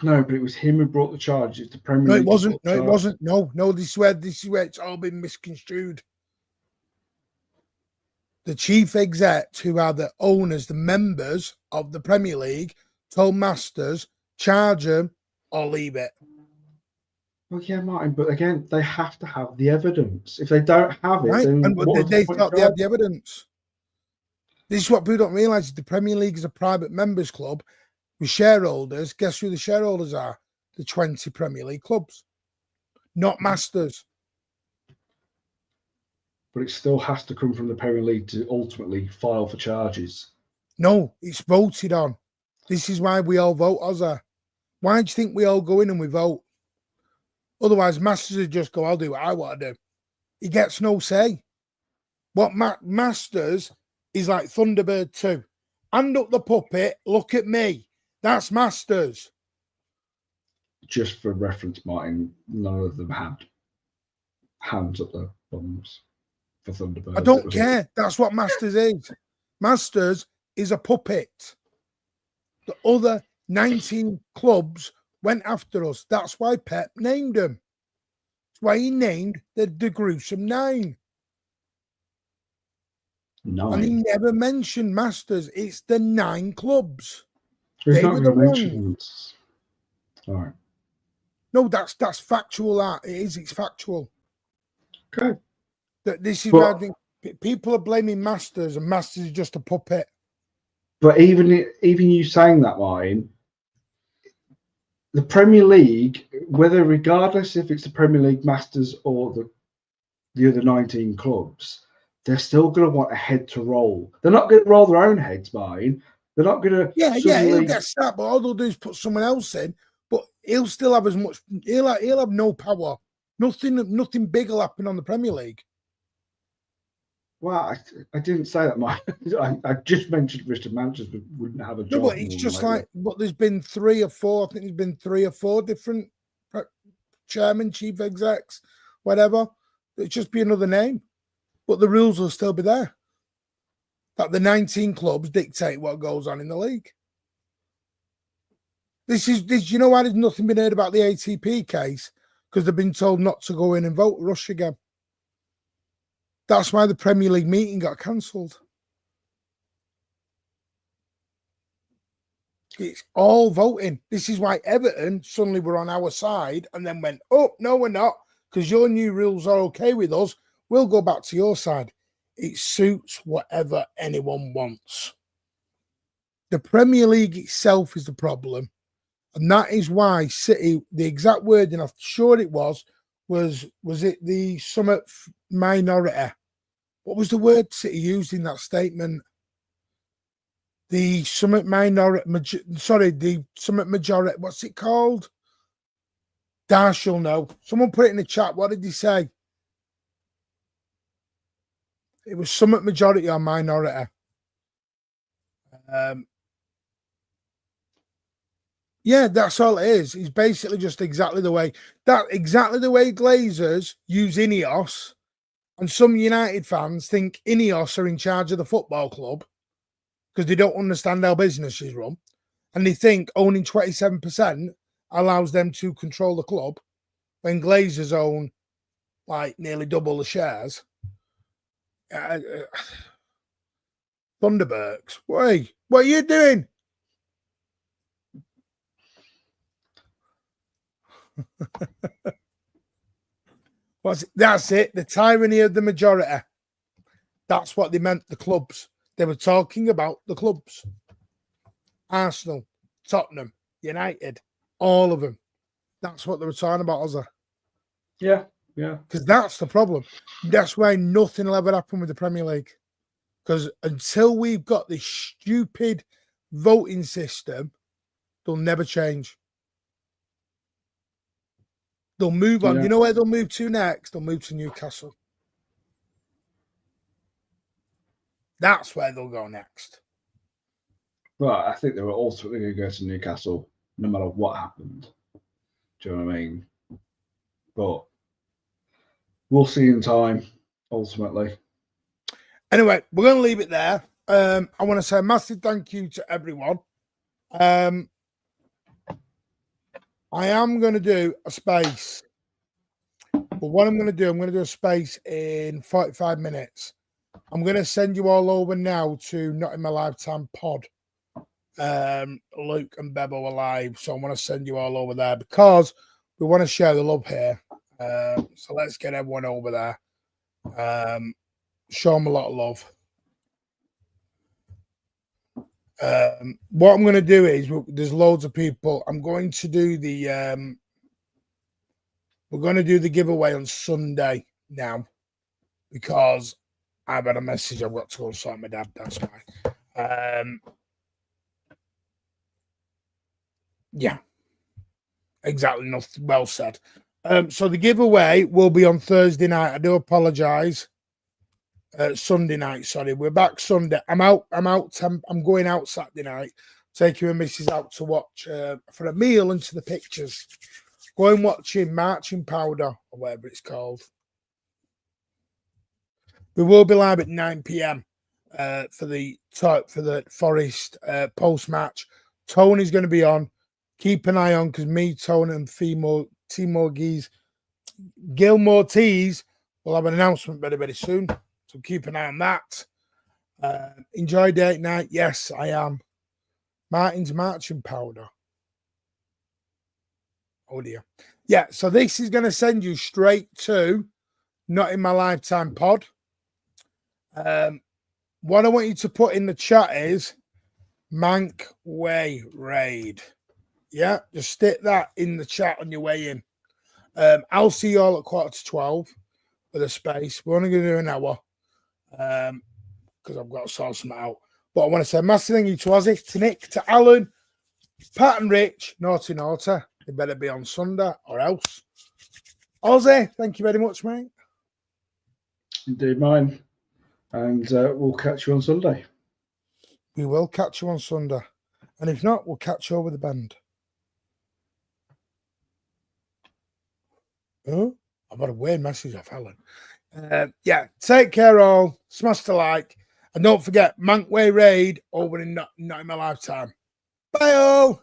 No, but it was him who brought the charge. It's the Premier No, League. it wasn't. No, it wasn't. No, this is where it's all been misconstrued. The chief execs, who are the owners, the members of the Premier League, told Masters, charge them or leave it. Well, yeah, Martin, but again, they have to have the evidence. If they don't have it, Right? then And what they was the point thought of they had the charging? evidence. This is what people don't realise. The Premier League is a private members club with shareholders. Guess who the shareholders are? The 20 Premier League clubs, not Masters. But it still has to come from the Premier League to ultimately file for charges. No, it's voted on. This is why we all vote, Ozza. Why do you think we all go in and we vote? Otherwise, Masters would just go, I'll do what I want to do. He gets no say. What Masters is like Thunderbird 2. Hand up the puppet, look at me. That's Masters. Just for reference, Martin, none of them had hands up their bums for Thunderbirds. I don't care. That's what Masters is. Masters is a puppet. The other 19 clubs went after us. That's why Pep named them. That's why he named the gruesome 9. And he never mentioned Masters. It's the 9 clubs. He's They not were the going to ones. mention this. All right. No, that's factual. It is. It's factual. Okay. That this is But- why I think people are blaming Masters, and Masters is just a puppet. But even you saying that, Martin, the Premier League, whether regardless if it's the Premier League Masters or the other 19 clubs, they're still going to want a head to roll. They're not going to roll their own heads, Martin. They're not going to. Yeah, he'll get sacked, but all they'll do is put someone else in. But he'll still have as much. He'll have no power. Nothing big will happen on the Premier League. Well, I didn't say that, Martin. I just mentioned Mr. Manchester wouldn't have a job. No, but it's just like, but there's been 3 or 4. I think there's been 3 or 4 different chairman, chief execs, whatever. It's just be another name, but the rules will still be there. That the 19 clubs dictate what goes on in the league. This. You know why there's nothing been heard about the ATP case? Because they've been told not to go in and vote rush again. That's why the Premier League meeting got cancelled. It's all voting. This is why Everton suddenly were on our side and then went, oh, no, we're not, because your new rules are okay with us. We'll go back to your side. It suits whatever anyone wants. The Premier League itself is the problem. And that is why City, the exact wording, I'm sure it was it the summit minority? What was the word City used in that statement? The summit minority, the summit majority, what's it called? Dash will know. Someone put it in the chat. What did he say? It was summit majority or minority. Yeah, that's all it is. It's basically just exactly the way Glazers use Ineos And some United fans think Ineos are in charge of the football club because they don't understand how business is run. And they think owning 27% allows them to control the club when Glazers own like nearly double the shares. Thunderbergs, wait, what are you doing? That's it. The tyranny of the majority. That's what they meant, the clubs. They were talking about the clubs. Arsenal, Tottenham, United, all of them. That's what they were talking about, Ozzy. Yeah, yeah. Because that's the problem. That's why nothing will ever happen with the Premier League. Because until we've got this stupid voting system, they'll never change. They'll move on. Yeah. You know where they'll move to next? They'll move to Newcastle. That's where they'll go next. Well, I think they were ultimately going to go to Newcastle no matter what happened. Do you know what I mean? But we'll see in time, ultimately. Anyway, we're going to leave it there. I want to say a massive thank you to everyone. I am going to do a space. But what I'm going to do a space in 45 minutes. I'm going to send you all over now to Not In My Lifetime Pod. Luke and Bebo are live, so I want to send you all over there because we want to share the love here. So let's get everyone over there. Show them a lot of love. What I'm going to do is there's loads of people. I'm going to do the we're going to do the giveaway on Sunday now because I've had a message. I've got to go and sort my dad. That's why. Yeah, exactly. Enough. Well said. So the giveaway will be on Thursday night. I do apologise. Sunday night, sorry. We're back Sunday. I'm going out Saturday night, taking my missus out to watch for a meal and to the pictures. Going watching Marching Powder or whatever it's called. We will be live at 9 p.m. For the Forest post match. Tony's going to be on. Keep an eye on because me, Tony, and Gilmore Tees will have an announcement very, very soon. So keep an eye on that. Enjoy date night. Yes, I am. Martin's Marching Powder. Oh dear. Yeah, so this is going to send you straight to Not In My Lifetime Pod. What I want you to put in the chat is Mank Way Raid. Yeah, just stick that in the chat on your way in. I'll see you all at 11:45 with a space. We're only going to do an hour because I've got to sort something out. But I want to say a massive thank you to Ozzy, to Nick, to Alan, Pat and Rich, Naughty. They better be on Sunday or else. Ozzy, thank you very much, mate. Indeed, mine. And we'll catch you on Sunday. We will catch you on Sunday. And if not, we'll catch you over the bend. Oh, I've got a weird message off Alan. Yeah, take care all. Smash the like. And don't forget, Mankway Raid over in Not In My Lifetime. Bye all.